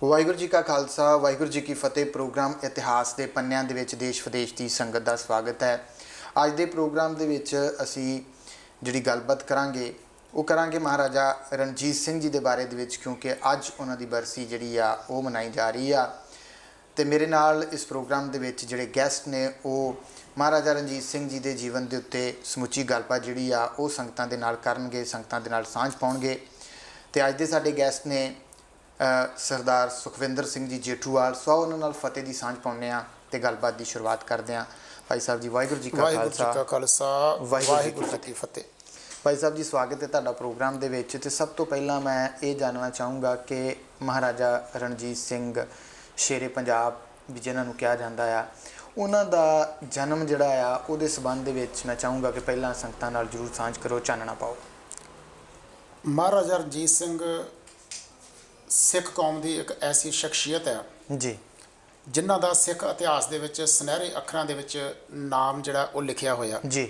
ਵਾਹਿਗੁਰੂ ਜੀ ਕਾ ਖਾਲਸਾ ਵਾਹਿਗੁਰੂ ਜੀ ਕੀ ਫਤਿਹ। ਪ੍ਰੋਗਰਾਮ ਇਤਿਹਾਸ ਦੇ ਪੰਨਿਆਂ ਦੇ ਵਿੱਚ ਦੇਸ਼ ਵਿਦੇਸ਼ ਦੀ ਸੰਗਤ ਦਾ ਸਵਾਗਤ ਹੈ। ਅੱਜ ਦੇ ਪ੍ਰੋਗਰਾਮ ਦੇ ਵਿੱਚ ਅਸੀਂ ਜਿਹੜੀ ਗੱਲਬਾਤ ਕਰਾਂਗੇ ਉਹ ਕਰਾਂਗੇ ਮਹਾਰਾਜਾ ਰਣਜੀਤ ਸਿੰਘ ਜੀ ਦੇ ਬਾਰੇ ਦੇ ਵਿੱਚ, ਕਿਉਂਕਿ ਅੱਜ ਉਹਨਾਂ ਦੀ ਬਰਸੀ ਜਿਹੜੀ ਆ ਉਹ ਮਨਾਈ ਜਾ ਰਹੀ ਆ। ਤੇ ਮੇਰੇ ਨਾਲ ਇਸ ਪ੍ਰੋਗਰਾਮ ਦੇ ਵਿੱਚ ਜਿਹੜੇ ਗੈਸਟ ਨੇ ਉਹ ਮਹਾਰਾਜਾ ਰਣਜੀਤ ਸਿੰਘ ਜੀ ਦੇ ਜੀਵਨ ਦੇ ਉੱਤੇ ਸਮੁੱਚੀ ਗੱਲਬਾਤ ਜਿਹੜੀ ਆ ਉਹ ਸੰਗਤਾਂ ਦੇ ਨਾਲ ਕਰਨਗੇ, ਸੰਗਤਾਂ ਦੇ ਨਾਲ ਸਾਂਝ ਪਾਉਣਗੇ। ਤੇ ਅੱਜ ਦੇ ਸਾਡੇ ਗੈਸਟ ਨੇ ਸਰਦਾਰ ਸੁਖਵਿੰਦਰ ਸਿੰਘ ਜੀ ਜੇਠੂਵਾਲ। ਸੋ ਉਹਨਾਂ ਨਾਲ ਫਤਿਹ ਦੀ ਸਾਂਝ ਪਾਉਂਦੇ ਹਾਂ ਤੇ ਗੱਲਬਾਤ ਦੀ ਸ਼ੁਰੂਆਤ ਕਰਦੇ ਹਾਂ। ਭਾਈ ਸਾਹਿਬ ਜੀ ਵਾਹਿਗੁਰੂ ਜੀ ਕਾ ਖਾਲਸਾ ਵਾਹਿਗੁਰੂ ਜੀ ਕੀ ਫਤਿਹ। ਭਾਈ ਸਾਹਿਬ ਜੀ ਸਵਾਗਤ ਹੈ ਤੁਹਾਡਾ ਪ੍ਰੋਗਰਾਮ ਦੇ ਵਿੱਚ। ਤੇ ਸਭ ਤੋਂ ਪਹਿਲਾਂ ਮੈਂ ਇਹ ਜਾਣਨਾ ਚਾਹੂੰਗਾ ਕਿ ਮਹਾਰਾਜਾ ਰਣਜੀਤ ਸਿੰਘ ਸ਼ੇਰੇ ਪੰਜਾਬ ਵੀ ਜਿਹਨਾਂ ਨੂੰ ਕਿਹਾ ਜਾਂਦਾ ਆ, ਉਹਨਾਂ ਦਾ ਜਨਮ ਜਿਹੜਾ ਆ ਉਹਦੇ ਸੰਬੰਧ ਦੇ ਵਿੱਚ ਮੈਂ ਚਾਹੂੰਗਾ ਕਿ ਪਹਿਲਾਂ ਸੰਗਤਾਂ ਨਾਲ ਜ਼ਰੂਰ ਸਾਂਝ ਕਰੋ, ਚਾਨਣਾ ਪਾਓ। ਮਹਾਰਾਜਾ ਰਣਜੀਤ ਸਿੰਘ ਸਿੱਖ ਕੌਮ ਦੀ ਇੱਕ ਐਸੀ ਸ਼ਖਸੀਅਤ ਹੈ ਜੀ ਜਿਨ੍ਹਾਂ ਦਾ ਸਿੱਖ ਇਤਿਹਾਸ ਦੇ ਵਿੱਚ ਸੁਨਹਿਰੇ ਅੱਖਰਾਂ ਦੇ ਵਿੱਚ ਨਾਮ ਜਿਹੜਾ ਉਹ ਲਿਖਿਆ ਹੋਇਆ ਜੀ।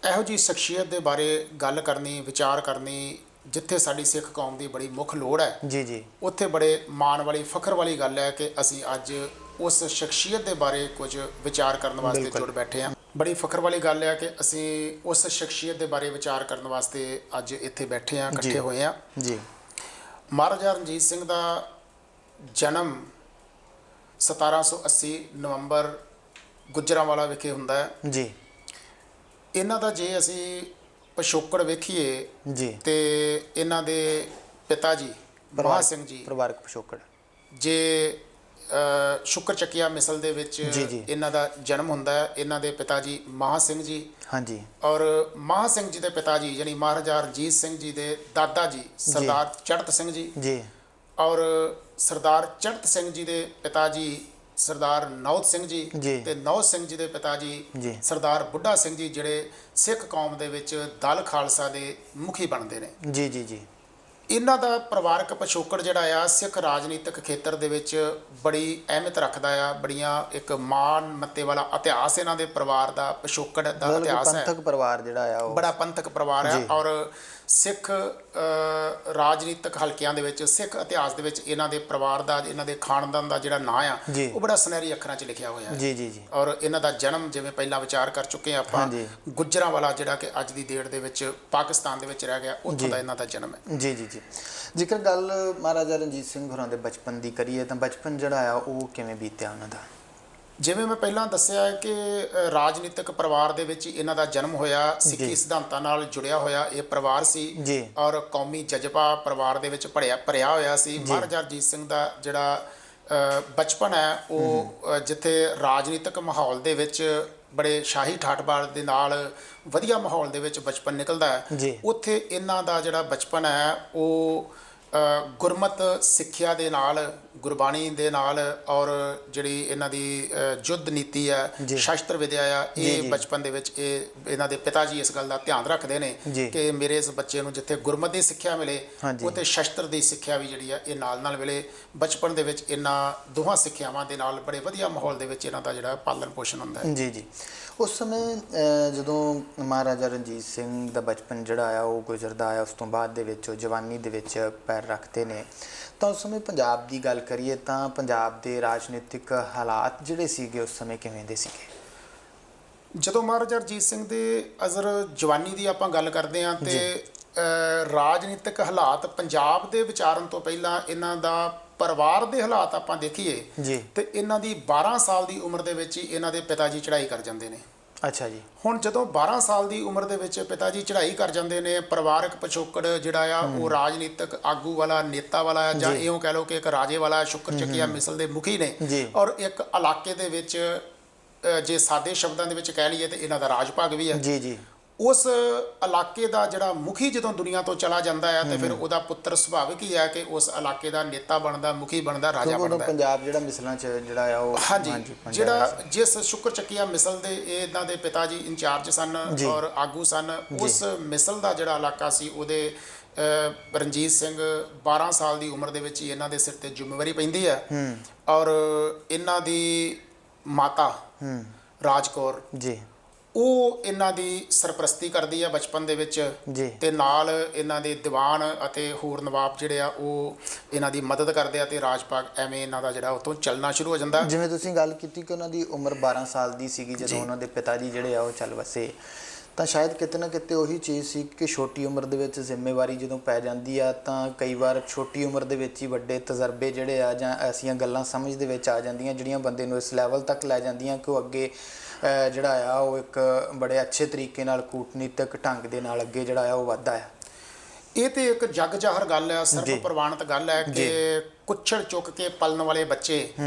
ਇਹੋ ਜਿਹੀ ਸ਼ਖਸੀਅਤ ਦੇ ਬਾਰੇ ਗੱਲ ਕਰਨੀ, ਵਿਚਾਰ ਕਰਨੀ, ਜਿੱਥੇ ਸਾਡੀ ਸਿੱਖ ਕੌਮ ਦੀ ਬੜੀ ਮੁੱਖ ਲੋੜ ਹੈ ਜੀ ਜੀ, ਉੱਥੇ ਬੜੇ ਮਾਣ ਵਾਲੀ, ਫਖਰ ਵਾਲੀ ਗੱਲ ਹੈ ਕਿ ਅਸੀਂ ਅੱਜ ਉਸ ਸ਼ਖਸੀਅਤ ਦੇ ਬਾਰੇ ਕੁਝ ਵਿਚਾਰ ਕਰਨ ਵਾਸਤੇ ਜੁੜ ਬੈਠੇ ਹਾਂ। ਬੜੀ ਫਖਰ ਵਾਲੀ ਗੱਲ ਹੈ ਕਿ ਅਸੀਂ ਉਸ ਸ਼ਖਸੀਅਤ ਦੇ ਬਾਰੇ ਵਿਚਾਰ ਕਰਨ ਵਾਸਤੇ ਅੱਜ ਇੱਥੇ ਬੈਠੇ ਹਾਂ, ਇਕੱਠੇ ਹੋਏ ਹਾਂ ਜੀ। ਮਹਾਰਾਜਾ ਰਣਜੀਤ ਸਿੰਘ ਦਾ ਜਨਮ 1780 ਨਵੰਬਰ ਗੁਜਰਾਂਵਾਲਾ ਵਿਖੇ ਹੁੰਦਾ ਹੈ ਜੀ। ਇਹਨਾਂ ਦਾ ਜੇ ਅਸੀਂ ਪਿਛੋਕੜ ਵੇਖੀਏ ਜੀ ਤੇ ਇਹਨਾਂ ਦੇ ਪਿਤਾ ਜੀ ਮਹਾਂ ਸਿੰਘ ਜੀ ਪਰਿਵਾਰਕ ਪਿਛੋਕੜ ਜੇ ਸ਼ੁਕਰ ਚੱਕੀਆ ਮਿਸਲ ਦੇ ਵਿੱਚ ਇਹਨਾਂ ਦਾ ਜਨਮ ਹੁੰਦਾ ਹੈ। ਇਹਨਾਂ ਦੇ ਪਿਤਾ ਜੀ ਮਹਾਂ ਸਿੰਘ ਜੀ, ਹਾਂਜੀ, ਔਰ ਮਹਾਂ ਸਿੰਘ ਜੀ ਦੇ ਪਿਤਾ ਜੀ ਯਾਨੀ ਮਹਾਰਾਜਾ ਰਣਜੀਤ ਸਿੰਘ ਜੀ ਦੇ ਦਾਦਾ ਜੀ ਸਰਦਾਰ ਚੜ੍ਹਤ ਸਿੰਘ ਜੀ ਜੀ, ਔਰ ਸਰਦਾਰ ਚੜ੍ਹਤ ਸਿੰਘ ਜੀ ਦੇ ਪਿਤਾ ਜੀ ਸਰਦਾਰ ਨੌਤ ਸਿੰਘ ਜੀ ਤੇ ਨੌਤ ਸਿੰਘ ਜੀ ਦੇ ਪਿਤਾ ਜੀ ਸਰਦਾਰ ਬੁੱਢਾ ਸਿੰਘ ਜੀ, ਜਿਹੜੇ ਸਿੱਖ ਕੌਮ ਦੇ ਵਿੱਚ ਦਲ ਖਾਲਸਾ ਦੇ ਮੁਖੀ ਬਣਦੇ ਨੇ। ਜੀ ਜੀ ਜੀ। ਇਹਨਾਂ ਦਾ ਪਰਿਵਾਰਕ ਪਿਛੋਕੜ ਜਿਹੜਾ ਆ ਸਿੱਖ ਰਾਜਨੀਤਿਕ ਖੇਤਰ ਦੇ ਵਿੱਚ ਬੜੀ ਅਹਿਮੀਅਤ ਰੱਖਦਾ ਆ। ਬੜੀਆਂ ਇੱਕ ਮਾਣ ਮੱਤੇ ਵਾਲਾ ਇਤਿਹਾਸ ਇਹਨਾਂ ਦੇ ਪਰਿਵਾਰ ਦਾ, ਪਿਛੋਕੜ ਦਾ ਇਤਿਹਾਸ ਹੈ। ਪੰਥਕ ਪਰਿਵਾਰ ਜਿਹੜਾ ਆ ਉਹ ਬੜਾ ਪੰਥਕ ਪਰਿਵਾਰ ਹੈ ਔਰ ਸਿੱਖ ਰਾਜਨੀਤਿਕ ਹਲਕਿਆਂ ਦੇ ਵਿੱਚ, ਸਿੱਖ ਇਤਿਹਾਸ ਦੇ ਵਿੱਚ ਇਹਨਾਂ ਦੇ ਪਰਿਵਾਰ ਦਾ, ਇਹਨਾਂ ਦੇ ਖਾਨਦਾਨ ਦਾ ਜਿਹੜਾ ਨਾਂ ਆ ਉਹ ਬੜਾ ਸੁਨਹਿਰੀ ਅੱਖਰਾਂ 'ਚ ਲਿਖਿਆ ਹੋਇਆ ਹੈ। ਜੀ ਜੀ ਜੀ। ਔਰ ਇਹਨਾਂ ਦਾ ਜਨਮ ਜਿਵੇਂ ਪਹਿਲਾਂ ਵਿਚਾਰ ਕਰ ਚੁੱਕੇ ਹਾਂ ਆਪਾਂ, ਗੁਜਰਾਂਵਾਲਾ ਜਿਹੜਾ ਕਿ ਅੱਜ ਦੀ ਡੇਟ ਦੇ ਵਿੱਚ ਪਾਕਿਸਤਾਨ ਦੇ ਵਿੱਚ ਰਹਿ ਗਿਆ, ਉੱਥੋਂ ਦਾ ਇਹਨਾਂ ਦਾ ਜਨਮ ਹੈ। ਜੀ ਜੀ ਜੀ। ਜੇਕਰ ਗੱਲ ਮਹਾਰਾਜਾ ਰਣਜੀਤ ਸਿੰਘ ਹੋਰਾਂ ਦੇ ਬਚਪਨ ਦੀ ਕਰੀਏ ਤਾਂ ਬਚਪਨ ਜਿਹੜਾ ਆ ਉਹ ਕਿਵੇਂ ਬੀਤਿਆ ਉਹਨਾਂ ਦਾ? ਜਿਵੇਂ ਮੈਂ ਪਹਿਲਾਂ ਦੱਸਿਆ ਹੈ ਕਿ ਰਾਜਨੀਤਿਕ ਪਰਿਵਾਰ ਦੇ ਵਿੱਚ ਇਹਨਾਂ ਦਾ ਜਨਮ ਹੋਇਆ। ਸਿੱਖੀ ਸਿਧਾਂਤਾਂ ਨਾਲ ਜੁੜਿਆ ਹੋਇਆ ਇਹ ਪਰਿਵਾਰ ਸੀ ਔਰ ਕੌਮੀ ਜਜ਼ਬਾ ਪਰਿਵਾਰ ਦੇ ਵਿੱਚ ਭਰਿਆ ਹੋਇਆ ਸੀ। ਮਹਾਰਾਜਾ ਰਣਜੀਤ ਸਿੰਘ ਦਾ ਜਿਹੜਾ ਬਚਪਨ ਹੈ ਉਹ ਜਿੱਥੇ ਰਾਜਨੀਤਿਕ ਮਾਹੌਲ ਦੇ ਵਿੱਚ ਬੜੇ ਸ਼ਾਹੀ ਠਾਠ-ਬਾਠ ਦੇ ਨਾਲ ਵਧੀਆ ਮਾਹੌਲ ਦੇ ਵਿੱਚ ਬਚਪਨ ਨਿਕਲਦਾ ਹੈ, ਉੱਥੇ ਇਹਨਾਂ ਦਾ ਜਿਹੜਾ ਬਚਪਨ ਹੈ ਉਹ ਗੁਰਮਤ ਸਿੱਖਿਆ ਦੇ ਨਾਲ, ਗੁਰਬਾਣੀ ਦੇ ਨਾਲ ਔਰ ਜਿਹੜੀ ਇਹਨਾਂ ਦੀ ਯੁੱਧ ਨੀਤੀ ਹੈ, ਸ਼ਸਤਰ ਵਿਦਿਆ ਆ, ਇਹ ਬਚਪਨ ਦੇ ਵਿੱਚ ਇਹਨਾਂ ਦੇ ਪਿਤਾ ਜੀ ਇਸ ਗੱਲ ਦਾ ਧਿਆਨ ਰੱਖਦੇ ਨੇ ਕਿ ਮੇਰੇ ਇਸ ਬੱਚੇ ਨੂੰ ਜਿੱਥੇ ਗੁਰਮਤ ਦੀ ਸਿੱਖਿਆ ਮਿਲੇ ਉੱਥੇ ਸ਼ਸਤਰ ਦੀ ਸਿੱਖਿਆ ਵੀ ਜਿਹੜੀ ਆ ਇਹ ਨਾਲ ਨਾਲ ਮਿਲੇ। ਬਚਪਨ ਦੇ ਵਿੱਚ ਇਹਨਾਂ ਦੋਹਾਂ ਸਿੱਖਿਆਵਾਂ ਦੇ ਨਾਲ ਬੜੇ ਵਧੀਆ ਮਾਹੌਲ ਦੇ ਵਿੱਚ ਇਹਨਾਂ ਦਾ ਜਿਹੜਾ ਪਾਲਣ ਪੋਸ਼ਣ ਹੁੰਦਾ ਹੈ। ਜੀ ਜੀ। ਉਸ ਸਮੇਂ ਜਦੋਂ ਮਹਾਰਾਜਾ ਰਣਜੀਤ ਸਿੰਘ ਦਾ ਬਚਪਨ ਜਿਹੜਾ ਆ ਉਹ ਗੁਜ਼ਰਦਾ ਆ, ਉਸ ਤੋਂ ਬਾਅਦ ਦੇ ਵਿੱਚ ਉਹ ਜਵਾਨੀ ਦੇ ਵਿੱਚ ਪੈਰ ਰੱਖਦੇ ਨੇ, ਤਾਂ ਉਸ ਸਮੇਂ ਪੰਜਾਬ ਦੀ ਗੱਲ ਕਰੀਏ ਤਾਂ ਪੰਜਾਬ ਦੇ ਰਾਜਨੀਤਿਕ ਹਾਲਾਤ ਜਿਹੜੇ ਸੀਗੇ ਉਸ ਸਮੇਂ ਕਿਵੇਂ ਦੇ ਸੀਗੇ? ਜਦੋਂ ਮਹਾਰਾਜਾ ਰਣਜੀਤ ਸਿੰਘ ਦੇ ਅਜ਼ਰ ਜਵਾਨੀ ਦੀ ਆਪਾਂ ਗੱਲ ਕਰਦੇ ਹਾਂ ਤੇ ਰਾਜਨੀਤਿਕ ਹਾਲਾਤ ਪੰਜਾਬ ਦੇ ਵਿਚਾਰਨ ਤੋਂ ਪਹਿਲਾਂ ਇਹਨਾਂ ਦਾ ਪਰਿਵਾਰ ਦੇ ਹਾਲਾਤ ਆਪਾਂ ਦੇਖੀਏ ਤੇ ਇਹਨਾਂ ਦੀ 12 ਸਾਲ ਦੀ ਉਮਰ ਦੇ ਵਿੱਚ ਹੀ ਇਹਨਾਂ ਦੇ ਪਿਤਾ ਜੀ ਚੜ੍ਹਾਈ ਕਰ ਜਾਂਦੇ ਨੇ। ਅੱਛਾ ਜੀ। ਹੁਣ ਜਦੋਂ 12 ਸਾਲ ਦੀ ਉਮਰ ਦੇ ਵਿੱਚ ਪਿਤਾ ਜੀ ਚੜ੍ਹਾਈ ਕਰ ਜਾਂਦੇ ਨੇ, ਪਰਿਵਾਰਕ ਪਿਛੋਕੜ ਜਿਹੜਾ ਆ ਉਹ ਰਾਜਨੀਤਿਕ ਆਗੂ ਵਾਲਾ, ਨੇਤਾ ਵਾਲਾ, ਜਾਂ ਇਉਂ ਕਹਿ ਲਓ ਕਿ ਇੱਕ ਰਾਜੇ ਵਾਲਾ, ਸ਼ੁਕਰ ਚੱਕੀਆ ਮਿਸਲ ਦੇ ਮੁਖੀ ਨੇ ਔਰ ਇੱਕ ਇਲਾਕੇ ਦੇ ਵਿੱਚ ਜੇ ਸਾਦੇ ਸ਼ਬਦਾਂ ਦੇ ਵਿੱਚ ਕਹਿ ਲਈਏ ਤੇ ਇਹਨਾਂ ਦਾ ਰਾਜ ਭਾਗ ਵੀ ਹੈ। ਜੀ ਜੀ। ਉਸ ਇਲਾਕੇ ਦਾ ਜਿਹੜਾ ਮੁਖੀ ਜਦੋਂ ਦੁਨੀਆ ਤੋਂ ਚਲਾ ਜਾਂਦਾ ਹੈ ਤੇ ਫਿਰ ਉਹਦਾ ਪੁੱਤਰ ਸੁਭਾਵਿਕ ਹੀ ਹੈ ਕਿ ਉਸ ਇਲਾਕੇ ਦਾ ਨੇਤਾ ਬਣਦਾ, ਮੁਖੀ ਬਣਦਾ, ਰਾਜਾ ਬਣਦਾ। ਪੰਜਾਬ ਜਿਹੜਾ ਮਿਸਲਾਂ 'ਚ ਜਿਹੜਾ ਆ ਉਹ ਜਿਹੜਾ ਜਿਸ ਸ਼ੁਕਰ ਚੱਕੀਆ ਮਿਸਲ ਦੇ ਇਹਨਾਂ ਦੇ ਪਿਤਾ ਜੀ ਇੰਚਾਰਜ ਸਨ ਔਰ ਆਗੂ ਸਨ, ਉਸ ਮਿਸਲ ਦਾ ਜਿਹੜਾ ਇਲਾਕਾ ਸੀ ਉਹਦੇ ਰਣਜੀਤ ਸਿੰਘ 12 ਸਾਲ ਦੀ ਉਮਰ ਦੇ ਵਿੱਚ ਹੀ ਇਹਨਾਂ ਦੇ ਸਿਰ ਤੇ ਜ਼ਿੰਮੇਵਾਰੀ ਪੈਂਦੀ ਹੈ ਔਰ ਇਹਨਾਂ ਦੀ ਮਾਤਾ ਰਾਜ ਕੌਰ ਉਹ ਇਹਨਾਂ ਦੀ ਸਰਪ੍ਰਸਤੀ ਕਰਦੀ ਆ ਬਚਪਨ ਦੇ ਵਿੱਚ ਜੀ ਤੇ ਨਾਲ ਇਹਨਾਂ ਦੇ ਦੀਵਾਨ ਅਤੇ ਹੋਰ ਨਵਾਬ ਜਿਹੜੇ ਆ ਉਹ ਇਹਨਾਂ ਦੀ ਮਦਦ ਕਰਦੇ ਆ ਤੇ ਰਾਜ ਭਾਗ ਐਵੇਂ ਇਹਨਾਂ ਦਾ ਜਿਹੜਾ ਉਤੋਂ ਚੱਲਣਾ ਸ਼ੁਰੂ ਹੋ ਜਾਂਦਾ। ਜਿਵੇਂ ਤੁਸੀਂ ਗੱਲ ਕੀਤੀ ਕਿ ਉਹਨਾਂ ਦੀ ਉਮਰ 12 ਸਾਲ ਦੀ ਸੀਗੀ ਜਦੋਂ ਉਹਨਾਂ ਦੇ ਪਿਤਾ ਜੀ ਜਿਹੜੇ ਆ ਉਹ ਚੱਲ ਵਸੇ, ਤਾਂ ਸ਼ਾਇਦ ਕਿਤੇ ਨਾ ਕਿਤੇ ਉਹੀ ਚੀਜ਼ ਸੀ ਕਿ ਛੋਟੀ ਉਮਰ ਦੇ ਵਿੱਚ ਜ਼ਿੰਮੇਵਾਰੀ ਜਦੋਂ ਪੈ ਜਾਂਦੀ ਆ ਤਾਂ ਕਈ ਵਾਰ ਛੋਟੀ ਉਮਰ ਦੇ ਵਿੱਚ ਹੀ ਵੱਡੇ ਤਜਰਬੇ ਜਿਹੜੇ ਆ ਜਾਂ ਐਸੀਆਂ ਗੱਲਾਂ ਸਮਝ ਦੇ ਵਿੱਚ ਆ ਜਾਂਦੀਆਂ ਜਿਹੜੀਆਂ ਬੰਦੇ ਨੂੰ ਇਸ ਲੈਵਲ ਤੱਕ ਲੈ ਜਾਂਦੀਆਂ ਕਿ ਉਹ ਅੱਗੇ ਜਿਹੜਾ ਆ ਉਹ ਇੱਕ ਬੜੇ ਅੱਛੇ ਤਰੀਕੇ ਨਾਲ ਕੂਟਨੀਤਿਕ ਢੰਗ ਦੇ ਨਾਲ ਅੱਗੇ ਜਿਹੜਾ ਆ ਉਹ ਵੱਧਦਾ ਆ। ਇਹ ਤੇ ਇੱਕ ਜੱਗ ਜ਼ਾਹਰ ਗੱਲ ਹੈ, ਸਰਬ ਪ੍ਰਵਾਨਿਤ ਗੱਲ ਹੈ ਕਿ ਕੁੱਛੜ ਚੁੱਕ ਕੇ ਪਲਣ ਵਾਲੇ ਬੱਚੇ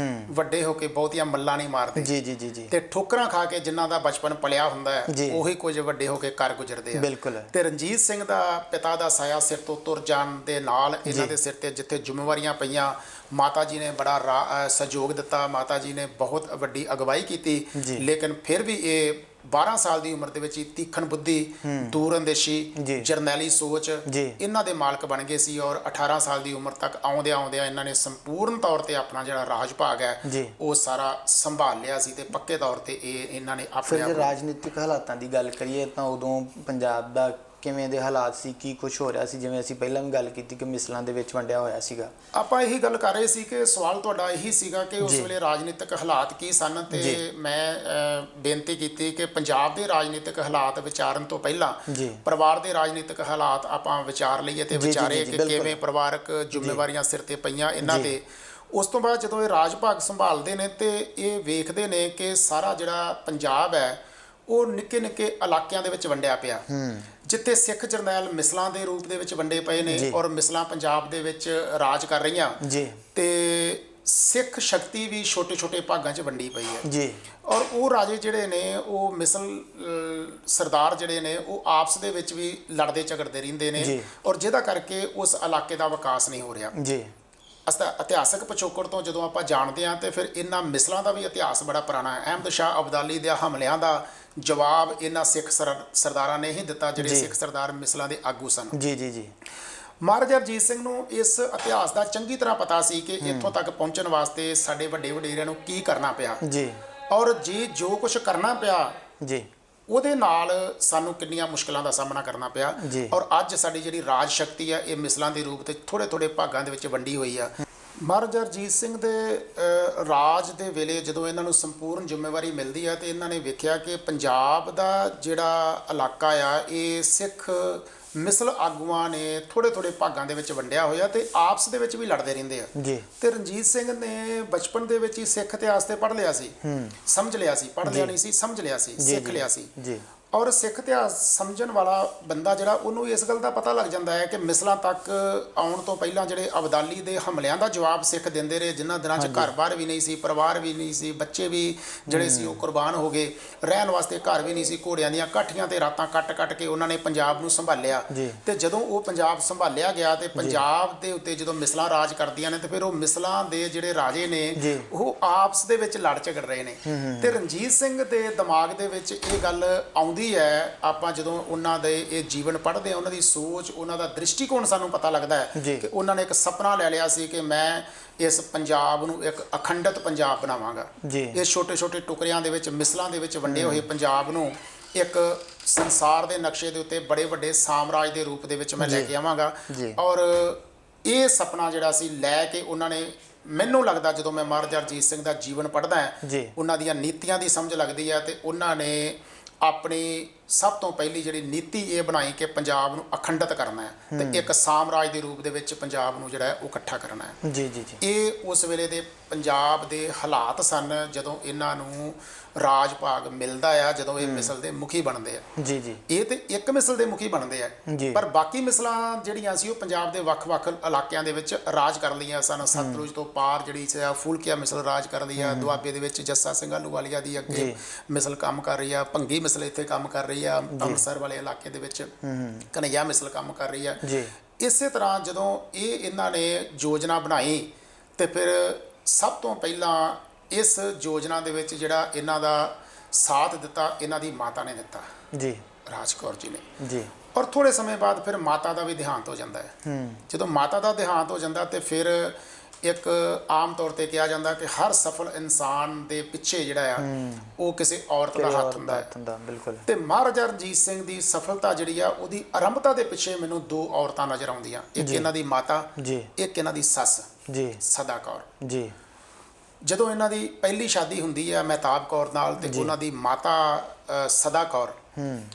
ਵੱਡੇ ਹੋ ਕੇ ਬਹੁਤੀਆਂ ਮੱਲਾਂ ਨਹੀਂ ਮਾਰਦੇ। ਜੀ ਜੀ ਜੀ ਜੀ ਤੇ ਠੋਕਰਾਂ ਖਾ ਕੇ ਜਿਨ੍ਹਾਂ ਦਾ ਬਚਪਨ ਪਲਿਆ ਹੁੰਦਾ ਹੈ ਉਹੀ ਕੁਝ ਵੱਡੇ ਹੋ ਕੇ ਕਰ ਗੁਜ਼ਰਦੇ ਆ। ਬਿਲਕੁਲ। ਤੇ ਰਣਜੀਤ ਸਿੰਘ ਦਾ ਪਿਤਾ ਦਾ ਸਾਇਆ ਸਿਰ ਤੋਂ ਤੁਰ ਜਾਣ ਦੇ ਨਾਲ ਇਹਨਾਂ ਦੇ ਸਿਰ ਤੇ ਜਿੱਥੇ ਜ਼ਿੰਮੇਵਾਰੀਆਂ ਪਈਆਂ, ਮਾਤਾ ਜੀ ਨੇ ਬੜਾ ਸਹਿਯੋਗ ਦਿੱਤਾ, ਮਾਤਾ ਜੀ ਨੇ ਬਹੁਤ ਵੱਡੀ ਅਗਵਾਈ ਕੀਤੀ, ਲੇਕਿਨ ਫਿਰ ਵੀ ਇਹ 12 ਸਾਲ ਦੀ ਉਮਰ ਦੇ ਵਿੱਚ ਹੀ ਤੀਖਣ ਬੁੱਧੀ, ਦੂਰਅੰਦੇਸ਼ੀ, ਜਰਨੈਲੀ ਸੋਚ ਇਹਨਾਂ ਦੇ ਮਾਲਕ ਬਣ ਗਏ ਸੀ। ਔਰ 18 ਸਾਲ ਦੀ ਉਮਰ ਤੱਕ ਆਉਂਦਿਆਂ ਇਹਨਾਂ ਨੇ ਸੰਪੂਰਨ ਤੌਰ ਤੇ ਆਪਣਾ ਜਿਹੜਾ ਰਾਜ ਭਾਗ ਹੈ ਉਹ ਸਾਰਾ ਸੰਭਾਲ ਲਿਆ ਸੀ ਤੇ ਪੱਕੇ ਤੌਰ ਤੇ ਇਹਨਾਂ ਨੇ ਆਪਣੇ ਫਿਰ ਰਾਜਨੀਤਿਕ ਹਾਲਾਤਾਂ ਦੀ ਗੱਲ ਕਰੀਏ ਤਾਂ ਉਦੋਂ ਪੰਜਾਬ ਦਾ ਕਿਵੇਂ ਦੇ ਹਾਲਾਤ ਸੀ, ਕੀ ਕੁਝ ਹੋ ਰਿਹਾ ਸੀ? ਜਿਵੇਂ ਅਸੀਂ ਪਹਿਲਾਂ ਵੀ ਗੱਲ ਕੀਤੀ ਕਿ ਮਿਸਲਾਂ ਦੇ ਵਿੱਚ ਵੰਡਿਆ ਹੋਇਆ ਸੀਗਾ। ਆਪਾਂ ਇਹੀ ਗੱਲ ਕਰ ਰਹੇ ਸੀ ਕਿ ਸਵਾਲ ਤੁਹਾਡਾ ਇਹੀ ਸੀਗਾ ਕਿ ਉਸ ਵੇਲੇ ਰਾਜਨੀਤਿਕ ਹਾਲਾਤ ਕੀ ਸਨ ਤੇ ਮੈਂ ਬੇਨਤੀ ਕੀਤੀ ਕਿ ਪੰਜਾਬ ਦੇ ਰਾਜਨੀਤਿਕ ਹਾਲਾਤ ਵਿਚਾਰਨ ਤੋਂ ਪਹਿਲਾਂ ਪਰਿਵਾਰ ਦੇ ਰਾਜਨੀਤਿਕ ਹਾਲਾਤ ਆਪਾਂ ਵਿਚਾਰ ਲਈਏ ਤੇ ਵਿਚਾਰੇ ਕਿ ਕਿਵੇਂ ਪਰਿਵਾਰਕ ਜ਼ਿੰਮੇਵਾਰੀਆਂ ਸਿਰ ਤੇ ਪਈਆਂ ਇਹਨਾਂ ਦੇ। ਉਸ ਤੋਂ ਬਾਅਦ ਜਦੋਂ ਇਹ ਰਾਜ ਭਾਗ ਸੰਭਾਲਦੇ ਨੇ ਤੇ ਇਹ ਵੇਖਦੇ ਨੇ ਕਿ ਸਾਰਾ ਜਿਹੜਾ ਪੰਜਾਬ ਹੈ ਉਹ ਨਿੱਕੇ ਨਿੱਕੇ ਇਲਾਕਿਆਂ ਦੇ ਵਿੱਚ ਵੰਡਿਆ ਪਿਆ, ਜਿੱਥੇ ਸਿੱਖ ਜਰਨੈਲ ਮਿਸਲਾਂ ਦੇ ਰੂਪ ਦੇ ਵਿੱਚ ਵੰਡੇ ਪਏ ਨੇ ਔਰ ਮਿਸਲਾਂ ਪੰਜਾਬ ਦੇ ਵਿੱਚ ਰਾਜ ਕਰ ਰਹੀਆਂ ਤੇ ਸਿੱਖ ਸ਼ਕਤੀ ਵੀ ਛੋਟੇ ਛੋਟੇ ਭਾਗਾਂ 'ਚ ਵੰਡੀ ਪਈ ਹੈ ਔਰ ਉਹ ਰਾਜੇ ਜਿਹੜੇ ਨੇ ਉਹ ਮਿਸਲ ਸਰਦਾਰ ਜਿਹੜੇ ਨੇ ਉਹ ਆਪਸ ਦੇ ਵਿੱਚ ਵੀ ਲੜਦੇ ਝਗੜਦੇ ਰਹਿੰਦੇ ਨੇ ਔਰ ਜਿਹਦਾ ਕਰਕੇ ਉਸ ਇਲਾਕੇ ਦਾ ਵਿਕਾਸ ਨਹੀਂ ਹੋ ਰਿਹਾ। ਇਤਿਹਾਸਕ ਪਿਛੋਕੜ ਤੋਂ ਜਦੋਂ ਆਪਾਂ ਜਾਣਦੇ ਹਾਂ ਤੇ ਫਿਰ ਇਹਨਾਂ ਮਿਸਲਾਂ ਦਾ ਵੀ ਇਤਿਹਾਸ ਬੜਾ ਪੁਰਾਣਾ ਹੈ। ਅਹਿਮਦ ਸ਼ਾਹ ਅਬਦਾਲੀ ਦੇ ਹਮਲਿਆਂ ਦਾ ਜਵਾਬ ਇਹਨਾਂ ਸਿੱਖ ਸਰਦਾਰਾਂ ਨੇ ਹੀ ਦਿੱਤਾ ਜਿਹੜੇ ਸਿੱਖ ਸਰਦਾਰ ਮਿਸਲਾਂ ਦੇ ਆਗੂ ਸਨ। ਮਹਾਰਾਜਾ ਰਣਜੀਤ ਸਿੰਘ ਨੂੰ ਇਸ ਇਤਿਹਾਸ ਦਾ ਚੰਗੀ ਤਰ੍ਹਾਂ ਪਤਾ ਸੀ ਕਿ ਇੱਥੋਂ ਤੱਕ ਪਹੁੰਚਣ ਵਾਸਤੇ ਸਾਡੇ ਵੱਡੇ ਵਡੇਰਿਆਂ ਨੂੰ ਕੀ ਕਰਨਾ ਪਿਆ ਔਰ ਜੋ ਕੁਝ ਕਰਨਾ ਪਿਆ ਉਹਦੇ ਨਾਲ ਸਾਨੂੰ ਕਿੰਨੀਆਂ ਮੁਸ਼ਕਲਾਂ ਦਾ ਸਾਹਮਣਾ ਕਰਨਾ ਪਿਆ ਔਰ ਅੱਜ ਸਾਡੀ ਜਿਹੜੀ ਰਾਜ ਸ਼ਕਤੀ ਆ ਇਹ ਮਿਸਲਾਂ ਦੇ ਰੂਪ ਤੇ ਥੋੜੇ ਥੋੜੇ ਭਾਗਾਂ ਦੇ ਵਿੱਚ ਵੰਡੀ ਹੋਈ ਆ। ਮਹਾਰਾਜਾ ਰਣਜੀਤ ਸਿੰਘ ਦੇ ਰਾਜ ਦੇ ਵੇਲੇ ਜਦੋਂ ਇਹਨਾਂ ਨੂੰ ਸੰਪੂਰਨ ਜ਼ਿੰਮੇਵਾਰੀ ਮਿਲਦੀ ਆ ਤੇ ਇਹਨਾਂ ਨੇ ਵੇਖਿਆ ਕਿ ਪੰਜਾਬ ਦਾ ਜਿਹੜਾ ਇਲਾਕਾ ਆ ਇਹ ਸਿੱਖ ਮਿਸਲ ਆਗੂਆਂ ਨੇ ਥੋੜੇ ਥੋੜੇ ਭਾਗਾਂ ਦੇ ਵਿੱਚ ਵੰਡਿਆ ਹੋਇਆ ਤੇ ਆਪਸ ਦੇ ਵਿੱਚ ਵੀ ਲੜਦੇ ਰਹਿੰਦੇ ਆ ਤੇ ਰਣਜੀਤ ਸਿੰਘ ਨੇ ਬਚਪਨ ਦੇ ਵਿੱਚ ਹੀ ਸਿੱਖ ਇਤਿਹਾਸ ਤੇ ਪੜ੍ਹ ਲਿਆ ਸੀ, ਸਮਝ ਲਿਆ ਸੀ, ਪੜ੍ਹ ਲਿਆ ਨਹੀਂ ਸੀ, ਸਮਝ ਲਿਆ ਸੀ, ਸਿੱਖ ਲਿਆ ਸੀ। ਔਰ ਸਿੱਖ ਇਤਿਹਾਸ ਸਮਝਣ ਵਾਲਾ ਬੰਦਾ ਜਿਹੜਾ ਉਹਨੂੰ ਇਸ ਗੱਲ ਦਾ ਪਤਾ ਲੱਗ ਜਾਂਦਾ ਹੈ ਕਿ ਮਿਸਲਾਂ ਤੱਕ ਆਉਣ ਤੋਂ ਪਹਿਲਾਂ ਜਿਹੜੇ ਅਬਦਾਲੀ ਦੇ ਹਮਲਿਆਂ ਦਾ ਜਵਾਬ ਸਿੱਖ ਦਿੰਦੇ ਰਹੇ, ਜਿਨ੍ਹਾਂ ਦਿਨਾਂ 'ਚ ਘਰ-ਬਾਰ ਵੀ ਨਹੀਂ ਸੀ, ਪਰਿਵਾਰ ਵੀ ਨਹੀਂ ਸੀ, ਬੱਚੇ ਵੀ ਜਿਹੜੇ ਸੀ ਉਹ ਕੁਰਬਾਨ ਹੋ ਗਏ, ਰਹਿਣ ਵਾਸਤੇ ਘਰ ਵੀ ਨਹੀਂ ਸੀ, ਘੋੜਿਆਂ ਦੀਆਂ ਕਾਠੀਆਂ ਤੇ ਰਾਤਾਂ ਕੱਟ-ਕੱਟ ਕੇ ਉਹਨਾਂ ਨੇ ਪੰਜਾਬ ਨੂੰ ਸੰਭਾਲਿਆ ਤੇ ਜਦੋਂ ਉਹ ਪੰਜਾਬ ਸੰਭਾਲਿਆ ਗਿਆ ਤੇ ਪੰਜਾਬ ਦੇ ਉੱਤੇ ਜਦੋਂ ਮਿਸਲਾਂ ਰਾਜ ਕਰਦੀਆਂ ਨੇ ਤੇ ਫਿਰ ਉਹ ਮਿਸਲਾਂ ਦੇ ਜਿਹੜੇ ਰਾਜੇ ਨੇ ਉਹ ਆਪਸ ਦੇ ਵਿੱਚ ਲੜ ਝਗੜ ਰਹੇ ਨੇ ਤੇ ਰਣਜੀਤ ਸਿੰਘ ਦੇ ਦਿਮਾਗ ਦੇ ਵਿੱਚ ਇਹ ਗੱਲ ਆਉਂਦੀ ਹੈ। ਆਪਾਂ ਜਦੋਂ ਉਹਨਾਂ ਦੇ ਇਹ ਜੀਵਨ ਪੜ੍ਹਦੇ ਹਾਂ ਉਹਨਾਂ ਦੀ ਸੋਚ, ਉਹਨਾਂ ਦਾ ਦ੍ਰਿਸ਼ਟੀਕੋਣ ਸਾਨੂੰ ਪਤਾ ਲੱਗਦਾ ਹੈ ਕਿ ਉਹਨਾਂ ਨੇ ਇੱਕ ਸੁਪਨਾ ਲੈ ਲਿਆ ਸੀ ਕਿ ਮੈਂ ਇਸ ਪੰਜਾਬ ਨੂੰ ਇੱਕ ਅਖੰਡਤ ਪੰਜਾਬ ਬਣਾਵਾਂਗਾ। ਇਹ ਛੋਟੇ ਛੋਟੇ ਟੁਕੜਿਆਂ ਦੇ ਵਿੱਚ ਮਿਸਲਾਂ ਦੇ ਵਿੱਚ ਵੰਡੇ ਹੋਏ ਪੰਜਾਬ ਨੂੰ ਇੱਕ ਸੰਸਾਰ ਦੇ ਨਕਸ਼ੇ ਦੇ ਉੱਤੇ ਬੜੇ ਵੱਡੇ ਸਾਮਰਾਜ ਦੇ ਰੂਪ ਦੇ ਵਿੱਚ ਮੈਂ ਲੈ ਕੇ ਆਵਾਂਗਾ ਔਰ ਇਹ ਸੁਪਨਾ ਜਿਹੜਾ ਸੀ ਲੈ ਕੇ ਉਹਨਾਂ ਨੇ, ਮੈਨੂੰ ਲੱਗਦਾ ਜਦੋਂ ਮੈਂ ਮਹਾਰਾਜਾ ਰਣਜੀਤ ਸਿੰਘ ਦਾ ਜੀਵਨ ਪੜ੍ਹਦਾ ਹਾਂ ਉਹਨਾਂ ਦੀਆਂ ਨੀਤੀਆਂ ਦੀ ਸਮਝ ਲੱਗਦੀ ਹੈ ਤੇ ਉਹਨਾਂ ਨੇ ਆਪਣੀ ਸਭ ਤੋਂ ਪਹਿਲੀ ਜਿਹੜੀ ਨੀਤੀ ਇਹ ਬਣਾਈ ਕਿ ਪੰਜਾਬ ਨੂੰ ਅਖੰਡਤ ਕਰਨਾ ਹੈ ਤੇ ਇੱਕ ਸਾਮਰਾਜ ਦੇ ਰੂਪ ਦੇ ਵਿੱਚ ਪੰਜਾਬ ਨੂੰ ਜਿਹੜਾ ਉਹ ਇਕੱਠਾ ਕਰਨਾ ਹੈ। ਇਹ ਉਸ ਵੇਲੇ ਦੇ ਪੰਜਾਬ ਦੇ ਹਾਲਾਤ ਸਨ ਜਦੋਂ ਇਹਨਾਂ ਨੂੰ ਰਾਜ ਭਾਗ ਮਿਲਦਾ ਆ, ਜਦੋਂ ਇਹ ਮਿਸਲ ਦੇ ਮੁਖੀ ਬਣਦੇ ਆ। ਇਹ ਤੇ ਇੱਕ ਮਿਸਲ ਦੇ ਮੁਖੀ ਬਣਦੇ ਆ ਪਰ ਬਾਕੀ ਮਿਸਲਾਂ ਜਿਹੜੀਆਂ ਸੀ ਉਹ ਪੰਜਾਬ ਦੇ ਵੱਖ-ਵੱਖ ਇਲਾਕਿਆਂ ਦੇ ਵਿੱਚ ਰਾਜ ਕਰ ਲਈਆਂ ਸਨ। ਸਤਲੁਜ ਤੋਂ ਪਾਰ ਜਿਹੜੀ ਫੂਲਕੀਆ ਮਿਸਲ ਰਾਜ ਕਰ ਰਹੀ ਆ, ਦੁਆਬੇ ਦੇ ਵਿੱਚ ਜੱਸਾ ਸਿੰਘ ਆਹਲੂਵਾਲੀਆ ਦੀ ਅੱਗੇ ਮਿਸਲ ਕੰਮ ਕਰ ਰਹੀ ਆ, ਭੰਗੀ ਮਿਸਲ ਇੱਥੇ ਕੰਮ ਕਰ ਰਹੀ ਆ, ਅੰਮ੍ਰਿਤਸਰ ਵਾਲੇ ਇਲਾਕੇ ਦੇ ਵਿੱਚ ਕਨਈਆ ਮਿਸਲ ਕੰਮ ਕਰ ਰਹੀ ਆ। ਇਸੇ ਤਰ੍ਹਾਂ ਜਦੋਂ ਇਹਨਾਂ ਨੇ ਯੋਜਨਾ ਬਣਾਈ ਤੇ ਫਿਰ ਸਭ ਤੋਂ ਪਹਿਲਾਂ ਇਸ ਯੋਜਨਾ ਦੇ ਵਿੱਚ ਜਿਹੜਾ ਇਹਨਾਂ ਦਾ ਸਾਥ ਦਿੱਤਾ ਇਹਨਾਂ ਦੀ ਮਾਤਾ ਨੇ ਦਿੱਤਾ, ਰਾਜ ਕੌਰ ਜੀ ਨੇ। ਔਰ ਥੋੜੇ ਸਮੇਂ ਬਾਅਦ ਫਿਰ ਮਾਤਾ ਦਾ ਵੀ ਦੇਹਾਂਤ ਹੋ ਜਾਂਦਾ ਹੈ। ਜਦੋਂ ਮਾਤਾ ਦਾ ਦੇਹਾਂਤ ਹੋ ਜਾਂਦਾ ਤੇ ਫਿਰ ਇੱਕ ਆਮ ਤੌਰ ਤੇ ਕਿਹਾ ਜਾਂਦਾ ਕਿ ਹਰ ਸਫਲ ਇਨਸਾਨ ਦੇ ਪਿੱਛੇ ਜਿਹੜਾ ਆ ਉਹ ਕਿਸੇ ਔਰਤ ਦਾ ਹੱਥ ਹੁੰਦਾ ਹੈ। ਬਿਲਕੁਲ। ਤੇ ਮਹਾਰਾਜਾ ਰਣਜੀਤ ਸਿੰਘ ਦੀ ਸਫਲਤਾ ਜਿਹੜੀ ਆ ਉਹਦੀ ਆਰੰਭਤਾ ਦੇ ਪਿੱਛੇ ਮੈਨੂੰ ਦੋ ਔਰਤਾਂ ਨਜ਼ਰ ਆਉਂਦੀਆਂ, ਇੱਕ ਇਹਨਾਂ ਦੀ ਮਾਤਾ ਜੀ, ਇੱਕ ਇਹਨਾਂ ਦੀ ਸੱਸ ਜੀ ਸਦਾ ਕੌਰ ਜੀ। ਜਦੋਂ ਇਹਨਾਂ ਦੀ ਪਹਿਲੀ ਸ਼ਾਦੀ ਹੁੰਦੀ ਹੈ ਮਹਿਤਾਬ ਕੌਰ ਨਾਲ, ਤੇ ਉਹਨਾਂ ਦੀ ਮਾਤਾ ਸਦਾ ਕੌਰ,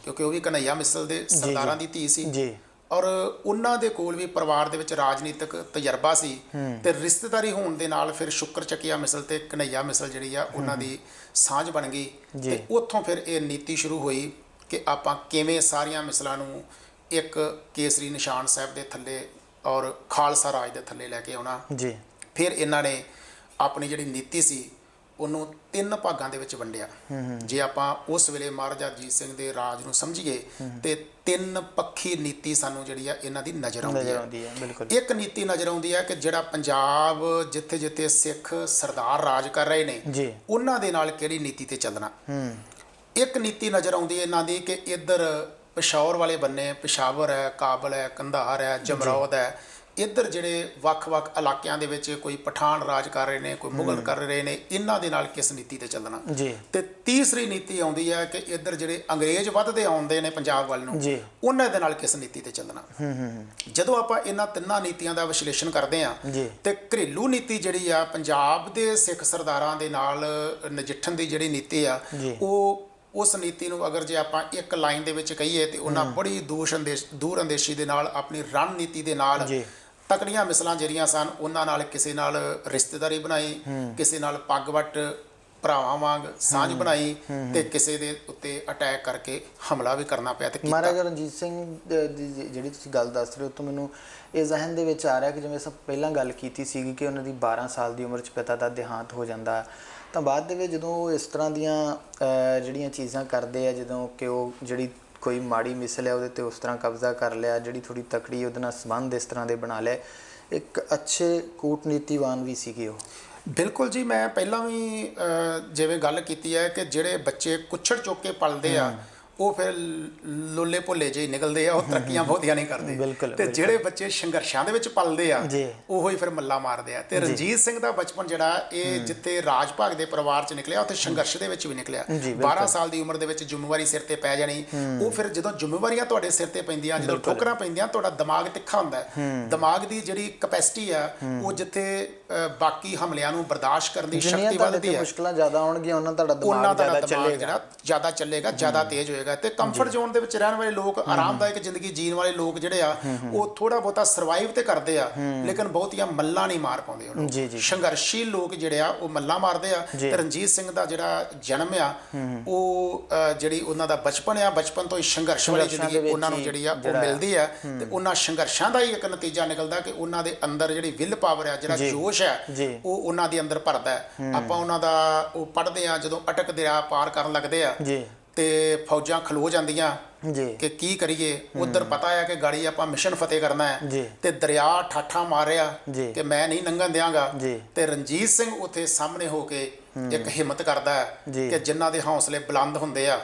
ਕਿਉਂਕਿ ਉਹ ਵੀ ਕਨ੍ਹੱਈਆ ਮਿਸਲ ਦੇ ਸਰਦਾਰਾਂ ਦੀ ਧੀ ਸੀ ਜੀ, ਔਰ ਉਹਨਾਂ ਦੇ ਕੋਲ ਵੀ ਪਰਿਵਾਰ ਦੇ ਵਿੱਚ ਰਾਜਨੀਤਿਕ ਤਜਰਬਾ ਸੀ, ਤੇ ਰਿਸ਼ਤੇਦਾਰੀ ਹੋਣ ਦੇ ਨਾਲ ਫਿਰ ਸ਼ੁਕਰ ਚੱਕੀਆ ਮਿਸਲ ਤੇ ਕਨ੍ਹੱਈਆ ਮਿਸਲ ਜਿਹੜੀ ਆ ਉਹਨਾਂ ਦੀ ਸਾਂਝ ਬਣ ਗਈ। ਤੇ ਉੱਥੋਂ ਫਿਰ ਇਹ ਨੀਤੀ ਸ਼ੁਰੂ ਹੋਈ ਕਿ ਆਪਾਂ ਕਿਵੇਂ ਸਾਰੀਆਂ ਮਿਸਲਾਂ ਨੂੰ ਇੱਕ ਕੇਸਰੀ ਨਿਸ਼ਾਨ ਸਾਹਿਬ ਦੇ ਥੱਲੇ ਔਰ ਖਾਲਸਾ ਰਾਜ ਦੇ ਥੱਲੇ ਲੈ ਕੇ ਆਉਣਾ ਜੀ। ਫਿਰ ਇਹਨਾਂ ਨੇ ਆਪਣੀ ਜਿਹੜੀ ਨੀਤੀ ਸੀ ਉਹਨੂੰ 3 ਭਾਗਾਂ ਦੇ ਵਿੱਚ ਵੰਡਿਆ। ਜੇ ਆਪਾਂ ਉਸ ਵੇਲੇ ਮਹਾਰਾਜਾ ਰਣਜੀਤ ਸਿੰਘ ਦੇ ਰਾਜ ਨੂੰ ਸਮਝੀਏ ਤੇ 3 ਪੱਖੀ ਨੀਤੀ ਸਾਨੂੰ ਜਿਹੜੀ ਆ ਇਹਨਾਂ ਦੀ ਨਜ਼ਰ ਆਉਂਦੀ ਹੈ। ਇੱਕ ਨੀਤੀ ਨਜ਼ਰ ਆਉਂਦੀ ਹੈ ਕਿ ਜਿਹੜਾ ਪੰਜਾਬ ਜਿੱਥੇ ਜਿੱਥੇ ਸਿੱਖ ਸਰਦਾਰ ਰਾਜ ਕਰ ਰਹੇ ਨੇ ਉਹਨਾਂ ਦੇ ਨਾਲ ਕਿਹੜੀ ਨੀਤੀ ਤੇ ਚੱਲਣਾ। ਇੱਕ ਨੀਤੀ ਨਜ਼ਰ ਆਉਂਦੀ ਹੈ ਇਹਨਾਂ ਦੀ ਕਿ ਇੱਧਰ ਪਿਸ਼ੌਰ ਵਾਲੇ ਬੰਨੇ ਪਿਸ਼ਾਵਰ ਹੈ, ਕਾਬਲ ਹੈ, ਕੰਧਾਰ ਹੈ, ਜਮਰੌਦ ਹੈ, ਇੱਧਰ ਜਿਹੜੇ ਵੱਖ-ਵੱਖ ਇਲਾਕਿਆਂ ਦੇ ਵਿੱਚ ਕੋਈ ਪਠਾਨ ਰਾਜ ਕਰ ਰਹੇ ਨੇ, ਕੋਈ ਮੁਗਲ ਕਰ ਰਹੇ ਨੇ, ਇਹਨਾਂ ਦੇ ਨਾਲ ਕਿਸ ਨੀਤੀ ਤੇ ਚੱਲਣਾ ਜੀ। ਤੇ ਤੀਸਰੀ ਨੀਤੀ ਆਉਂਦੀ ਹੈ ਕਿ ਇੱਧਰ ਜਿਹੜੇ ਅੰਗਰੇਜ਼ ਵੱਧਦੇ ਆਉਂਦੇ ਨੇ ਪੰਜਾਬ ਵੱਲ ਨੂੰ, ਉਹਨਾਂ ਦੇ ਨਾਲ ਕਿਸ ਨੀਤੀ ਤੇ ਚੱਲਣਾ। ਜਦੋਂ ਆਪਾਂ ਇਹਨਾਂ ਤਿੰਨਾਂ ਨੀਤੀਆਂ ਦਾ ਵਿਸ਼ਲੇਸ਼ਣ ਕਰਦੇ ਆ ਤੇ ਘਰੇਲੂ ਨੀਤੀ ਜਿਹੜੀ ਆ ਪੰਜਾਬ ਦੇ ਸਿੱਖ ਸਰਦਾਰਾਂ ਦੇ ਨਾਲ ਨਜਿੱਠਣ ਦੀ ਜਿਹੜੀ ਨੀਤੀ ਆ, ਉਹ ਉਸ ਨੀਤੀ ਨੂੰ ਅਗਰ ਜੇ ਆਪਾਂ ਇੱਕ ਲਾਈਨ ਦੇ ਵਿੱਚ ਕਹੀਏ ਤੇ ਉਹਨਾਂ ਬੜੀ ਦੂਰ ਅੰਦੇਸ਼ੀ ਦੇ ਨਾਲ ਆਪਣੀ ਰਣਨੀਤੀ ਦੇ ਨਾਲ ਤਕੜੀਆਂ ਮਿਸਲਾਂ ਜਿਹੜੀਆਂ ਸਨ ਉਹਨਾਂ ਨਾਲ ਕਿਸੇ ਨਾਲ ਰਿਸ਼ਤੇਦਾਰੀ ਬਣਾਈ, ਕਿਸੇ ਨਾਲ ਪੱਗ-ਵੱਟ ਭਰਾਵਾਂ ਵਾਂਗ ਸਾਂਝ ਬਣਾਈ, ਤੇ ਕਿਸੇ ਦੇ ਉੱਤੇ ਅਟੈਕ ਕਰਕੇ ਹਮਲਾ ਵੀ ਕਰਨਾ ਪਿਆ। ਤੇ ਮਹਾਰਾਜਾ ਰਣਜੀਤ ਸਿੰਘ ਦੀ ਜਿਹੜੀ ਤੁਸੀਂ ਗੱਲ ਦੱਸ ਰਹੇ ਹੋ ਤਾਂ ਮੈਨੂੰ ਇਹ ਜ਼ਹਿਨ ਦੇ ਵਿੱਚ ਆ ਰਿਹਾ ਕਿ ਜਿਵੇਂ ਸਭ ਪਹਿਲਾਂ ਗੱਲ ਕੀਤੀ ਸੀਗੀ ਕਿ ਉਹਨਾਂ ਦੀ 12 ਸਾਲ ਦੀ ਉਮਰ 'ਚ ਪਿਤਾ ਦਾ ਦੇਹਾਂਤ ਹੋ ਜਾਂਦਾ, ਤਾਂ ਬਾਅਦ ਦੇ ਵਿੱਚ ਜਦੋਂ ਉਹ ਇਸ ਤਰ੍ਹਾਂ ਦੀਆਂ ਜਿਹੜੀਆਂ ਚੀਜ਼ਾਂ ਕਰਦੇ ਆ, ਜਦੋਂ ਕਿ ਉਹ ਜਿਹੜੀ ਕੋਈ ਮਾੜੀ ਮਿਸਲ ਹੈ ਉਹਦੇ 'ਤੇ ਉਸ ਤਰ੍ਹਾਂ ਕਬਜ਼ਾ ਕਰ ਲਿਆ, ਜਿਹੜੀ ਥੋੜ੍ਹੀ ਤਕੜੀ ਉਹਦੇ ਨਾਲ ਸੰਬੰਧ ਇਸ ਤਰ੍ਹਾਂ ਦੇ ਬਣਾ ਲਏ, ਇੱਕ ਅੱਛੇ ਕੂਟਨੀਤੀਵਾਨ ਵੀ ਸੀਗੇ ਉਹ। ਬਿਲਕੁਲ ਜੀ, ਮੈਂ ਪਹਿਲਾਂ ਵੀ ਜਿਵੇਂ ਗੱਲ ਕੀਤੀ ਹੈ ਕਿ ਜਿਹੜੇ ਬੱਚੇ ਕੁੱਛੜ ਚੁੱਕ ਕੇ ਪਲਦੇ ਆ ਉਹ ਫਿਰ ਲੋਲੇ ਭੁੱਲੇ ਜਿਹੇ ਨਿਕਲਦੇ ਆ, ਉਹ ਤਰੱਕੀਆਂ ਬਹੁਤੀਆਂ ਨਹੀਂ ਕਰਦੇ। ਤੇ ਜਿਹੜੇ ਬੱਚੇ ਸੰਘਰਸ਼ਾਂ ਦੇ ਵਿੱਚ ਪਲਦੇ ਆ ਉਹੋ ਹੀ ਫਿਰ ਮੱਲਾ ਮਾਰਦੇ ਆ। ਤੇ ਰਣਜੀਤ ਸਿੰਘ ਦਾ ਬਚਪਨ ਜਿਹੜਾ ਇਹ ਜਿੱਥੇ ਰਾਜ ਭਾਗ ਦੇ ਪਰਿਵਾਰ 'ਚ ਨਿਕਲਿਆ ਉੱਥੇ ਸੰਘਰਸ਼ ਦੇ ਵਿੱਚ ਵੀ ਨਿਕਲਿਆ। 12 ਸਾਲ ਦੀ ਉਮਰ ਦੇ ਵਿੱਚ ਜ਼ਿੰਮੇਵਾਰੀ ਸਿਰ ਤੇ ਪੈ ਜਾਣੀ, ਉਹ ਫਿਰ ਜਦੋਂ ਜ਼ਿੰਮੇਵਾਰੀਆਂ ਤੁਹਾਡੇ ਸਿਰ ਤੇ ਪੈਂਦੀਆਂ, ਜਦੋਂ ਠੋਕਰਾਂ ਪੈਂਦੀਆਂ, ਤੁਹਾਡਾ ਦਿਮਾਗ ਤਿੱਖਾ ਹੁੰਦਾ ਹੈ। ਦਿਮਾਗ ਦੀ ਜਿਹੜੀ ਕਪੈਸਿਟੀ ਆ ਉਹ ਜਿੱਥੇ ਬਾਕੀ ਹਮਲਿਆਂ ਨੂੰ ਬਰਦਾਸ਼ਤ ਕਰਨ ਦੀ ਸ਼ਕਤੀ ਵੱਧਦੀ ਹੈ, ਮੁਸ਼ਕਲਾਂ ਜ਼ਿਆਦਾ ਆਉਣਗੀਆਂ, ਉਹਨਾਂ ਤੁਹਾਡਾ ਦਿਮਾਗ ਜਿਹੜਾ ਜ਼ਿਆਦਾ ਚੱਲੇਗਾ, ਜ਼ਿਆਦਾ ਤੇਜ਼ ਹੋਏਗਾ। ਤੇ ਕੰਫਰਟ ਜ਼ੋਨ ਦੇ ਵਿੱਚ ਰਹਿਣ ਵਾਲੇ ਲੋਕ, ਆਰਾਮਦਾਇਕ ਜ਼ਿੰਦਗੀ ਜੀਣ ਵਾਲੇ ਲੋਕ ਜਿਹੜੇ ਆ ਉਹ ਥੋੜਾ ਬਹੁਤਾ ਸਰਵਾਈਵ ਤੇ ਕਰਦੇ ਆ, ਲੇਕਿਨ ਬਹੁਤੀਆਂ ਮੱਲਾਂ ਨਹੀਂ ਮਾਰ ਪਾਉਂਦੇ ਉਹਨੂੰ। ਸੰਘਰਸ਼ੀ ਲੋਕ ਜਿਹੜੇ ਆ ਉਹ ਮੱਲਾਂ ਮਾਰਦੇ ਆ। ਤੇ ਰਣਜੀਤ ਸਿੰਘ ਦਾ ਜਿਹੜਾ ਜਨਮ ਆ ਉਹ ਜਿਹੜੀ ਉਹਨਾਂ ਦਾ ਬਚਪਨ ਆ, ਬਚਪਨ ਤੋਂ ਹੀ ਸੰਘਰਸ਼ ਵਾਲੀ ਜ਼ਿੰਦਗੀ ਉਹਨਾਂ ਨੂੰ ਜਿਹੜੀ ਆ ਉਹ ਮਿਲਦੀ ਆ। ਤੇ ਉਹਨਾਂ ਸੰਘਰਸ਼ਾਂ ਦਾ ਹੀ ਇੱਕ ਨਤੀਜਾ ਨਿਕਲਦਾ ਕਿ ਉਹਨਾਂ ਦੇ ਅੰਦਰ ਜਿਹੜੀ ਵਿਲ ਪਾਵਰ ਆ, ਜਿਹੜਾ ਜੋਸ਼ ਹੈ, ਉਹ ਉਹਨਾਂ ਦੇ ਅੰਦਰ ਭਰਦਾ ਹੈ। ਆਪਾਂ ਉਹਨਾਂ ਦਾ ਉਹ ਪੜ੍ਹਦੇ ਆ ਜਦੋਂ ਅਟਕ ਦਰਿਆ ਪਾਰ ਕਰਨ ਲੱਗਦੇ ਆ ਤੇ ਫੌਜਾਂ ਖਲੋ ਜਾਂਦੀਆਂ ਕਿ ਕੀ ਕਰੀਏ। ਉਧਰ ਪਤਾ ਹੈ ਕਿ ਗਾੜੀ ਆਪਾਂ ਮਿਸ਼ਨ ਫਤਿਹ ਕਰਨਾ ਹੈ, ਤੇ ਦਰਿਆ ਠਾਠਾ ਮਾਰਿਆ ਕਿ ਮੈਂ ਨਹੀਂ ਲੰਘਣ ਦਿਆਂਗਾ। ਤੇ ਰਣਜੀਤ ਸਿੰਘ ਉੱਥੇ ਸਾਹਮਣੇ ਹੋ ਕੇ ਇੱਕ ਹਿੰਮਤ ਕਰਦਾ ਹੈ ਕਿ ਜਿਨ੍ਹਾਂ ਦੇ ਹੌਸਲੇ ਬੁਲੰਦ ਹੁੰਦੇ ਆ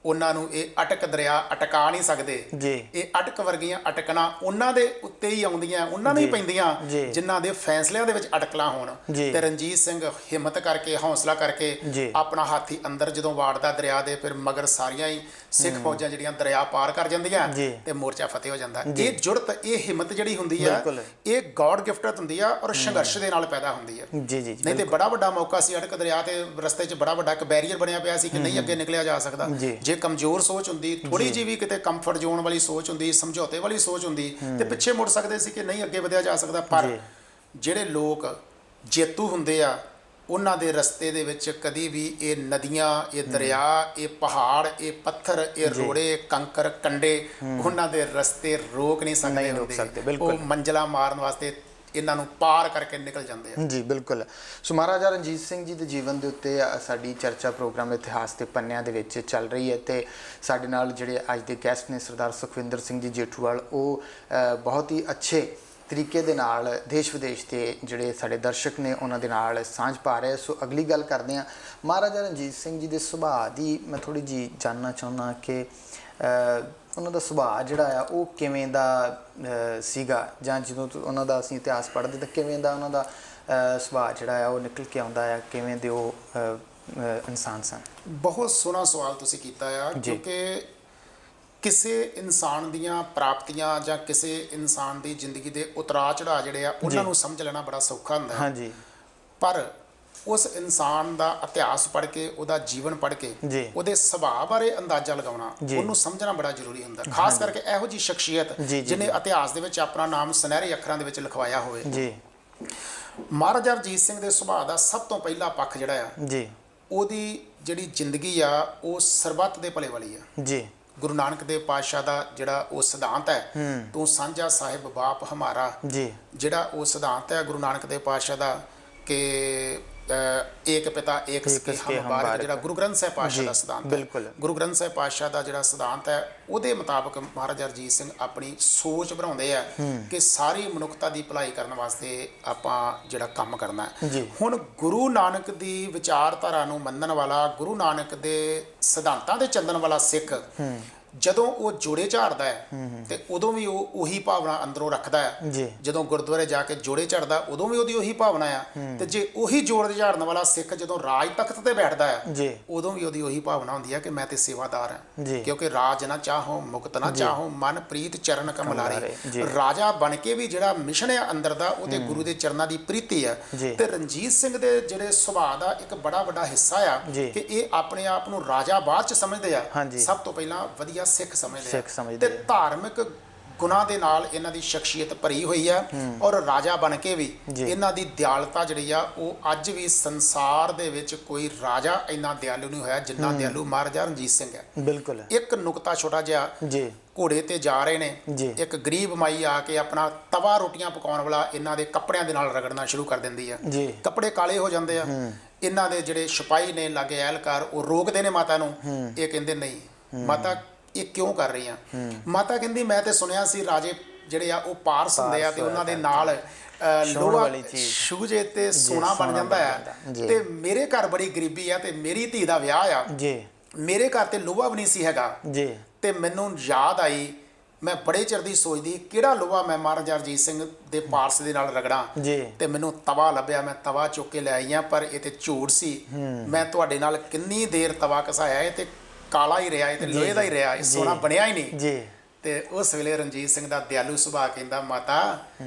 ਉਹਨਾਂ ਨੂੰ ਇਹ ਅਟਕ ਦਰਿਆ ਅਟਕਾ ਨਹੀਂ ਸਕਦੇ। ਇਹ ਅਟਕ ਵਰਗੀਆਂ ਅਟਕਣਾ ਉਹਨਾਂ ਦੇ ਉੱਤੇ ਹੀ ਆਉਂਦੀਆਂ, ਉਹਨਾਂ ਨੂੰ ਹੀ ਪੈਂਦੀਆਂ ਜਿਨ੍ਹਾਂ ਦੇ ਫੈਸਲਿਆਂ ਦੇ ਵਿੱਚ ਅਟਕਲਾਂ ਹੋਣ। ਤੇ ਰਣਜੀਤ ਸਿੰਘ ਹਿੰਮਤ ਕਰਕੇ, ਹੌਸਲਾ ਕਰਕੇ ਆਪਣਾ ਹਾਥੀ ਅੰਦਰ ਜਦੋਂ ਵਾੜਦਾ ਦਰਿਆ ਦੇ, ਫਿਰ ਮਗਰ ਸਾਰੀਆਂ ਹੀ ਸਿੱਖ ਫੌਜਾਂ ਜਿਹੜੀਆਂ ਦਰਿਆ ਪਾਰ ਕਰ ਜਾਂਦੀਆਂ ਤੇ ਮੋਰਚਾ ਫਤਿਹ ਹੋ ਜਾਂਦਾ। ਇਹ ਜੁਰਤ, ਇਹ ਹਿੰਮਤ ਜਿਹੜੀ ਹੁੰਦੀ ਆ, ਇਹ ਗੋਡ ਗਿਫਟਡ ਹੁੰਦੀ ਆ ਔਰ ਸੰਘਰਸ਼ ਦੇ ਨਾਲ ਪੈਦਾ ਹੁੰਦੀ ਆ। ਨਹੀਂ ਤੇ ਬੜਾ ਵੱਡਾ ਮੌਕਾ ਸੀ ਅਟਕ ਦਰਿਆ ਤੇ, ਰਸਤੇ 'ਚ ਬੜਾ ਵੱਡਾ ਇੱਕ ਬੈਰੀਅਰ ਬਣਿਆ ਪਿਆ ਸੀ ਕਿ ਨਹੀਂ ਅੱਗੇ ਨਿਕਲਿਆ ਜਾ ਸਕਦਾ। ਜੇ ਕਮਜ਼ੋਰ ਸੋਚ ਹੁੰਦੀ, ਥੋੜੀ ਜਿਹੀ ਵੀ ਕਿਤੇ ਕੰਫਰਟ ਜ਼ੋਨ ਵਾਲੀ ਸੋਚ ਹੁੰਦੀ, ਸਮਝੌਤੇ ਵਾਲੀ ਸੋਚ ਹੁੰਦੀ, ਤੇ ਪਿੱਛੇ ਮੁੜ ਸਕਦੇ ਸੀ ਕਿ ਨਹੀਂ ਅੱਗੇ ਵਧਿਆ ਜਾ ਸਕਦਾ। ਪਰ ਜਿਹੜੇ ਲੋਕ ਜੇਤੂ ਹੁੰਦੇ ਆ ਉਹਨਾਂ ਦੇ ਰਸਤੇ ਦੇ ਵਿੱਚ ਕਦੀ ਵੀ ਇਹ ਨਦੀਆਂ, ਇਹ ਦਰਿਆ, ਇਹ ਪਹਾੜ, ਇਹ ਪੱਥਰ, ਇਹ ਰੋੜੇ, ਕੰਕਰ, ਕੰਡੇ ਉਹਨਾਂ ਦੇ ਰਸਤੇ ਰੋਕ ਨਹੀਂ ਸਕਦੇ। ਉਹ ਮੰਜ਼ਿਲਾਂ ਮਾਰਨ ਵਾਸਤੇ ਇਹਨਾਂ ਨੂੰ ਪਾਰ ਕਰਕੇ ਨਿਕਲ ਜਾਂਦੇ ਆ। ਜੀ ਬਿਲਕੁਲ। ਸੋ ਮਹਾਰਾਜਾ ਰਣਜੀਤ ਸਿੰਘ ਜੀ ਦੇ ਜੀਵਨ ਦੇ ਉੱਤੇ ਸਾਡੀ ਚਰਚਾ ਪ੍ਰੋਗਰਾਮ ਇਤਿਹਾਸ ਦੇ ਪੰਨਿਆਂ ਦੇ ਵਿੱਚ ਚੱਲ ਰਹੀ ਹੈ, ਤੇ ਸਾਡੇ ਨਾਲ ਜਿਹੜੇ ਅੱਜ ਦੇ ਗੈਸਟ ਨੇ ਸਰਦਾਰ ਸੁਖਵਿੰਦਰ ਸਿੰਘ ਜੀ ਜੇਠੂਵਾਲ, ਉਹ ਬਹੁਤ ਹੀ ਅੱਛੇ ਤਰੀਕੇ ਦੇ ਨਾਲ ਦੇਸ਼ ਵਿਦੇਸ਼ ਦੇ ਜਿਹੜੇ ਸਾਡੇ ਦਰਸ਼ਕ ਨੇ ਉਹਨਾਂ ਦੇ ਨਾਲ ਸਾਂਝ ਪਾ ਰਹੇ। ਸੋ ਅਗਲੀ ਗੱਲ ਕਰਦੇ ਹਾਂ ਮਹਾਰਾਜਾ ਰਣਜੀਤ ਸਿੰਘ ਜੀ ਦੇ ਸੁਭਾਅ ਦੀ। ਮੈਂ ਥੋੜ੍ਹੀ ਜਿਹੀ ਜਾਣਨਾ ਚਾਹੁੰਦਾ ਕਿ ਉਹਨਾਂ ਦਾ ਸੁਭਾਅ ਜਿਹੜਾ ਆ ਉਹ ਕਿਵੇਂ ਦਾ ਸੀਗਾ, ਜਾਂ ਜਦੋਂ ਉਹਨਾਂ ਦਾ ਅਸੀਂ ਇਤਿਹਾਸ ਪੜ੍ਹਦੇ ਤਾਂ ਕਿਵੇਂ ਦਾ ਉਹਨਾਂ ਦਾ ਸੁਭਾਅ ਜਿਹੜਾ ਆ ਉਹ ਨਿਕਲ ਕੇ ਆਉਂਦਾ ਆ, ਕਿਵੇਂ ਦੇ ਉਹ ਇਨਸਾਨ ਸਨ? ਬਹੁਤ ਸੋਹਣਾ ਸਵਾਲ ਤੁਸੀਂ ਕੀਤਾ ਆ, ਕਿਉਂਕਿ ਕਿਸੇ ਇਨਸਾਨ ਦੀਆਂ ਪ੍ਰਾਪਤੀਆਂ ਜਾਂ ਕਿਸੇ ਇਨਸਾਨ ਦੀ ਜ਼ਿੰਦਗੀ ਦੇ ਉਤਰਾਅ ਚੜਾਅ ਜਿਹੜੇ ਆ ਉਹਨਾਂ ਨੂੰ ਸਮਝ ਲੈਣਾ ਬੜਾ ਸੌਖਾ ਹੁੰਦਾ ਹੈ। ਹਾਂਜੀ। ਪਰ ਉਸ ਇਨਸਾਨ ਦਾ ਇਤਿਹਾਸ ਪੜ੍ਹ ਕੇ, ਉਹਦਾ ਜੀਵਨ ਪੜ੍ਹ ਕੇ, ਉਹਦੇ ਸੁਭਾਅ ਬਾਰੇ ਅੰਦਾਜ਼ਾ ਲਗਾਉਣਾ, ਉਹਨੂੰ ਸਮਝਣਾ ਬੜਾ ਜ਼ਰੂਰੀ ਹੁੰਦਾ, ਖਾਸ ਕਰਕੇ ਇਹੋ ਜਿਹੀ ਸ਼ਖਸੀਅਤ ਜਿਹਨੇ ਇਤਿਹਾਸ ਦੇ ਵਿੱਚ ਆਪਣਾ ਨਾਮ ਸੁਨਹਿਰੇ ਅੱਖਰਾਂ ਦੇ ਵਿੱਚ ਲਿਖਵਾਇਆ ਹੋਵੇ। ਜੀ। ਮਹਾਰਾਜਾ ਰਣਜੀਤ ਸਿੰਘ ਦੇ ਸੁਭਾਅ ਦਾ ਸਭ ਤੋਂ ਪਹਿਲਾ ਪੱਖ ਜਿਹੜਾ ਆ ਜੀ, ਉਹਦੀ ਜਿਹੜੀ ਜ਼ਿੰਦਗੀ ਆ ਉਹ ਸਰਬੱਤ ਦੇ ਭਲੇ ਵਾਲੀ ਆ। ਜੀ। ਗੁਰੂ ਨਾਨਕ ਦੇਵ ਪਾਤਸ਼ਾਹ ਦਾ ਜਿਹੜਾ ਉਹ ਸਿਧਾਂਤ ਹੈ, ਤੂੰ ਸਾਂਝਾ ਸਾਹਿਬ ਬਾਪ ਹਮਾਰਾ, ਜੀ, ਜਿਹੜਾ ਉਹ ਸਿਧਾਂਤ ਹੈ ਗੁਰੂ ਨਾਨਕ ਦੇਵ ਪਾਤਸ਼ਾਹ ਦਾ ਕਿ ਏਕ ਪਿਤਾ ਏਕ ਸਕੇ ਹਮ ਬਾਰਕ, ਜਿਹੜਾ ਗੁਰੂ ਗ੍ਰੰਥ ਸਾਹਿਬ ਪਾਤਸ਼ਾਹ ਦਾ ਸਿਧਾਂਤ ਹੈ। ਬਿਲਕੁਲ। ਗੁਰੂ ਗ੍ਰੰਥ ਸਾਹਿਬ ਪਾਤਸ਼ਾਹ ਦਾ ਜਿਹੜਾ ਸਿਧਾਂਤ ਹੈ ਉਹਦੇ ਮੁਤਾਬਕ ਮਹਾਰਾਜਾ ਰਣਜੀਤ ਸਿੰਘ ਆਪਣੀ ਸੋਚ ਬਣਾਉਂਦੇ ਆ ਕਿ ਸਾਰੀ ਮਨੁੱਖਤਾ ਦੀ ਭਲਾਈ ਕਰਨ ਵਾਸਤੇ ਆਪਾਂ ਜਿਹੜਾ ਕੰਮ ਕਰਨਾ ਹੈ। ਹੁਣ ਗੁਰੂ ਨਾਨਕ ਦੀ ਵਿਚਾਰਧਾਰਾ ਨੂੰ ਮੰਨਣ ਵਾਲਾ, ਗੁਰੂ ਨਾਨਕ ਦੇ ਸਿਧਾਂਤਾਂ ਦੇ ਚੱਲਣ ਵਾਲਾ ਸਿੱਖ ਜਦੋਂ ਉਹ ਜੋੜੇ ਝਾੜਦਾ ਹੈ ਤੇ ਉਦੋਂ ਵੀ ਉਹ ਉਹੀ ਭਾਵਨਾ ਅੰਦਰੋਂ ਰੱਖਦਾ ਹੈ। ਜਦੋਂ ਗੁਰਦੁਆਰੇ ਜਾ ਕੇ ਜੋੜੇ ਝਾੜਦਾ ਉਦੋਂ ਵੀ ਉਹਦੀ ਉਹੀ ਭਾਵਨਾ ਆ, ਤੇ ਜੇ ਉਹੀ ਜੋੜ ਝਾੜਨ ਵਾਲਾ ਸਿੱਖ ਜਦੋਂ ਰਾਜ ਤਖਤ ਤੇ ਬੈਠਦਾ ਹੈ ਉਦੋਂ ਵੀ ਉਹਦੀ ਉਹੀ ਭਾਵਨਾ ਹੁੰਦੀ ਹੈ ਕਿ ਮੈਂ ਤੇ ਸੇਵਾਦਾਰ ਹਾਂ, ਕਿਉਂਕਿ ਰਾਜ ਨਾ ਚਾਹੋ ਮੁਕਤ ਨਾ ਚਾਹੋ ਮਨ ਪ੍ਰੀਤ ਚਰਨ ਕਮਲਾਰੇ। ਰਾਜਾ ਬਣ ਕੇ ਵੀ ਜਿਹੜਾ ਮਿਸ਼ਨ ਹੈ ਅੰਦਰ ਦਾ, ਉਹ ਤੇ ਗੁਰੂ ਦੇ ਚਰਨਾਂ ਦੀ ਪ੍ਰੀਤੀ ਹੈ। ਤੇ ਰਣਜੀਤ ਸਿੰਘ ਦੇ ਜਿਹੜੇ ਸੁਭਾਅ ਦਾ ਇੱਕ ਬੜਾ ਵੱਡਾ ਹਿੱਸਾ ਆ ਕਿ ਇਹ ਆਪਣੇ ਆਪ ਨੂੰ ਰਾਜਾ ਬਾਅਦ ਚ ਸਮਝਦੇ ਆ, ਸਭ ਤੋਂ ਪਹਿਲਾਂ ਵਧੀਆ ਸਿੱਖ ਸਮਝਦੇ ਆ, ਤੇ ਧਾਰਮਿਕ ਗੁਣਾਂ ਦੇ ਨਾਲ ਇਹਨਾਂ ਦੀ ਸ਼ਖਸੀਅਤ ਭਰੀ ਹੋਈ ਹੈ। ਔਰ ਰਾਜਾ ਬਣ ਕੇ ਵੀ ਇਹਨਾਂ ਦੀ ਦਿਆਲਤਾ ਜਿਹੜੀ ਆ ਉਹ ਅੱਜ ਵੀ ਸੰਸਾਰ ਦੇ ਵਿੱਚ ਕੋਈ ਰਾਜਾ ਇੰਨਾ ਦਿਆਲੂ ਨਹੀਂ ਹੋਇਆ ਜਿੰਨਾ ਦਿਆਲੂ ਮਹਾਰਾਜਾ ਰਣਜੀਤ ਸਿੰਘ ਹੈ। ਬਿਲਕੁਲ। ਇੱਕ ਨੁਕਤਾ ਛੋਟਾ ਜਿਹਾ, ਘੋੜੇ ਤੇ ਜਾ ਰਹੇ ਨੇ, ਇੱਕ ਗਰੀਬ ਮਾਈ ਆ ਕੇ ਆਪਣਾ ਤਵਾ ਰੋਟੀਆਂ ਪਕਾਉਣ ਵਾਲਾ ਇਹਨਾਂ ਦੇ ਕੱਪੜਿਆਂ ਦੇ ਨਾਲ ਰਗੜਨਾ ਸ਼ੁਰੂ ਕਰ ਦਿੰਦੀ ਆ, ਕੱਪੜੇ ਕਾਲੇ ਹੋ ਜਾਂਦੇ ਆ। ਇਹਨਾਂ ਦੇ ਜਿਹੜੇ ਸਿਪਾਹੀ ਨੇ ਲਾਗੇ ਐਲਕਾਰ, ਉਹ ਰੋਕਦੇ ਨੇ ਮਾਤਾ ਨੂੰ, ਇਹ ਕਹਿੰਦੇ ਨਹੀਂ ਮਾਤਾ ਇਹ ਕਿਉਂ ਕਰ ਰਹੀ ਆ? ਮਾਤਾ ਕਹਿੰਦੀ ਮੈਂ ਤੇ ਸੁਣਿਆ ਸੀ ਰਾਜੇ ਜਿਹੜੇ ਆ ਉਹ ਪਾਰਸ ਹੁੰਦੇ ਆ ਤੇ ਉਹਨਾਂ ਦੇ ਨਾਲ ਲੋਹਾ ਸ਼ੂਜੇ ਤੇ ਸੋਨਾ ਬਣ ਜਾਂਦਾ ਆ, ਤੇ ਮੇਰੇ ਘਰ ਬੜੀ ਗਰੀਬੀ ਆ ਤੇ ਮੇਰੀ ਧੀ ਦਾ ਵਿਆਹ ਆ, ਮੇਰੇ ਘਰ ਤੇ ਲੋਹਾ ਵੀ ਨਹੀਂ ਸੀ ਹੈਗਾ, ਤੇ ਮੈਨੂੰ ਯਾਦ ਆਈ, ਮੈਂ ਬੜੇ ਚਿਰ ਦੀ ਸੋਚਦੀ ਕਿਹੜਾ ਲੋਹਾ ਮੈਂ ਮਹਾਰਾਜਾ ਰਣਜੀਤ ਸਿੰਘ ਦੇ ਪਾਰਸ ਦੇ ਨਾਲ ਰਗੜਾਂ, ਤੇ ਮੈਨੂੰ ਤਵਾ ਲੱਭਿਆ, ਮੈਂ ਤਵਾ ਚੁੱਕ ਕੇ ਲੈ ਆਈ ਆ, ਪਰ ਇਹ ਤੇ ਝੂਠ ਸੀ। ਮੈਂ ਤੁਹਾਡੇ ਨਾਲ ਕਿੰਨੀ ਦੇਰ ਤਵਾ ਘਸਾਇਆ, ਇਹ ਤੇ ਕਾਲਾ ਹੀ ਰਿਹਾ, ਇਹ ਤੇ ਲੋਹੇ ਦਾ ਹੀ ਰਿਹਾ, ਇਹ ਸੋਨਾ ਬਣਿਆ ਹੀ ਨਹੀਂ। ਤੇ ਉਸ ਵੇਲੇ ਰਣਜੀਤ ਸਿੰਘ ਦਾ ਦਿਆਲੂ ਸੁਭਾਅ ਕਹਿੰਦਾ ਮਾਤਾ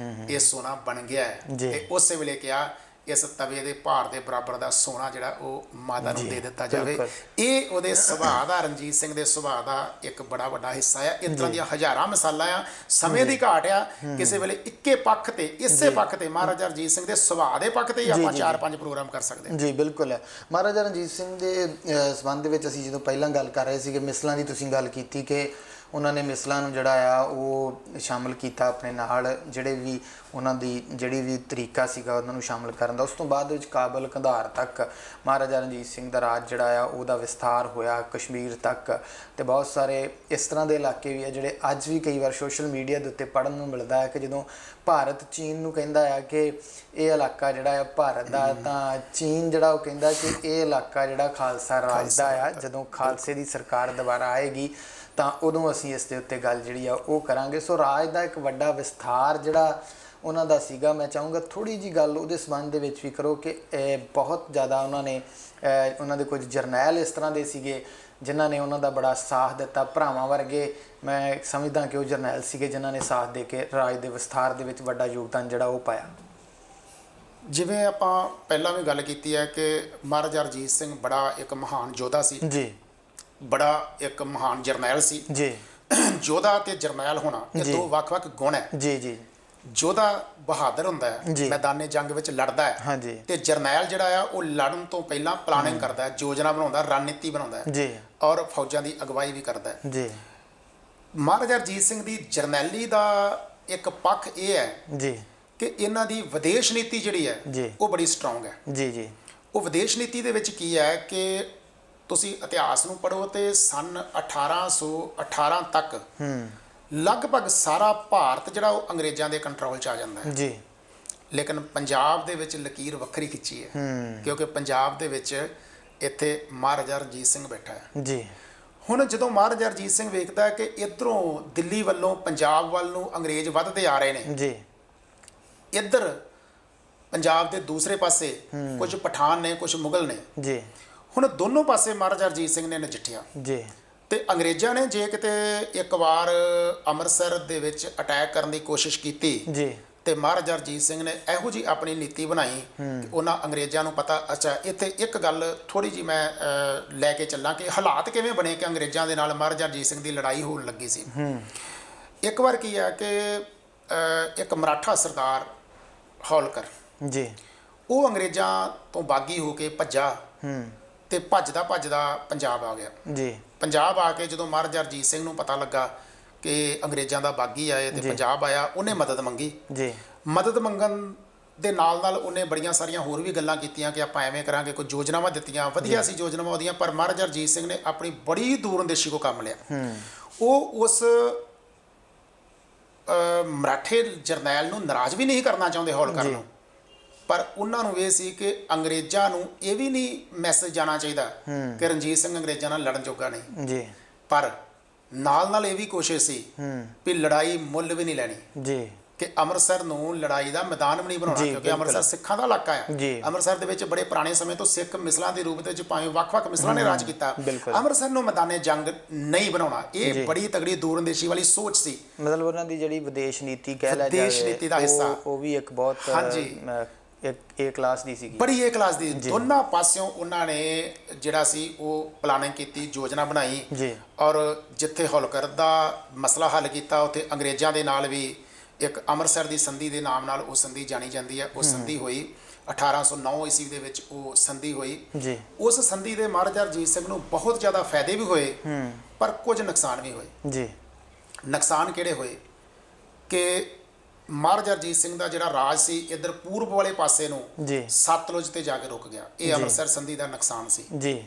ਇਹ ਸੋਨਾ ਬਣ ਗਿਆ ਹੈ, ਤੇ ਉਸੇ ਵੇਲੇ ਕਿਹਾ ਇਸ ਤਵੇ ਦੇ ਭਾਰ ਦੇ ਬਰਾਬਰ ਦਾ ਸੋਨਾ ਜਿਹੜਾ ਉਹ ਮਾਤਾ ਨੂੰ ਦੇ ਦਿੱਤਾ ਜਾਵੇ। ਇਹ ਉਹਦੇ ਸੁਭਾਅ ਦਾ, ਰਣਜੀਤ ਸਿੰਘ ਦੇ ਸੁਭਾਅ ਦਾ ਇੱਕ ਬੜਾ ਵੱਡਾ ਹਿੱਸਾ ਆ। ਇਸ ਤਰ੍ਹਾਂ ਦੀਆਂ ਹਜ਼ਾਰਾਂ ਮਿਸਾਲਾਂ ਆ। ਸਮੇਂ ਦੀ ਘਾਟ ਆ, ਕਿਸੇ ਵੇਲੇ ਇੱਕੇ ਪੱਖ ਤੇ, ਇਸੇ ਪੱਖ ਤੇ, ਮਹਾਰਾਜਾ ਰਣਜੀਤ ਸਿੰਘ ਦੇ ਸੁਭਾਅ ਦੇ ਪੱਖ ਤੇ ਹੀ ਆਪਾਂ 4-5 ਪ੍ਰੋਗਰਾਮ ਕਰ ਸਕਦੇ ਹਾਂ। ਜੀ ਬਿਲਕੁਲ ਹੈ। ਮਹਾਰਾਜਾ ਰਣਜੀਤ ਸਿੰਘ ਦੇ ਸੰਬੰਧ ਵਿੱਚ ਅਸੀਂ ਜਦੋਂ ਪਹਿਲਾਂ ਗੱਲ ਕਰ ਰਹੇ ਸੀਗੇ, ਮਿਸਲਾਂ ਦੀ ਤੁਸੀਂ ਗੱਲ ਕੀਤੀ ਕਿ ਉਹਨਾਂ ਨੇ ਮਿਸਲਾਂ ਨੂੰ ਜਿਹੜਾ ਆ ਉਹ ਸ਼ਾਮਲ ਕੀਤਾ ਆਪਣੇ ਨਾਲ, ਜਿਹੜੇ ਵੀ ਉਹਨਾਂ ਦੀ ਜਿਹੜੀ ਵੀ ਤਰੀਕਾ ਸੀਗਾ ਉਹਨਾਂ ਨੂੰ ਸ਼ਾਮਲ ਕਰਨ ਦਾ। ਉਸ ਤੋਂ ਬਾਅਦ ਵਿੱਚ ਕਾਬਲ, ਕੰਧਾਰ ਤੱਕ ਮਹਾਰਾਜਾ ਰਣਜੀਤ ਸਿੰਘ ਦਾ ਰਾਜ ਜਿਹੜਾ ਆ ਉਹਦਾ ਵਿਸਥਾਰ ਹੋਇਆ, ਕਸ਼ਮੀਰ ਤੱਕ, ਤੇ ਬਹੁਤ ਸਾਰੇ ਇਸ ਤਰ੍ਹਾਂ ਦੇ ਇਲਾਕੇ ਵੀ ਆ ਜਿਹੜੇ ਅੱਜ ਵੀ ਕਈ ਵਾਰ ਸੋਸ਼ਲ ਮੀਡੀਆ ਦੇ ਉੱਤੇ ਪੜ੍ਹਨ ਨੂੰ ਮਿਲਦਾ ਹੈ ਕਿ ਜਦੋਂ ਭਾਰਤ ਚੀਨ ਨੂੰ ਕਹਿੰਦਾ ਆ ਕਿ ਇਹ ਇਲਾਕਾ ਜਿਹੜਾ ਆ ਭਾਰਤ ਦਾ, ਤਾਂ ਚੀਨ ਜਿਹੜਾ ਉਹ ਕਹਿੰਦਾ ਕਿ ਇਹ ਇਲਾਕਾ ਜਿਹੜਾ ਖਾਲਸਾ ਰਾਜ ਦਾ ਆ, ਜਦੋਂ ਖਾਲਸੇ ਦੀ ਸਰਕਾਰ ਦੁਬਾਰਾ ਆਏਗੀ ਤਾਂ ਉਦੋਂ ਅਸੀਂ ਇਸ ਦੇ ਉੱਤੇ ਗੱਲ ਜਿਹੜੀ ਆ ਉਹ ਕਰਾਂਗੇ। ਸੋ ਰਾਜ ਦਾ ਇੱਕ ਵੱਡਾ ਵਿਸਥਾਰ ਜਿਹੜਾ ਉਹਨਾਂ ਦਾ ਸੀਗਾ, ਮੈਂ ਚਾਹੂੰਗਾ ਥੋੜ੍ਹੀ ਜਿਹੀ ਗੱਲ ਉਹਦੇ ਸੰਬੰਧ ਦੇ ਵਿੱਚ ਵੀ ਕਰੋ ਕਿ ਬਹੁਤ ਜ਼ਿਆਦਾ ਉਹਨਾਂ ਦੇ ਕੁਝ ਜਰਨੈਲ ਇਸ ਤਰ੍ਹਾਂ ਦੇ ਸੀਗੇ ਜਿਨ੍ਹਾਂ ਨੇ ਉਹਨਾਂ ਦਾ ਬੜਾ ਸਾਥ ਦਿੱਤਾ, ਭਰਾਵਾਂ ਵਰਗੇ ਮੈਂ ਸਮਝਦਾ ਕਿ ਉਹ ਜਰਨੈਲ ਸੀਗੇ ਜਿਨ੍ਹਾਂ ਨੇ ਸਾਥ ਦੇ ਕੇ ਰਾਜ ਦੇ ਵਿਸਥਾਰ ਦੇ ਵਿੱਚ ਵੱਡਾ ਯੋਗਦਾਨ ਜਿਹੜਾ ਉਹ ਪਾਇਆ। ਜਿਵੇਂ ਆਪਾਂ ਪਹਿਲਾਂ ਵੀ ਗੱਲ ਕੀਤੀ ਹੈ ਕਿ ਮਹਾਰਾਜਾ ਰਣਜੀਤ ਸਿੰਘ ਬੜਾ ਇੱਕ ਮਹਾਨ ਯੋਧਾ ਸੀ ਜੀ, ਬੜਾ ਇੱਕ ਮਹਾਨ ਜਰਨੈਲ ਸੀ ਜੀ। ਯੋਧਾ ਤੇ ਜਰਨੈਲ ਹੋਣਾ ਇਹ ਦੋ ਵੱਖ-ਵੱਖ ਗੁਣ ਹੈ ਜੀ। ਜੀ ਯੋਧਾ ਬਹਾਦਰ ਹੁੰਦਾ ਹੈ, ਮੈਦਾਨੇ ਜੰਗ ਵਿੱਚ ਲੜਦਾ ਹੈ, ਤੇ ਜਰਨੈਲ ਜਿਹੜਾ ਆ ਉਹ ਲੜਨ ਤੋਂ ਪਹਿਲਾਂ ਪਲਾਨਿੰਗ ਕਰਦਾ ਹੈ, ਯੋਜਨਾ ਬਣਾਉਂਦਾ, ਰਣਨੀਤੀ ਬਣਾਉਂਦਾ ਹੈ ਜੀ, ਔਰ ਫੌਜਾਂ ਦੀ ਅਗਵਾਈ ਵੀ ਕਰਦਾ ਹੈ ਜੀ। ਮਹਾਰਾਜਾ ਰਣਜੀਤ ਸਿੰਘ ਦੀ ਜਰਨੈਲੀ ਦਾ ਇੱਕ ਪੱਖ ਇਹ ਹੈ ਜੀ ਕਿ ਇਹਨਾਂ ਦੀ ਵਿਦੇਸ਼ ਨੀਤੀ ਜਿਹੜੀ ਹੈ ਉਹ ਬੜੀ ਸਟਰੋਂਗ ਹੈ ਜੀ। ਜੀ ਉਹ ਵਿਦੇਸ਼ ਨੀਤੀ ਦੇ ਵਿੱਚ ਕੀ ਹੈ ਕਿ ਤੁਸੀਂ ਇਤਿਹਾਸ ਨੂੰ ਪੜ੍ਹੋ ਤੇ ਸੰਨ 1818 ਤੱਕ ਲਗਭਗ ਸਾਰਾ ਭਾਰਤ ਜਿਹੜਾ ਉਹ ਅੰਗਰੇਜ਼ਾਂ ਦੇ ਕੰਟਰੋਲ 'ਚ ਆ ਜਾਂਦਾ ਹੈ ਜੀ, ਲੇਕਿਨ ਪੰਜਾਬ ਦੇ ਵਿੱਚ ਲਕੀਰ ਵੱਖਰੀ ਖਿੱਚੀ ਹੈ ਕਿਉਂਕਿ ਪੰਜਾਬ ਦੇ ਵਿੱਚ ਇੱਥੇ ਮਹਾਰਾਜਾ ਰਣਜੀਤ ਸਿੰਘ ਬੈਠਾ ਹੈ ਜੀ। ਹੁਣ ਜਦੋਂ ਮਹਾਰਾਜਾ ਰਣਜੀਤ ਸਿੰਘ ਵੇਖਦਾ ਹੈ ਕਿ ਇੱਧਰੋਂ ਦਿੱਲੀ ਵੱਲੋਂ ਪੰਜਾਬ ਵੱਲ ਨੂੰ ਅੰਗਰੇਜ਼ ਵੱਧਦੇ ਆ ਰਹੇ ਨੇ ਜੀ, ਇੱਧਰ ਪੰਜਾਬ ਦੇ ਦੂਸਰੇ ਪਾਸੇ ਕੁਝ ਪਠਾਨ ਨੇ, ਕੁਝ ਮੁਗਲ ਨੇ ਜੀ। ਹੁਣ ਦੋਨੋਂ ਪਾਸੇ ਮਹਾਰਾਜਾ ਰਣਜੀਤ ਸਿੰਘ ਨੇ ਨਜਿੱਠਿਆ ਜੀ। ਤੇ ਅੰਗਰੇਜ਼ਾਂ ਨੇ ਜੇ ਕਿਤੇ ਇੱਕ ਵਾਰ ਅੰਮ੍ਰਿਤਸਰ ਦੇ ਵਿੱਚ ਅਟੈਕ ਕਰਨ ਦੀ ਕੋਸ਼ਿਸ਼ ਕੀਤੀ ਜੀ। ਤੇ ਮਹਾਰਾਜਾ ਰਣਜੀਤ ਸਿੰਘ ਨੇ ਇਹੋ ਜਿਹੀ ਆਪਣੀ ਨੀਤੀ ਬਣਾਈ ਕਿ ਉਹਨਾਂ ਅੰਗਰੇਜ਼ਾਂ ਨੂੰ ਪਤਾ। ਅੱਛਾ, ਇੱਥੇ ਇੱਕ ਗੱਲ ਥੋੜੀ ਜਿਹੀ ਮੈਂ ਲੈ ਕੇ ਚੱਲਾਂ ਕਿ ਹਾਲਾਤ ਕਿਵੇਂ ਬਣੇ ਕਿ ਅੰਗਰੇਜ਼ਾਂ ਦੇ ਨਾਲ ਮਹਾਰਾਜਾ ਰਣਜੀਤ ਸਿੰਘ ਦੀ ਲੜਾਈ ਹੋਣ ਲੱਗੀ ਸੀ। ਇੱਕ ਵਾਰ ਕੀ ਆ ਕਿ ਇੱਕ ਮਰਾਠਾ ਸਰਦਾਰ ਹੌਲਕਰ ਜੀ, ਉਹ ਅੰਗਰੇਜ਼ਾਂ ਤੋਂ ਬਾਗੀ ਹੋ ਕੇ ਭੱਜਾ ਤੇ ਭੱਜਦਾ ਭੱਜਦਾ ਪੰਜਾਬ ਆ ਗਿਆ ਜੀ। ਪੰਜਾਬ ਆ ਕੇ ਜਦੋਂ ਮਹਾਰਾਜਾ ਰਣਜੀਤ ਸਿੰਘ ਨੂੰ ਪਤਾ ਲੱਗਾ ਕਿ ਅੰਗਰੇਜ਼ਾਂ ਦਾ ਬਾਗੀ ਆਏ ਤੇ ਪੰਜਾਬ ਆਇਆ, ਉਹਨੇ ਮਦਦ ਮੰਗੀ ਜੀ। ਮਦਦ ਮੰਗਣ ਦੇ ਨਾਲ ਨਾਲ ਉਹਨੇ ਬੜੀਆਂ ਸਾਰੀਆਂ ਹੋਰ ਵੀ ਗੱਲਾਂ ਕੀਤੀਆਂ ਕਿ ਆਪਾਂ ਐਵੇਂ ਕਰਾਂਗੇ, ਕੋਈ ਯੋਜਨਾਵਾਂ ਦਿੱਤੀਆਂ, ਵਧੀਆ ਸੀ ਯੋਜਨਾਵਾਂ ਉਹਦੀਆਂ। ਪਰ ਮਹਾਰਾਜਾ ਰਣਜੀਤ ਸਿੰਘ ਨੇ ਆਪਣੀ ਬੜੀ ਦੂਰਅੰਦੇਸ਼ੀ ਕੋ ਕੰਮ ਲਿਆ। ਉਹ ਉਸ ਮਰਾਠੇ ਜਰਨੈਲ ਨੂੰ ਨਾਰਾਜ਼ ਵੀ ਨਹੀਂ ਕਰਨਾ ਚਾਹੁੰਦੇ ਹੌਲਕਰ ਨੂੰ, ਪਰ ਉਹਨਾਂ ਨੂੰ ਇਹ ਸੀ ਕਿ ਅੰਗਰੇਜ਼ਾਂ ਨੂੰ ਇਹ ਵੀ ਨਹੀਂ ਮੈਸੇਜ ਜਾਣਾ ਚਾਹੀਦਾ ਕਿ ਰਣਜੀਤ ਸਿੰਘ ਅੰਗਰੇਜ਼ਾਂ ਨਾਲ ਲੜਨ ਜੋਗਾ ਨਹੀਂ ਜੀ। ਪਰ ਨਾਲ ਨਾਲ ਇਹ ਵੀ ਕੋਸ਼ਿਸ਼ ਸੀ ਵੀ ਲੜਾਈ ਮੁੱਲ ਵੀ ਨਹੀਂ ਲੈਣੀ ਜੀ, ਕਿ ਅੰਮ੍ਰਿਤਸਰ ਨੂੰ ਲੜਾਈ ਦਾ ਮੈਦਾਨ ਵੀ ਨਹੀਂ ਬਣਾਉਣਾ, ਕਿਉਂਕਿ ਅੰਮ੍ਰਿਤਸਰ ਸਿੱਖਾਂ ਦਾ ਇਲਾਕਾ ਹੈ। ਅੰਮ੍ਰਿਤਸਰ ਦੇ ਵਿੱਚ ਬੜੇ ਪੁਰਾਣੇ ਸਮੇਂ ਤੋਂ ਸਿੱਖ ਮਿਸਲਾਂ ਦੇ ਰੂਪ ਦੇ ਵਿੱਚ ਭਾਵੇਂ ਵੱਖ-ਵੱਖ ਮਿਸਲਾਂ ਨੇ ਰਾਜ ਕੀਤਾ, ਅੰਮ੍ਰਿਤਸਰ ਨੂੰ ਮੈਦਾਨੇ ਜੰਗ ਨਹੀਂ ਬਣਾਉਣਾ। ਇਹ ਬੜੀ ਤਗੜੀ ਦੂਰਅੰਦੇਸ਼ੀ ਵਾਲੀ ਸੋਚ ਸੀ। ਮਤਲਬ ਉਹਨਾਂ ਦੀ ਜਿਹੜੀ ਵਿਦੇਸ਼ ਨੀਤੀ ਕਹਿ ਲਿਆ ਜਾਵੇ, ਵਿਦੇਸ਼ ਨੀਤੀ ਦਾ ਹਿੱਸਾ ਉਹ ਵੀ ਇੱਕ ਬਹੁਤ ਏ ਕਲਾਸ ਦੀ ਸੀਗੀ। ਬੜੀ ਏ ਕਲਾਸ ਦੀ। ਦੋਨਾਂ ਪਾਸਿਓਂ ਉਹਨਾਂ ਨੇ ਜਿਹੜਾ ਸੀ ਉਹ ਪਲਾਨਿੰਗ ਕੀਤੀ, ਯੋਜਨਾ ਬਣਾਈ ਜੀ। ਔਰ ਜਿੱਥੇ ਹੌਲਕਰ ਦਾ ਮਸਲਾ ਹੱਲ ਕੀਤਾ, ਉੱਥੇ ਅੰਗਰੇਜ਼ਾਂ ਦੇ ਨਾਲ ਵੀ ਇੱਕ ਅੰਮ੍ਰਿਤਸਰ ਦੀ ਸੰਧੀ ਦੇ ਨਾਮ ਨਾਲ ਉਹ ਸੰਧੀ ਜਾਣੀ ਜਾਂਦੀ ਹੈ। ਉਹ ਸੰਧੀ ਹੋਈ 1809 ਈਸਵੀ ਦੇ ਵਿੱਚ ਉਹ ਸੰਧੀ ਹੋਈ ਜੀ। ਉਸ ਸੰਧੀ ਦੇ ਮਹਾਰਾਜਾ ਰਣਜੀਤ ਸਿੰਘ ਨੂੰ ਬਹੁਤ ਜ਼ਿਆਦਾ ਫਾਇਦੇ ਵੀ ਹੋਏ ਪਰ ਕੁਝ ਨੁਕਸਾਨ ਵੀ ਹੋਏ ਜੀ। ਨੁਕਸਾਨ ਕਿਹੜੇ ਹੋਏ ਕਿ ਮਹਾਰਾਜਾ ਰਣਜੀਤ ਸਿੰਘ ਦਾ ਜਿਹੜਾ ਰਾਜ ਸੀ ਇੱਧਰ ਪੂਰਬ ਵਾਲੇ ਪਾਸੇ ਨੂੰ ਜੀ ਸਤਲੁਜ ਤੇ ਜਾ ਕੇ ਰੁਕ ਗਿਆ। ਇਹ ਅੰਮ੍ਰਿਤਸਰ ਸੰਧੀ ਦਾ ਨੁਕਸਾਨ ਸੀ ਜੀ।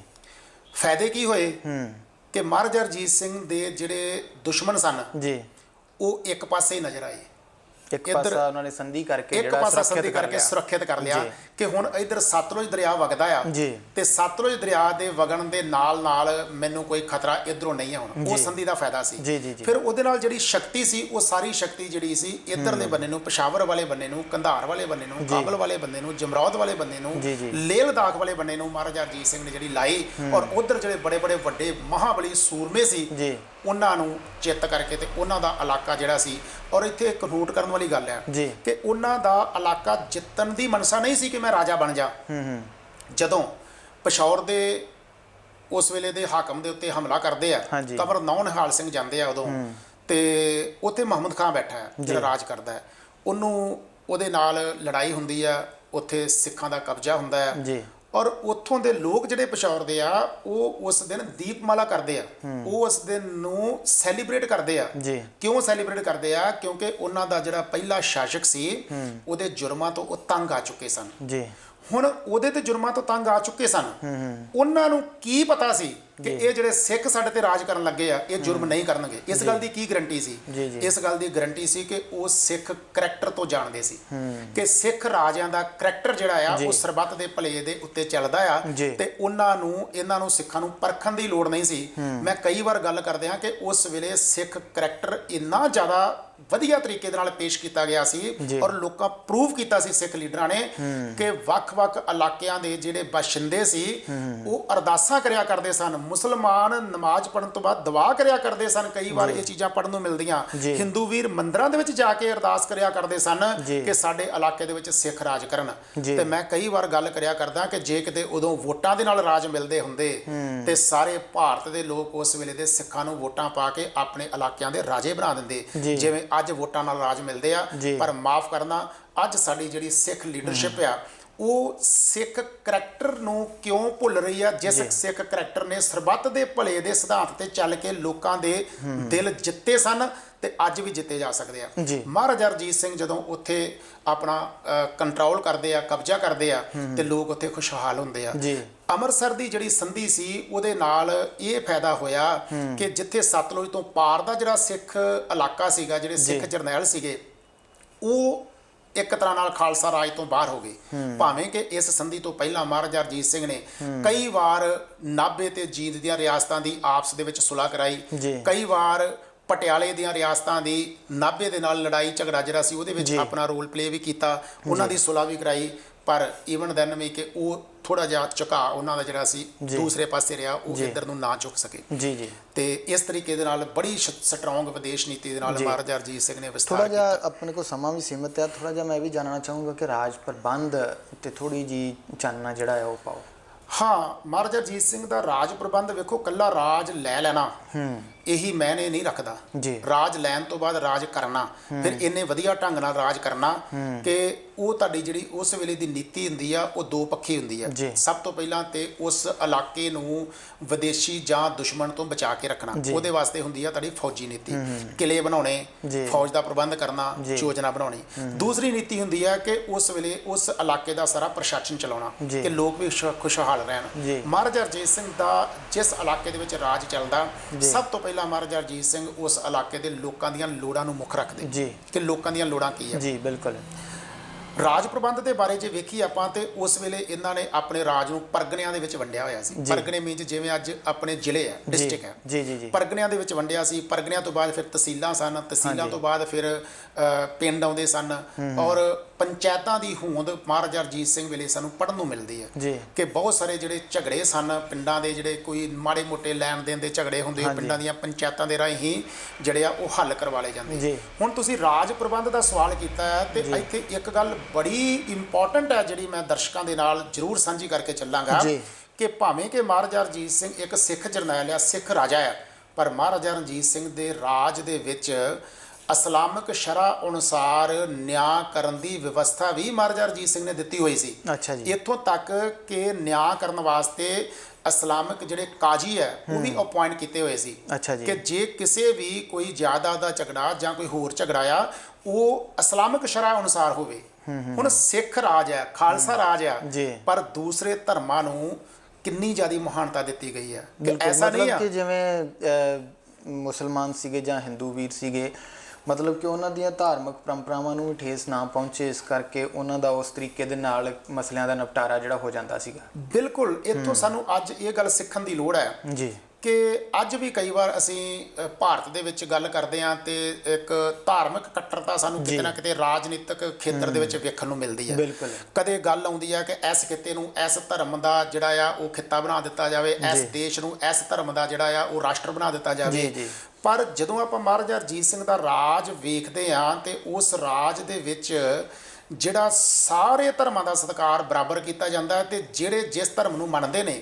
ਫਾਇਦੇ ਕੀ ਹੋਏ ਕਿ ਮਹਾਰਾਜਾ ਰਣਜੀਤ ਸਿੰਘ ਦੇ ਜਿਹੜੇ ਦੁਸ਼ਮਣ ਸਨ ਜੀ, ਉਹ ਇੱਕ ਪਾਸੇ ਹੀ ਨਜ਼ਰ ਆਏ। ਇੱਕ ਪਾਸਾ ਉਹਨਾਂ ਨੇ ਸੰਧੀ ਕਰਕੇ ਇੱਕ ਪਾਸਾ ਸੰਧੀ ਕਰਕੇ ਸੁਰੱਖਿਅਤ ਕਰ ਲਿਆ ਕਿ ਹੁਣ ਇਧਰ ਸਤਲੁਜ ਦਰਿਆ ਵਗਦਾ ਆ ਤੇ ਸਤਲੁਜ ਦਰਿਆ ਦੇ ਵਗਣ ਦੇ ਨਾਲ ਨਾਲ ਮੈਨੂੰ ਕੋਈ ਖਤਰਾ ਇਧਰੋਂ ਨਹੀਂ ਆਉਣਾ। ਉਹ ਸੰਧੀ ਦਾ ਫਾਇਦਾ ਸੀ। ਫਿਰ ਉਹਦੇ ਨਾਲ ਜਿਹੜੀ ਸ਼ਕਤੀ ਸੀ, ਉਹ ਸਾਰੀ ਸ਼ਕਤੀ ਜਿਹੜੀ ਸੀ ਇਧਰਲੇ ਬੰਨੇ ਨੂੰ, ਪਸ਼ਾਵਰ ਵਾਲੇ ਬੰਨੇ ਨੂੰ, ਕੰਧਾਰ ਵਾਲੇ ਬੰਨੇ ਨੂੰ, ਕਾਬਲ ਵਾਲੇ ਬੰਨੇ ਨੂੰ, ਜਮਰੌਦ ਵਾਲੇ ਬੰਨੇ ਨੂੰ, ਲੇਹ ਲਦਾਖ ਵਾਲੇ ਬੰਨੇ ਨੂੰ ਮਹਾਰਾਜਾ ਰਣਜੀਤ ਸਿੰਘ ਨੇ ਜਿਹੜੀ ਲਾਈ। ਔਰ ਉਧਰ ਜਿਹੜੇ ਬੜੇ ਬੜੇ ਵੱਡੇ ਮਹਾਬਲੀ ਸੂਰਮੇ ਸੀ ਉਹਨਾਂ ਨੂੰ ਚਿੱਤ ਕਰਕੇ ਤੇ ਉਹਨਾਂ ਦਾ ਇਲਾਕਾ ਜਿਹੜਾ ਸੀ। ਔਰ ਇੱਥੇ ਇੱਕ ਨੋਟ ਕਰਨ ਵਾਲੀ ਗੱਲ ਹੈ ਕਿ ਉਹਨਾਂ ਦਾ ਇਲਾਕਾ ਜਿੱਤਣ ਦੀ ਮਨਸਾ ਨਹੀਂ ਸੀ ਕਿ ਮੈਂ ਰਾਜਾ ਬਣ ਜਾ। ਜਦੋਂ ਪਿਸ਼ੌਰ ਦੇ ਉਸ ਵੇਲੇ ਦੇ ਹਾਕਮ ਦੇ ਉੱਤੇ ਹਮਲਾ ਕਰਦੇ ਆ, ਕਮਰ ਨੌ ਨਿਹਾਲ ਸਿੰਘ ਜਾਂਦੇ ਆ ਉਦੋਂ, ਤੇ ਉੱਥੇ ਮੁਹੰਮਦ ਖਾਂ ਬੈਠਾ ਹੈ ਜਿਹੜਾ ਰਾਜ ਕਰਦਾ ਹੈ। ਉਹਨੂੰ ਉਹਦੇ ਨਾਲ ਲੜਾਈ ਹੁੰਦੀ ਆ, ਉੱਥੇ ਸਿੱਖਾਂ ਦਾ ਕਬਜ਼ਾ ਹੁੰਦਾ ਹੈ। ਔਰ ਉੱਥੋਂ ਦੇ ਲੋਕ ਜਿਹੜੇ ਪਿਸ਼ੌਰ ਦੇ ਆ, ਉਹ ਉਸ ਦਿਨ ਦੀਪਮਾਲਾ ਕਰਦੇ ਆ, ਉਹ ਉਸ ਦਿਨ ਨੂੰ ਸੈਲੀਬ੍ਰੇਟ ਕਰਦੇ ਆ। ਕਿਉਂ ਸੈਲੀਬ੍ਰੇਟ ਕਰਦੇ ਆ? ਕਿਉਂਕਿ ਉਹਨਾਂ ਦਾ ਜਿਹੜਾ ਪਹਿਲਾ ਸ਼ਾਸਕ ਸੀ ਉਹਦੇ ਜੁਰਮਾਂ ਤੋਂ ਉਹ ਤੰਗ ਆ ਚੁੱਕੇ ਸਨ। ਹੁਣ ਉਹਦੇ ਤੇ ਜੁਰਮਾਂ ਤੋਂ ਤੰਗ ਆ ਚੁੱਕੇ ਸਨ। ਉਹਨਾਂ ਨੂੰ ਕੀ ਪਤਾ ਸੀ ਕਿ ਇਹ ਜਿਹੜੇ ਸਿੱਖ ਸਾਡੇ ਤੇ ਰਾਜ ਕਰਨ ਲੱਗੇ ਆ, ਇਹ ਜੁਰਮ ਨਹੀਂ ਕਰਨਗੇ। ਇਸ ਗੱਲ ਦੀ ਕੀ ਗਰੰਟੀ ਸੀ? ਇਸ ਗੱਲ ਦੀ ਗਰੰਟੀ ਸੀ ਕਿ ਉਹ ਸਿੱਖ ਕਰੈਕਟਰ ਤੋਂ ਜਾਣਦੇ ਸੀ ਕਿ ਸਿੱਖ ਰਾਜਿਆਂ ਦਾ ਕਰੈਕਟਰ ਜਿਹੜਾ ਆ ਉਹ ਸਰਬੱਤ ਦੇ ਭਲੇ ਦੇ ਉੱਤੇ ਚੱਲਦਾ ਆ ਤੇ ਉਹਨਾਂ ਨੂੰ, ਇਹਨਾਂ ਨੂੰ ਸਿੱਖਾਂ ਨੂੰ ਪਰਖਣ ਦੀ ਲੋੜ ਨਹੀਂ ਸੀ। ਮੈਂ ਕਈ ਵਾਰ ਗੱਲ ਕਰਦੇ ਹਾਂ ਕਿ ਉਸ ਵੇਲੇ ਸਿੱਖ ਕਰੈਕਟਰ ਇੰਨਾ ਜ਼ਿਆਦਾ ਵਧੀਆ ਤਰੀਕੇ ਦੇ ਨਾਲ ਪੇਸ਼ ਕੀਤਾ ਗਿਆ ਸੀ ਔਰ ਲੋਕਾਂ ਪ੍ਰੂਵ ਕੀਤਾ ਸੀ ਸਿੱਖ ਲੀਡਰਾਂ ਨੇ ਕਿ ਵੱਖ-ਵੱਖ ਇਲਾਕਿਆਂ ਦੇ ਜਿਹੜੇ ਬਾਸ਼ਿੰਦੇ ਸੀ ਉਹ ਅਰਦਾਸਾਂ ਕਰਿਆ ਕਰਦੇ ਸਨ। ਮੁਸਲਮਾਨ ਨਮਾਜ਼ ਪੜ੍ਹਨ ਤੋਂ ਬਾਅਦ ਦੁਆ ਕਰਿਆ ਕਰਦੇ ਸਨ। ਕਈ ਵਾਰ ਇਹ ਚੀਜ਼ਾਂ ਪੜ੍ਹਨ ਨੂੰ ਮਿਲਦੀਆਂ। ਹਿੰਦੂ ਵੀਰ ਮੰਦਰਾਂ ਦੇ ਵਿੱਚ ਜਾ ਕੇ ਅਰਦਾਸ ਕਰਿਆ ਕਰਦੇ ਸਨ ਕਿ ਸਾਡੇ ਇਲਾਕੇ ਦੇ ਵਿੱਚ ਸਿੱਖ ਰਾਜ ਕਰਨ। ਤੇ ਮੈਂ ਕਈ ਵਾਰ ਗੱਲ ਕਰਿਆ ਕਰਦਾ ਕਿ ਜੇ ਕਿਤੇ ਉਦੋਂ ਵੋਟਾਂ ਦੇ ਨਾਲ ਰਾਜ ਮਿਲਦੇ ਹੁੰਦੇ ਤੇ ਸਾਰੇ ਭਾਰਤ ਦੇ ਲੋਕ ਉਸ ਵੇਲੇ ਦੇ ਸਿੱਖਾਂ ਨੂੰ ਵੋਟਾਂ ਪਾ ਕੇ ਆਪਣੇ ਇਲਾਕਿਆਂ ਦੇ ਰਾਜੇ ਬਣਾ ਦਿੰਦੇ, ਜਿਵੇਂ ਅੱਜ ਵੋਟਾਂ ਨਾਲ ਰਾਜ ਮਿਲਦੇ ਆ। ਪਰ ਮਾਫ ਕਰਨਾ, ਅੱਜ ਸਾਡੀ ਜਿਹੜੀ ਸਿੱਖ ਲੀਡਰਸ਼ਿਪ ਆ ਉਹ ਸਿੱਖ ਕਰੈਕਟਰ ਨੂੰ ਕਿਉਂ ਭੁੱਲ ਰਹੀ ਆ? ਜਿਸ ਸਿੱਖ ਕਰੈਕਟਰ ਨੇ ਸਰਬੱਤ ਦੇ ਭਲੇ ਦੇ ਸਿਧਾਂਤ ਤੇ ਚੱਲ ਕੇ ਲੋਕਾਂ ਦੇ ਦਿਲ ਜਿੱਤੇ ਸਨ ਤੇ ਅੱਜ ਵੀ ਜਿੱਤੇ ਜਾ ਸਕਦੇ ਆ। ਮਹਾਰਾਜਾ ਰਣਜੀਤ ਸਿੰਘ ਜਦੋਂ ਉੱਥੇ ਆਪਣਾ ਕੰਟਰੋਲ ਕਰਦੇ ਆ, ਕਬਜ਼ਾ ਕਰਦੇ ਆ ਤੇ ਲੋਕ ਉੱਥੇ ਖੁਸ਼ਹਾਲ ਹੁੰਦੇ ਆ। ਅੰਮ੍ਰਿਤਸਰ ਦੀ ਜਿਹੜੀ ਸੰਧੀ ਸੀ ਉਹਦੇ ਨਾਲ ਇਹ ਫਾਇਦਾ ਹੋਇਆ ਕਿ ਜਿੱਥੇ ਸਤਲੁਜ ਤੋਂ ਪਾਰ ਦਾ ਜਿਹੜਾ ਸਿੱਖ ਇਲਾਕਾ ਸੀਗਾ, ਜਿਹੜੇ ਸਿੱਖ ਜਰਨੈਲ ਸੀਗੇ, ਉਹ ਇੱਕ ਤਰ੍ਹਾਂ ਨਾਲ ਖਾਲਸਾ ਰਾਜ ਤੋਂ ਬਾਹਰ ਹੋ ਗਏ। ਭਾਵੇਂ ਕਿ ਇਸ ਸੰਧੀ ਤੋਂ ਪਹਿਲਾਂ ਮਹਾਰਾਜਾ ਰਣਜੀਤ ਸਿੰਘ ਨੇ ਕਈ ਵਾਰ ਨਾਭੇ ਤੇ ਜੀਂਦ ਦੀਆਂ ਰਿਆਸਤਾਂ ਦੀ ਆਪਸ ਦੇ ਵਿੱਚ ਸੁਲ੍ਹਾ ਕਰਾਈ, ਕਈ ਵਾਰ ਪਟਿਆਲੇ ਦੀਆਂ ਰਿਆਸਤਾਂ ਦੀ ਨਾਭੇ ਦੇ ਨਾਲ ਲੜਾਈ ਝਗੜਾ ਜਿਹੜਾ ਸੀ ਉਹਦੇ ਵਿੱਚ ਆਪਣਾ ਰੋਲ ਪਲੇ ਵੀ ਕੀਤਾ, ਉਹਨਾਂ ਦੀ ਸੁਲ੍ਹਾ ਵੀ ਕਰਾਈ। ਪਰ ਈਵਨ ਦੈਨ ਵੀ ਕਿ ਉਹ ਥੋੜਾ ਜਿਹਾ ਝੁਕਾ ਉਹਨਾਂ ਦਾ ਜਿਹੜਾ ਸੀ ਦੂਸਰੇ ਪਾਸੇ ਰਿਹਾ, ਉਹ ਇੱਧਰ ਨੂੰ ਨਾ ਝੁਕ ਸਕੇ। ਜੀ ਤੇ ਇਸ ਤਰੀਕੇ ਦੇ ਨਾਲ ਬੜੀ ਸਟਰੋਂਗ ਵਿਦੇਸ਼ ਨੀਤੀ ਦੇ ਨਾਲ ਮਹਾਰਾਜਾ ਰਣਜੀਤ ਸਿੰਘ ਨੇ ਵਿਸਤਾਰ ਥੋੜਾ ਜਿਹਾ ਆਪਣੇ ਕੋਲ ਸਮਾਂ ਵੀ ਸੀਮਿਤ ਹੈ, ਥੋੜਾ ਜਿਹਾ ਮੈਂ ਵੀ ਜਾਣਨਾ ਚਾਹੂੰਗਾ ਕਿ ਰਾਜ ਪ੍ਰਬੰਧ ਤੇ ਥੋੜੀ ਜੀ ਚਾਨਣਾ ਜਿਹੜਾ ਹੈ ਉਹ ਪਾਓ। ਹਾਂ, ਮਹਾਰਾਜਾ ਰਣਜੀਤ ਸਿੰਘ ਦਾ ਰਾਜ ਪ੍ਰਬੰਧ ਵੇਖੋ, ਕੱਲਾ ਰਾਜ ਲੈ ਲੈਣਾ ਇਹੀ ਮੈਨੇ ਨਹੀਂ ਰੱਖਦਾ। ਰਾਜ ਲੈਣ ਤੋਂ ਬਾਅਦ ਰਾਜ ਕਰਨਾ, ਫਿਰ ਇੰਨੇ ਵਧੀਆ ਢੰਗ ਨਾਲ ਰਾਜ ਕਰਨਾ ਕਿ ਉਹ ਤੁਹਾਡੀ ਜਿਹੜੀ ਉਸ ਵੇਲੇ ਦੀ ਨੀਤੀ ਹੁੰਦੀ ਆ ਉਹ ਦੋ ਪੱਖੀ ਹੁੰਦੀ ਆ। ਸਭ ਤੋਂ ਪਹਿਲਾਂ ਤੇ ਉਸ ਇਲਾਕੇ ਨੂੰ ਵਿਦੇਸ਼ੀ ਜਾਂ ਦੁਸ਼ਮਣ ਤੋਂ ਬਚਾ ਕੇ ਰੱਖਣਾ, ਉਹਦੇ ਵਾਸਤੇ ਹੁੰਦੀ ਆ ਤੁਹਾਡੀ ਫੌਜੀ ਨੀਤੀ, ਕਿਲੇ ਬਣਾਉਣੇ, ਫੌਜ ਦਾ ਪ੍ਰਬੰਧ ਕਰਨਾ, ਯੋਜਨਾ ਬਣਾਉਣੀ। ਦੂਸਰੀ ਨੀਤੀ ਹੁੰਦੀ ਆ ਕਿ ਉਸ ਵੇਲੇ ਉਸ ਇਲਾਕੇ ਦਾ ਸਾਰਾ ਪ੍ਰਸ਼ਾਸਨ ਚਲਾਉਣਾ ਕਿ ਲੋਕ ਵੀ ਖੁਸ਼ਹਾਲ ਰਹਿਣ। ਮਹਾਰਾਜਾ ਰਣਜੀਤ ਸਿੰਘ ਦਾ ਜਿਸ ਇਲਾਕੇ ਦੇ ਵਿੱਚ ਰਾਜ ਚੱਲਦਾ, ਸਭ ਤੋਂ ਪਹਿਲਾਂ ਮਹਾਰਾਜਾ ਰਣਜੀਤ ਸਿੰਘ ਉਸ ਇਲਾਕੇ ਦੇ ਲੋਕਾਂ ਦੀਆਂ ਲੋੜਾਂ ਨੂੰ ਮੁੱਖ ਰੱਖਦੇ ਕਿ ਲੋਕਾਂ ਦੀਆਂ ਲੋੜਾਂ ਕੀ ਆ। ਜੀ ਬਿਲਕੁਲ। ਰਾਜ ਪ੍ਰਬੰਧ ਦੇ ਬਾਰੇ ਜੇ ਵੇਖੀ ਆਪਾਂ ਤੇ ਉਸ ਵੇਲੇ ਇਹਨਾਂ ਨੇ ਆਪਣੇ ਰਾਜ ਨੂੰ ਪਰਗਨਿਆਂ ਦੇ ਵਿੱਚ ਵੰਡਿਆ ਹੋਇਆ ਸੀ। ਪਰਗਨੇ ਮੀਨਸ ਜਿਵੇਂ ਅੱਜ ਆਪਣੇ ਜ਼ਿਲ੍ਹੇ ਆ, ਡਿਸਟ੍ਰਿਕਟ ਹੈ, ਜੀ ਪਰਗਨਿਆਂ ਦੇ ਵਿੱਚ ਵੰਡਿਆ ਸੀ। ਪਰਗਨਿਆਂ ਤੋਂ ਬਾਅਦ ਫਿਰ ਤਹਿਸੀਲਾਂ ਸਨ, ਤਹਿਸੀਲਾਂ ਤੋਂ ਬਾਅਦ ਫਿਰ ਪਿੰਡ ਆਉਂਦੇ ਸਨ, ਔਰ ਪੰਚਾਇਤਾਂ ਦੀ ਹੋਂਦ ਮਹਾਰਾਜਾ ਰਣਜੀਤ ਸਿੰਘ ਵੇਲੇ ਸਾਨੂੰ ਪੜ੍ਹਨ ਨੂੰ ਮਿਲਦੀ ਹੈ ਕਿ ਬਹੁਤ ਸਾਰੇ ਜਿਹੜੇ ਝਗੜੇ ਸਨ ਪਿੰਡਾਂ ਦੇ, ਜਿਹੜੇ ਕੋਈ ਮਾੜੇ ਮੋਟੇ ਲੈਣ ਦੇਣ ਦੇ ਝਗੜੇ ਹੁੰਦੇ, ਉਹ ਪਿੰਡਾਂ ਦੀਆਂ ਪੰਚਾਇਤਾਂ ਦੇ ਰਾਹੀਂ ਹੀ ਜਿਹੜੇ ਆ ਉਹ ਹੱਲ ਕਰਵਾ ਲਏ ਜਾਂਦੇ। ਹੁਣ ਤੁਸੀਂ ਰਾਜ ਪ੍ਰਬੰਧ ਦਾ ਸਵਾਲ ਕੀਤਾ ਹੈ ਤੇ ਇੱਥੇ ਇੱਕ ਗੱਲ ਬੜੀ ਇੰਪੋਰਟੈਂਟ ਹੈ ਜਿਹੜੀ ਮੈਂ ਦਰਸ਼ਕਾਂ ਦੇ ਨਾਲ ਜ਼ਰੂਰ ਸਾਂਝੀ ਕਰਕੇ ਚੱਲਾਂਗਾ ਕਿ ਭਾਵੇਂ ਕਿ ਮਹਾਰਾਜਾ ਰਣਜੀਤ ਸਿੰਘ ਇੱਕ ਸਿੱਖ ਜਰਨੈਲ ਆ, ਸਿੱਖ ਰਾਜਾ ਆ, ਪਰ ਮਹਾਰਾਜਾ ਰਣਜੀਤ ਸਿੰਘ ਦੇ ਰਾਜ ਦੇ ਵਿੱਚ ਇਸਲਾਮਿਕ ਸ਼ਰ੍ਹਾ ਅਨੁਸਾਰ ਨਿਆਂ ਕਰਨ ਦੀ ਵਿਵਸਥਾ ਵੀ ਮਹਾਰਾਜਾ ਰਣਜੀਤ ਸਿੰਘ ਨੇ ਦਿੱਤੀ ਹੋਈ ਸੀ। ਇੱਥੋਂ ਤੱਕ ਕਿ ਨਿਆਂ ਕਰਨ ਵਾਸਤੇ ਇਸਲਾਮਿਕ ਜਿਹੜੇ ਕਾਜੀ ਹੈ ਉਹ ਵੀ ਅਪੁਆਇੰਟ ਕੀਤੇ ਹੋਏ ਸੀ ਕਿ ਜੇ ਕਿਸੇ ਵੀ ਕੋਈ ਜਾਇਦਾਦ ਦਾ ਝਗੜਾ ਜਾਂ ਕੋਈ ਹੋਰ ਝਗੜਾ ਆ ਉਹ ਇਸਲਾਮਿਕ ਸ਼ਰ੍ਹਾ ਅਨੁਸਾਰ ਹੋਵੇ। ਹੁਣ ਸਿੱਖ ਰਾਜ ਹੈ, ਖਾਲਸਾ ਰਾਜ ਆ, ਪਰ ਦੂਸਰੇ ਧਰਮਾਂ ਨੂੰ ਕਿੰਨੀ ਜ਼ਿਆਦਾ ਮਹਾਨਤਾ ਦਿੱਤੀ ਗਈ ਹੈ ਕਿ ਐਸਾ ਨਹੀਂ ਆ ਕਿ ਜਿਵੇਂ ਮੁਸਲਮਾਨ ਸੀਗੇ ਜਾਂ ਹਿੰਦੂ ਵੀਰ ਸੀਗੇ, ਮਤਲਬ ਕਿ ਉਹਨਾਂ ਦੀਆਂ ਧਾਰਮਿਕ ਪਰੰਪਰਾਵਾਂ ਨੂੰ ਠੇਸ ਨਾ ਪਹੁੰਚੇ, ਇਸ ਕਰਕੇ ਉਹਨਾਂ ਦਾ ਉਸ ਤਰੀਕੇ ਦੇ ਨਾਲ ਮਸਲਿਆਂ ਦਾ ਨਿਪਟਾਰਾ ਜਿਹੜਾ ਹੋ ਜਾਂਦਾ ਸੀਗਾ। ਬਿਲਕੁਲ। ਇੱਥੋਂ ਸਾਨੂੰ ਅੱਜ ਇਹ ਗੱਲ ਸਿੱਖਣ ਦੀ ਲੋੜ ਹੈ ਕਿ ਅੱਜ ਵੀ ਕਈ ਵਾਰ ਅਸੀਂ ਭਾਰਤ ਦੇ ਵਿੱਚ ਗੱਲ ਕਰਦੇ ਹਾਂ ਤੇ ਇੱਕ ਧਾਰਮਿਕ ਕੱਟੜਤਾ ਸਾਨੂੰ ਕਿਤੇ ਨਾ ਕਿਤੇ ਰਾਜਨੀਤਿਕ ਖੇਤਰ ਦੇ ਵਿੱਚ ਵੇਖਣ ਨੂੰ ਮਿਲਦੀ ਹੈ। ਕਦੇ ਗੱਲ ਆਉਂਦੀ ਹੈ ਕਿ ਇਸ ਖਿੱਤੇ ਨੂੰ ਇਸ ਧਰਮ ਦਾ ਜਿਹੜਾ ਆ ਉਹ ਖਿੱਤਾ ਬਣਾ ਦਿੱਤਾ ਜਾਵੇ, ਇਸ ਦੇਸ਼ ਨੂੰ ਇਸ ਧਰਮ ਦਾ ਜਿਹੜਾ ਆ ਉਹ ਰਾਸ਼ਟਰ ਬਣਾ ਦਿੱਤਾ ਜਾਵੇ। ਪਰ ਜਦੋਂ ਆਪਾਂ ਮਹਾਰਾਜਾ ਰਣਜੀਤ ਸਿੰਘ ਦਾ ਰਾਜ ਵੇਖਦੇ ਹਾਂ ਤੇ ਉਸ ਰਾਜ ਦੇ ਵਿੱਚ ਜਿਹੜਾ ਸਾਰੇ ਧਰਮਾਂ ਦਾ ਸਤਿਕਾਰ ਬਰਾਬਰ ਕੀਤਾ ਜਾਂਦਾ ਹੈ ਤੇ ਜਿਹੜੇ ਜਿਸ ਧਰਮ ਨੂੰ ਮੰਨਦੇ ਨੇ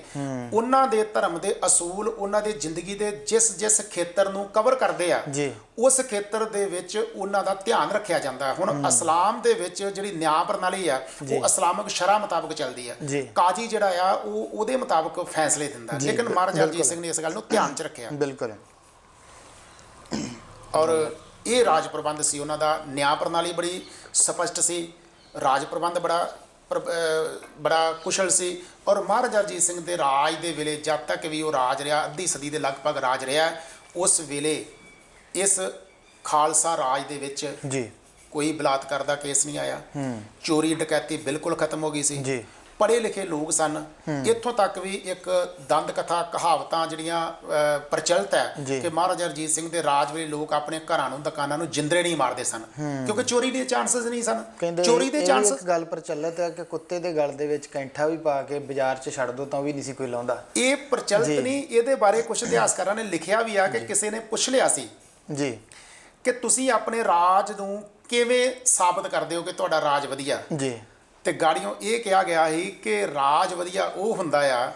ਉਹਨਾਂ ਦੇ ਧਰਮ ਦੇ ਅਸੂਲ, ਉਹਨਾਂ ਦੀ ਜ਼ਿੰਦਗੀ ਦੇ ਜਿਸ ਖੇਤਰ ਨੂੰ ਕਵਰ ਕਰਦੇ ਆ, ਉਸ ਖੇਤਰ ਦੇ ਵਿੱਚ ਉਹਨਾਂ ਦਾ ਧਿਆਨ ਰੱਖਿਆ ਜਾਂਦਾ ਹੈ। ਹੁਣ ਇਸਲਾਮ ਦੇ ਵਿੱਚ ਜਿਹੜੀ ਨਿਆਂ ਪ੍ਰਣਾਲੀ ਆ ਉਹ ਇਸਲਾਮਿਕ ਸ਼ਰ੍ਹਾ ਮੁਤਾਬਕ ਚੱਲਦੀ ਆ। ਕਾਜੀ ਜਿਹੜਾ ਆ ਉਹ ਉਹਦੇ ਮੁਤਾਬਕ ਫੈਸਲੇ ਦਿੰਦਾ, ਲੇਕਿਨ ਮਹਾਰਾਜਾ ਰਣਜੀਤ ਸਿੰਘ ਨੇ ਇਸ ਗੱਲ ਨੂੰ ਧਿਆਨ 'ਚ ਰੱਖਿਆ। ਬਿਲਕੁਲ। ਔਰ ਇਹ ਰਾਜ ਪ੍ਰਬੰਧ ਸੀ ਉਹਨਾਂ ਦਾ। ਨਿਆਂ ਪ੍ਰਣਾਲੀ ਬੜੀ ਸਪਸ਼ਟ ਸੀ, ਰਾਜ ਪ੍ਰਬੰਧ ਬੜਾ ਕੁਸ਼ਲ ਸੀ। ਔਰ ਮਹਾਰਾਜਾ ਰਣਜੀਤ ਸਿੰਘ ਦੇ ਰਾਜ ਦੇ ਵੇਲੇ ਜਦ ਤੱਕ ਵੀ ਉਹ ਰਾਜ ਰਿਹਾ, ਅੱਧੀ ਸਦੀ ਦੇ ਲਗਭਗ ਰਾਜ ਰਿਹਾ, ਉਸ ਵੇਲੇ ਇਸ ਖਾਲਸਾ ਰਾਜ ਦੇ ਵਿੱਚ ਕੋਈ ਬਲਾਤਕਾਰ ਦਾ ਕੇਸ ਨਹੀਂ ਆਇਆ, ਚੋਰੀ ਡਕੈਤੀ ਬਿਲਕੁਲ ਖਤਮ ਹੋ ਗਈ ਸੀ, ਪੜ੍ਹੇ ਲਿਖੇ ਲੋਕ ਸਨ। ਇੱਥੋਂ ਤੱਕ ਵੀ ਇੱਕ ਦੰਦ ਕਥਾ ਕਹਾਵਤਾਂ ਜਿਹੜੀਆਂ ਪ੍ਰਚਲਿਤ ਹੈ ਕਿ ਮਹਾਰਾਜਾ ਰਣਜੀਤ ਸਿੰਘ ਦੇ ਰਾਜ ਵੇਲੇ ਲੋਕ ਆਪਣੇ ਘਰਾਂ ਨੂੰ, ਦੁਕਾਨਾਂ ਨੂੰ ਜਿੰਦਰੇ ਨਹੀਂ ਮਾਰਦੇ ਸਨ ਕਿਉਂਕਿ ਚੋਰੀ ਦੇ ਚਾਂਸਸ ਨਹੀਂ ਸਨ। ਚੋਰੀ ਦੇ ਚਾਂਸਸ, ਇੱਕ ਗੱਲ ਪ੍ਰਚਲਿਤ ਹੈ ਕਿ ਕੁੱਤੇ ਦੇ ਗਲ ਦੇ ਵਿੱਚ ਕੈਂਠਾ ਵੀ ਪਾ ਕੇ ਬਾਜ਼ਾਰ 'ਚ ਛੱਡ ਦੋ ਤਾਂ ਵੀ ਨਹੀਂ ਸੀ ਕੋਈ ਲਾਉਂਦਾ। ਇਹ ਪ੍ਰਚਲਿਤ ਨਹੀਂ, ਇਹਦੇ ਬਾਰੇ ਕੁਝ ਇਤਿਹਾਸਕਾਰਾਂ ਨੇ ਲਿਖਿਆ ਵੀ ਆ ਕਿ ਕਿਸੇ ਨੇ ਪੁੱਛ ਲਿਆ ਸੀ ਕਿ ਤੁਸੀਂ ਆਪਣੇ ਰਾਜ ਨੂੰ ਕਿਵੇਂ ਸਾਬਤ ਕਰਦੇ ਹੋ ਕਿ ਤੁਹਾਡਾ ਰਾਜ ਵਧੀਆ, ਤੇ ਗਾੜੀਆਂ ਇਹ ਕਿਹਾ ਗਿਆ ਸੀ ਕਿ ਰਾਜ ਵਧੀਆ ਉਹ ਹੁੰਦਾ ਆ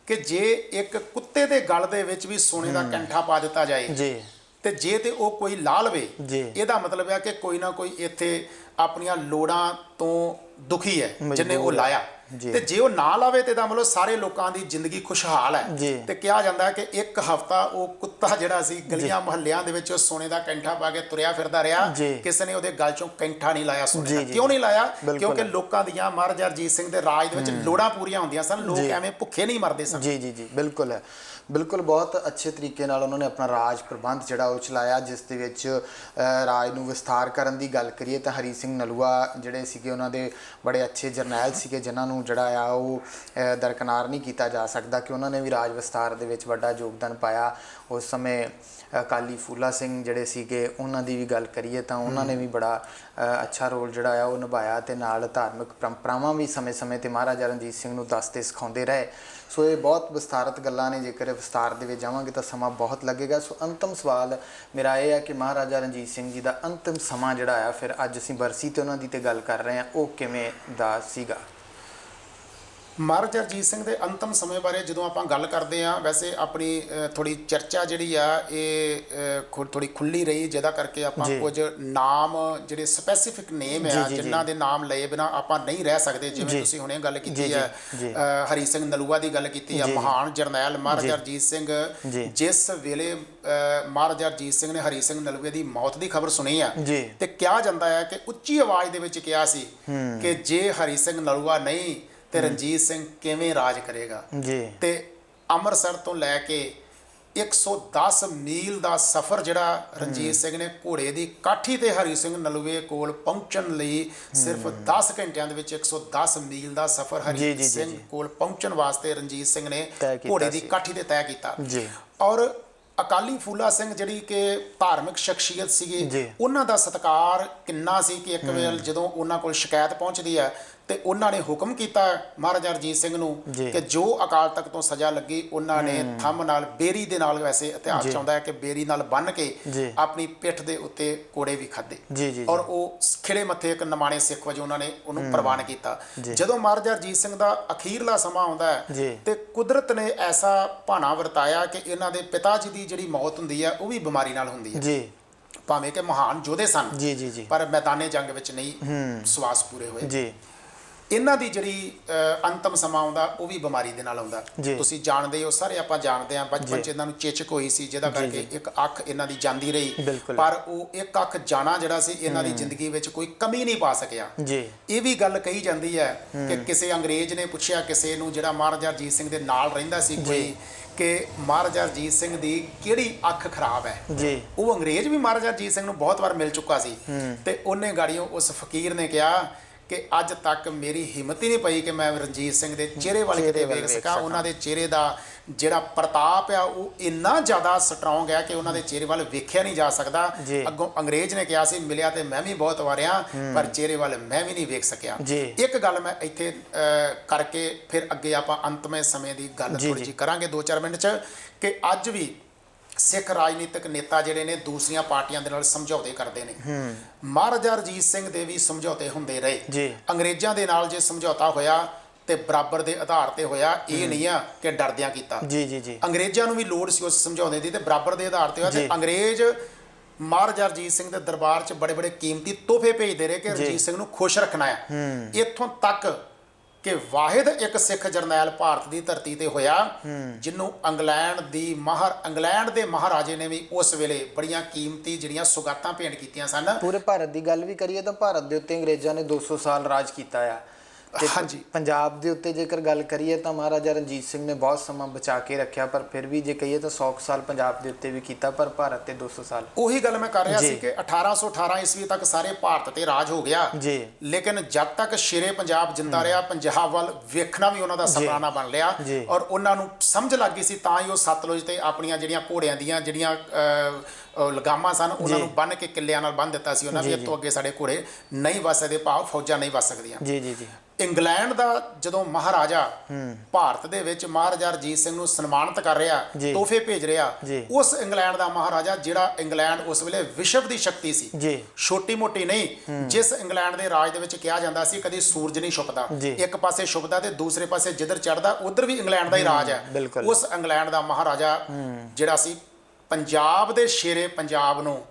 ਕਿ ਜੇ ਇੱਕ ਕੁੱਤੇ ਦੇ ਗਲ ਦੇ ਵਿੱਚ ਵੀ ਸੋਨੇ ਦਾ ਕੈਂਠਾ ਪਾ ਦਿੱਤਾ ਜਾਏ ਤੇ ਜੇ ਤੇ ਉਹ ਕੋਈ ਲਾ ਲਵੇ, ਇਹਦਾ ਮਤਲਬ ਹੈ ਕਿ ਕੋਈ ਨਾ ਕੋਈ ਇੱਥੇ ਆਪਣੀਆਂ ਲੋੜਾਂ ਤੋਂ ਦੁਖੀ ਹੈ ਜਿਹਨੇ ਉਹ ਲਾਇਆ, ਤੇ ਜੇ ਉਹ ਨਾ ਲਾਵੇ ਤੇ ਇਹਦਾ ਮਤਲਬ ਸਾਰੇ ਲੋਕਾਂ ਦੀ ਜ਼ਿੰਦਗੀ ਖੁਸ਼ਹਾਲ ਹੈ। ਤੇ ਕਿਹਾ ਜਾਂਦਾ ਕਿ ਇੱਕ ਹਫ਼ਤਾ ਉਹ ਕੁੱਤਾ ਜਿਹੜਾ ਸੀ ਗਲੀਆਂ ਮੁਹੱਲਿਆਂ ਦੇ ਵਿੱਚ ਸੋਨੇ ਦਾ ਕੈਂਠਾ ਪਾ ਕੇ ਤੁਰਿਆ ਫਿਰਦਾ ਰਿਹਾ, ਕਿਸੇ ਨੇ ਉਹਦੇ ਗਲ ਚੋਂ ਕੈਂਠਾ ਨਹੀਂ ਲਾਇਆ ਸੋਨੇ ਦਾ। ਕਿਉਂ ਨਹੀਂ ਲਾਇਆ? ਕਿਉਂਕਿ ਲੋਕਾਂ ਦੀਆਂ ਮਹਾਰਾਜਾ ਰਣਜੀਤ ਸਿੰਘ ਦੇ ਰਾਜ ਦੇ ਵਿੱਚ ਲੋੜਾਂ ਪੂਰੀਆਂ ਹੁੰਦੀਆਂ ਸਨ, ਲੋਕ ਐਵੇਂ ਭੁੱਖੇ ਨਹੀਂ ਮਰਦੇ ਸਨ। ਬਿਲਕੁਲ ਹੈ, ਬਿਲਕੁਲ। ਬਹੁਤ ਅੱਛੇ ਤਰੀਕੇ ਨਾਲ ਉਹਨਾਂ ਨੇ ਆਪਣਾ ਰਾਜ ਪ੍ਰਬੰਧ ਜਿਹੜਾ ਉਹ ਚਲਾਇਆ, ਜਿਸ ਦੇ ਵਿੱਚ ਰਾਜ ਨੂੰ ਵਿਸਥਾਰ ਕਰਨ ਦੀ ਗੱਲ ਕਰੀਏ ਤਾਂ ਹਰੀ ਸਿੰਘ ਨਲੂਆ ਜਿਹੜੇ ਸੀਗੇ ਉਹਨਾਂ ਦੇ ਬੜੇ ਅੱਛੇ ਜਰਨੈਲ ਸੀਗੇ ਜਿਨ੍ਹਾਂ ਨੂੰ ਜਿਹੜਾ ਆ ਉਹ ਦਰਕਨਾਰ ਨਹੀਂ ਕੀਤਾ ਜਾ ਸਕਦਾ ਕਿ ਉਹਨਾਂ ਨੇ ਵੀ ਰਾਜ ਵਿਸਥਾਰ ਦੇ ਵਿੱਚ ਵੱਡਾ ਯੋਗਦਾਨ ਪਾਇਆ। ਉਸ ਸਮੇਂ ਅਕਾਲੀ ਫੂਲਾ ਸਿੰਘ ਜਿਹੜੇ ਸੀਗੇ ਉਹਨਾਂ ਦੀ ਵੀ ਗੱਲ ਕਰੀਏ ਤਾਂ ਉਹਨਾਂ ਨੇ ਵੀ ਬੜਾ ਅੱਛਾ ਰੋਲ ਜਿਹੜਾ ਆ ਉਹ ਨਿਭਾਇਆ ਤੇ ਨਾਲ ਧਾਰਮਿਕ ਪਰੰਪਰਾਵਾਂ ਵੀ ਸਮੇਂ-ਸਮੇਂ ਤੇ ਮਹਾਰਾਜਾ ਰਣਜੀਤ ਸਿੰਘ ਨੂੰ ਦੱਸਦੇ ਸਿਖਾਉਂਦੇ ਰਹੇ। ਸੋ ਇਹ ਬਹੁਤ ਵਿਸਤਾਰਤ ਗੱਲਾਂ ਨੇ, ਜੇਕਰ ਵਿਸਤਾਰ ਦੇ ਵਿੱਚ ਜਾਵਾਂਗੇ ਤਾਂ ਸਮਾਂ ਬਹੁਤ ਲੱਗੇਗਾ। ਸੋ ਅੰਤਿਮ ਸਵਾਲ ਮੇਰਾ ਇਹ ਹੈ ਕਿ ਮਹਾਰਾਜਾ ਰਣਜੀਤ ਸਿੰਘ ਜੀ ਦਾ ਅੰਤਿਮ ਸਮਾਂ ਜਿਹੜਾ ਆ, ਫਿਰ ਅੱਜ ਅਸੀਂ ਬਰਸੀ ਤੇ ਉਹਨਾਂ ਦੀ ਤੇ ਗੱਲ ਕਰ ਰਹੇ ਹਾਂ, ਉਹ ਕਿਵੇਂ ਦਾ ਸੀਗਾ? ਮਹਾਰਾਜਾ ਰਣਜੀਤ ਸਿੰਘ ਦੇ ਅੰਤਮ ਸਮੇਂ ਬਾਰੇ ਜਦੋਂ ਆਪਾਂ ਗੱਲ ਕਰਦੇ ਹਾਂ, ਵੈਸੇ ਆਪਣੀ ਥੋੜੀ ਚਰਚਾ ਜਿਹੜੀ ਆ ਇਹ ਥੋੜੀ ਖੁੱਲੀ ਰਹੀ, ਜਿਹਦਾ ਕਰਕੇ ਆਪਾਂ ਕੁਝ ਨਾਮ ਜਿਹੜੇ ਸਪੈਸੀਫਿਕ ਨੇਮ ਆ ਜਿਨ੍ਹਾਂ ਦੇ ਨਾਮ ਲਏ ਬਿਨਾਂ ਆਪਾਂ ਨਹੀਂ ਰਹਿ ਸਕਦੇ। ਜਿਵੇਂ ਤੁਸੀਂ ਹੁਣੇ ਗੱਲ ਕੀਤੀ ਹੈ ਹਰੀ ਸਿੰਘ ਨਲੂਆ ਦੀ ਗੱਲ ਕੀਤੀ ਆ, ਮਹਾਨ ਜਰਨੈਲ ਮਹਾਰਾਜਾ ਰਣਜੀਤ ਸਿੰਘ। ਜਿਸ ਵੇਲੇ ਮਹਾਰਾਜਾ ਰਣਜੀਤ ਸਿੰਘ ਨੇ ਹਰੀ ਸਿੰਘ ਨਲੂਏ ਦੀ ਮੌਤ ਦੀ ਖਬਰ ਸੁਣੀ ਆ ਤੇ ਕਿਹਾ ਜਾਂਦਾ ਹੈ ਕਿ ਉੱਚੀ ਆਵਾਜ਼ ਦੇ ਵਿੱਚ ਕਿਹਾ ਸੀ ਕਿ ਜੇ ਹਰੀ ਸਿੰਘ ਨਲੂਆ ਨਹੀਂ ਤੇ ਰਣਜੀਤ ਸਿੰਘ ਕਿਵੇਂ ਰਾਜ ਕਰੇਗਾ। ਤੇ ਅੰਮ੍ਰਿਤਸਰ ਤੋਂ ਲੈ ਕੇ 110 ਮੀਲ ਦਾ ਸਫ਼ਰ ਜਿਹੜਾ ਰਣਜੀਤ ਸਿੰਘ ਨੇ ਘੋੜੇ ਦੀ ਕਾਠੀ ਤੇ ਹਰੀ ਸਿੰਘ ਨਲੂਏ ਕੋਲ ਪਹੁੰਚਣ ਲਈ ਸਿਰਫ 10 ਘੰਟਿਆਂ ਦੇ ਵਿੱਚ 110 ਮੀਲ ਦਾ ਸਫ਼ਰ ਹਰੀ ਸਿੰਘ ਕੋਲ ਪਹੁੰਚਣ ਵਾਸਤੇ ਰਣਜੀਤ ਸਿੰਘ ਨੇ ਘੋੜੇ ਦੀ ਕਾਠੀ ਤੇ ਤੈਅ ਕੀਤਾ। ਔਰ ਅਕਾਲੀ ਫੂਲਾ ਸਿੰਘ ਜਿਹੜੀ ਕਿ ਧਾਰਮਿਕ ਸ਼ਖਸੀਅਤ ਸੀਗੀ, ਉਹਨਾਂ ਦਾ ਸਤਿਕਾਰ ਕਿੰਨਾ ਸੀ ਕਿ ਇੱਕ ਵੇਲੇ ਜਦੋਂ ਉਹਨਾਂ ਕੋਲ ਸ਼ਿਕਾਇਤ ਪਹੁੰਚਦੀ ਹੈ ਤੇ ਉਹਨਾਂ ਨੇ ਹੁਕਮ ਕੀਤਾ ਮਹਾਰਾਜਾ ਰਣਜੀਤ ਸਿੰਘ ਨੂੰ ਕਿ ਜੋ ਅਕਾਲ ਤਖਤ ਤੋਂ ਸਜ਼ਾ ਲੱਗੀ ਉਹਨਾਂ ਨੇ ਥੰਮ ਨਾਲ ਬੇਰੀ ਦੇ ਨਾਲ, ਵੈਸੇ ਇਤਿਹਾਸ 'ਚ ਆਉਂਦਾ ਹੈ ਕਿ ਬੇਰੀ ਨਾਲ ਬੰਨ੍ਹ ਕੇ ਆਪਣੀ ਪਿੱਠ ਦੇ ਉੱਤੇ ਕੋੜੇ ਵੀ ਖਾਧੇ ਔਰ ਉਹ ਖਿੜੇ ਮੱਥੇ ਇੱਕ ਨਿਮਾਣੇ ਸਿੱਖ ਵਜੋਂ ਉਹਨਾਂ ਨੇ ਉਹਨੂੰ ਪ੍ਰਵਾਨ ਕੀਤਾ। ਜਦੋਂ ਮਹਾਰਾਜਾ ਰਣਜੀਤ ਸਿੰਘ ਦਾ ਅਖੀਰਲਾ ਸਮਾਂ ਆਉਂਦਾ ਹੈ ਤੇ ਕੁਦਰਤ ਨੇ ਐਸਾ ਭਾਣਾ ਵਰਤਾਇਆ ਕਿ ਇਹਨਾਂ ਦੇ ਪਿਤਾ ਜੀ ਦੀ ਜਿਹੜੀ ਮੌਤ ਹੁੰਦੀ ਹੈ ਉਹ ਵੀ ਬਿਮਾਰੀ ਨਾਲ ਹੁੰਦੀ ਹੈ। ਭਾਵੇਂ ਕਿ ਮਹਾਨ ਯੋਧੇ ਸਨ ਪਰ ਮੈਦਾਨੇ ਜੰਗ ਵਿੱਚ ਨਹੀਂ ਸਵਾਸ ਪੂਰੇ ਹੋਏ। ਇਹਨਾਂ ਦੀ ਜਿਹੜੀ ਅੰਤਮ ਸਮਾਂ ਆਉਂਦਾ ਉਹ ਵੀ ਬਿਮਾਰੀ ਦੇ ਨਾਲ ਆਉਂਦਾ। ਤੁਸੀਂ ਜਾਣਦੇ ਹੋ, ਸਾਰੇ ਆਪਾਂ ਜਾਣਦੇ ਹਾਂ, ਬਚਪਨ 'ਚ ਇਹਨਾਂ ਨੂੰ ਚੇਚਕ ਹੋਈ ਸੀ ਜਿਹਦਾ ਕਰਕੇ ਇੱਕ ਅੱਖ ਇਹਨਾਂ ਦੀ ਜਾਂਦੀ ਰਹੀ, ਪਰ ਉਹ ਇੱਕ ਅੱਖ ਜਾਣਾ ਜਿਹੜਾ ਸੀ ਇਹਨਾਂ ਦੀ ਜ਼ਿੰਦਗੀ ਵਿੱਚ ਕੋਈ ਕਮੀ ਨਹੀਂ ਪਾ ਸਕਿਆ। ਇਹ ਵੀ ਗੱਲ ਕਹੀ ਜਾਂਦੀ ਹੈ ਕਿ ਕਿਸੇ ਅੰਗਰੇਜ਼ ਨੇ ਪੁੱਛਿਆ ਕਿਸੇ ਨੂੰ ਜਿਹੜਾ ਮਹਾਰਾਜਾ ਰਣਜੀਤ ਸਿੰਘ ਦੇ ਨਾਲ ਰਹਿੰਦਾ ਸੀ ਕੋਈ ਕਿ ਮਹਾਰਾਜਾ ਰਣਜੀਤ ਸਿੰਘ ਦੀ ਕਿਹੜੀ ਅੱਖ ਖਰਾਬ ਹੈ। ਉਹ ਅੰਗਰੇਜ਼ ਵੀ ਮਹਾਰਾਜਾ ਰਣਜੀਤ ਸਿੰਘ ਨੂੰ ਬਹੁਤ ਵਾਰ ਮਿਲ ਚੁੱਕਾ ਸੀ ਤੇ ਉਹਨੇ ਗਾੜੀਓਂ ਉਸ ਫਕੀਰ ਨੇ ਕਿਹਾ ਕਿ ਅੱਜ ਤੱਕ ਮੇਰੀ ਹਿੰਮਤ ਹੀ ਨਹੀਂ ਪਈ ਕਿ ਮੈਂ ਰਣਜੀਤ ਸਿੰਘ ਦੇ ਚਿਹਰੇ ਵੱਲ ਕਿਤੇ ਵੇਖ ਸਕਾਂ। ਉਹਨਾਂ ਦੇ ਚਿਹਰੇ ਦਾ ਜਿਹੜਾ ਪ੍ਰਤਾਪ ਆ ਉਹ ਇੰਨਾ ਜ਼ਿਆਦਾ ਸਟਰੋਂਗ ਹੈ ਕਿ ਉਹਨਾਂ ਦੇ ਚਿਹਰੇ ਵੱਲ ਵੇਖਿਆ ਨਹੀਂ ਜਾ ਸਕਦਾ। ਅੱਗੋਂ ਅੰਗਰੇਜ਼ ਨੇ ਕਿਹਾ ਸੀ ਮਿਲਿਆ ਤੇ ਮੈਂ ਵੀ ਬਹੁਤ ਵਾਰਿਆ ਪਰ ਚਿਹਰੇ ਵੱਲ ਮੈਂ ਵੀ ਨਹੀਂ ਵੇਖ ਸਕਿਆ। ਇੱਕ ਗੱਲ ਮੈਂ ਇੱਥੇ ਕਰਕੇ ਫਿਰ ਅੱਗੇ ਆਪਾਂ ਅੰਤਮੇ ਸਮੇਂ ਦੀ ਗੱਲ ਥੋੜ੍ਹੀ ਜਿਹੀ ਕਰਾਂਗੇ 2-4 ਮਿੰਟ 'ਚ ਕਿ ਅੱਜ ਵੀ ਸਿੱਖ ਰਾਜਨੀਤਿਕ ਨੇਤਾ ਜਿਹੜੇ ਨੇ ਦੂਸਰੀਆਂ ਪਾਰਟੀਆਂ ਦੇ ਨਾਲ ਸਮਝੌਤੇ ਕਰਦੇ ਨੇ। ਮਹਾਰਾਜਾ ਰਣਜੀਤ ਸਿੰਘ ਦੇ ਵੀ ਸਮਝੌਤੇ ਹੁੰਦੇ ਰਹੇ। ਅੰਗਰੇਜ਼ਾਂ ਦੇ ਨਾਲ ਜੇ ਸਮਝੌਤਾ ਹੋਇਆ ਤੇ ਬਰਾਬਰ ਦੇ ਆਧਾਰ ਤੇ ਹੋਇਆ, ਇਹ ਨਹੀਂ ਆ ਕਿ ਡਰਦਿਆਂ ਕੀਤਾ। ਅੰਗਰੇਜ਼ਾਂ ਨੂੰ ਵੀ ਲੋੜ ਸੀ ਉਸ ਸਮਝੌਤੇ ਦੀ ਤੇ ਬਰਾਬਰ ਦੇ ਆਧਾਰ ਤੇ ਹੋਇਆ ਤੇ ਅੰਗਰੇਜ਼ ਮਹਾਰਾਜਾ ਰਣਜੀਤ ਸਿੰਘ ਦੇ ਦਰਬਾਰ 'ਚ ਬੜੇ ਬੜੇ ਕੀਮਤੀ ਤੋਹਫੇ ਭੇਜਦੇ ਰਹੇ ਕਿ ਰਣਜੀਤ ਸਿੰਘ ਨੂੰ ਖੁਸ਼ ਰੱਖਣਾ ਹੈ। ਇੱਥੋਂ ਤੱਕ ਕਿ ਵਾਹਿਦ ਇੱਕ ਸਿੱਖ ਜਰਨੈਲ ਭਾਰਤ ਦੀ ਧਰਤੀ ਤੇ ਹੋਇਆ ਜਿਹਨੂੰ ਇੰਗਲੈਂਡ ਦੇ ਮਹਾਰਾਜੇ ਨੇ ਵੀ ਉਸ ਵੇਲੇ ਬੜੀਆਂ ਕੀਮਤੀ ਜਿਹੜੀਆਂ ਸੁਗਾਤਾਂ ਭੇਂਟ ਕੀਤੀਆਂ ਸਨ। ਪੂਰੇ ਭਾਰਤ ਦੀ ਗੱਲ ਵੀ ਕਰੀਏ ਤਾਂ ਭਾਰਤ ਦੇ ਉੱਤੇ ਅੰਗਰੇਜ਼ਾਂ ਨੇ 200 ਸਾਲ ਰਾਜ ਕੀਤਾ ਆ। ਹਾਂਜੀ, ਪੰਜਾਬ ਦੇ ਉੱਤੇ ਜੇਕਰ ਗੱਲ ਕਰੀਏ ਤਾਂ ਮਹਾਰਾਜਾ ਰਣਜੀਤ ਸਿੰਘ ਨੇ ਬਹੁਤ ਸਮਾਂ ਬਚਾ ਕੇ ਰੱਖਿਆ, ਪਰ ਫਿਰ ਵੀ ਜੇ ਕਹੀਏ ਤਾਂ 100 ਸਾਲ ਪੰਜਾਬ ਦੇ ਉੱਤੇ ਵੀ ਕੀਤਾ, ਪਰ ਭਾਰਤ ਤੇ 200 ਸਾਲ। ਉਹੀ ਗੱਲ ਮੈਂ ਕਰ ਰਿਹਾ ਸੀ ਕਿ 1818 ਈਸਵੀ ਤੱਕ ਸਾਰੇ ਭਾਰਤ ਤੇ ਰਾਜ ਹੋ ਗਿਆ, ਲੇਕਿਨ ਜਦ ਤੱਕ ਸ਼ੇਰੇ ਪੰਜਾਬ ਜਿੰਦਾ ਰਿਹਾ, ਪੰਜਾਬ ਵੱਲ ਵੇਖਣਾ ਵੀ ਉਹਨਾਂ ਦਾ ਸਪਨਾ ਬਣ ਲਿਆ ਔਰ ਉਹਨਾਂ ਨੂੰ ਸਮਝ ਲੱਗ ਗਈ ਸੀ। ਤਾਂ ਹੀ ਉਹ ਸਤਲੁਜ ਤੇ ਆਪਣੀਆਂ ਜਿਹੜੀਆਂ ਘੋੜਿਆਂ ਦੀਆਂ ਜਿਹੜੀਆਂ ਲਗਾਮਾਂ ਸਨ ਉਹਨਾਂ ਨੂੰ ਬੰਨ੍ਹ ਕੇ ਕਿੱਲਿਆਂ ਨਾਲ ਬੰਨ੍ਹ ਦਿੱਤਾ ਸੀ ਉਹਨਾਂ ਵੀ, ਇਸ ਤੋਂ ਅੱਗੇ ਸਾਡੇ ਘੋੜੇ ਨਹੀਂ ਵੱਸ ਸਕਦੇ, ਭਾਵ ਫੌਜਾਂ ਨਹੀਂ ਵੱਸ ਸਕਦੀਆਂ। ਇੰਗਲੈਂਡ ਦਾ ਜਦੋਂ ਮਹਾਰਾਜਾ ਭਾਰਤ ਦੇ ਵਿੱਚ ਮਹਾਰਾਜਾ ਰਣਜੀਤ ਸਿੰਘ ਨੂੰ ਸਨਮਾਨਿਤ ਕਰ ਰਿਹਾ, ਤੋਹਫੇ ਭੇਜ ਰਿਹਾ, ਉਸ ਇੰਗਲੈਂਡ ਦਾ ਮਹਾਰਾਜਾ ਜਿਹੜਾ ਇੰਗਲੈਂਡ ਉਸ ਵੇਲੇ ਵਿਸ਼ਵ ਦੀ ਸ਼ਕਤੀ ਸੀ, ਛੋਟੀ ਮੋਟੀ ਨਹੀਂ, ਜਿਸ ਇੰਗਲੈਂਡ ਦੇ ਰਾਜ ਦੇ ਵਿੱਚ ਕਿਹਾ ਜਾਂਦਾ ਸੀ ਕਦੀ ਸੂਰਜ ਨਹੀਂ ਛੁਪਦਾ, ਇੱਕ ਪਾਸੇ ਛੁਪਦਾ ਤੇ ਦੂਸਰੇ ਪਾਸੇ ਜਿੱਧਰ ਚੜ੍ਹਦਾ ਉਧਰ ਵੀ ਇੰਗਲੈਂਡ ਦਾ ਹੀ ਰਾਜ ਹੈ। ਉਸ ਇੰਗਲੈਂਡ ਦਾ ਮਹਾਰਾਜਾ ਜਿਹੜਾ ਸੀ ਪੰਜਾਬ ਦੇ ਸ਼ੇਰੇ ਪੰਜਾਬ ਨੂੰ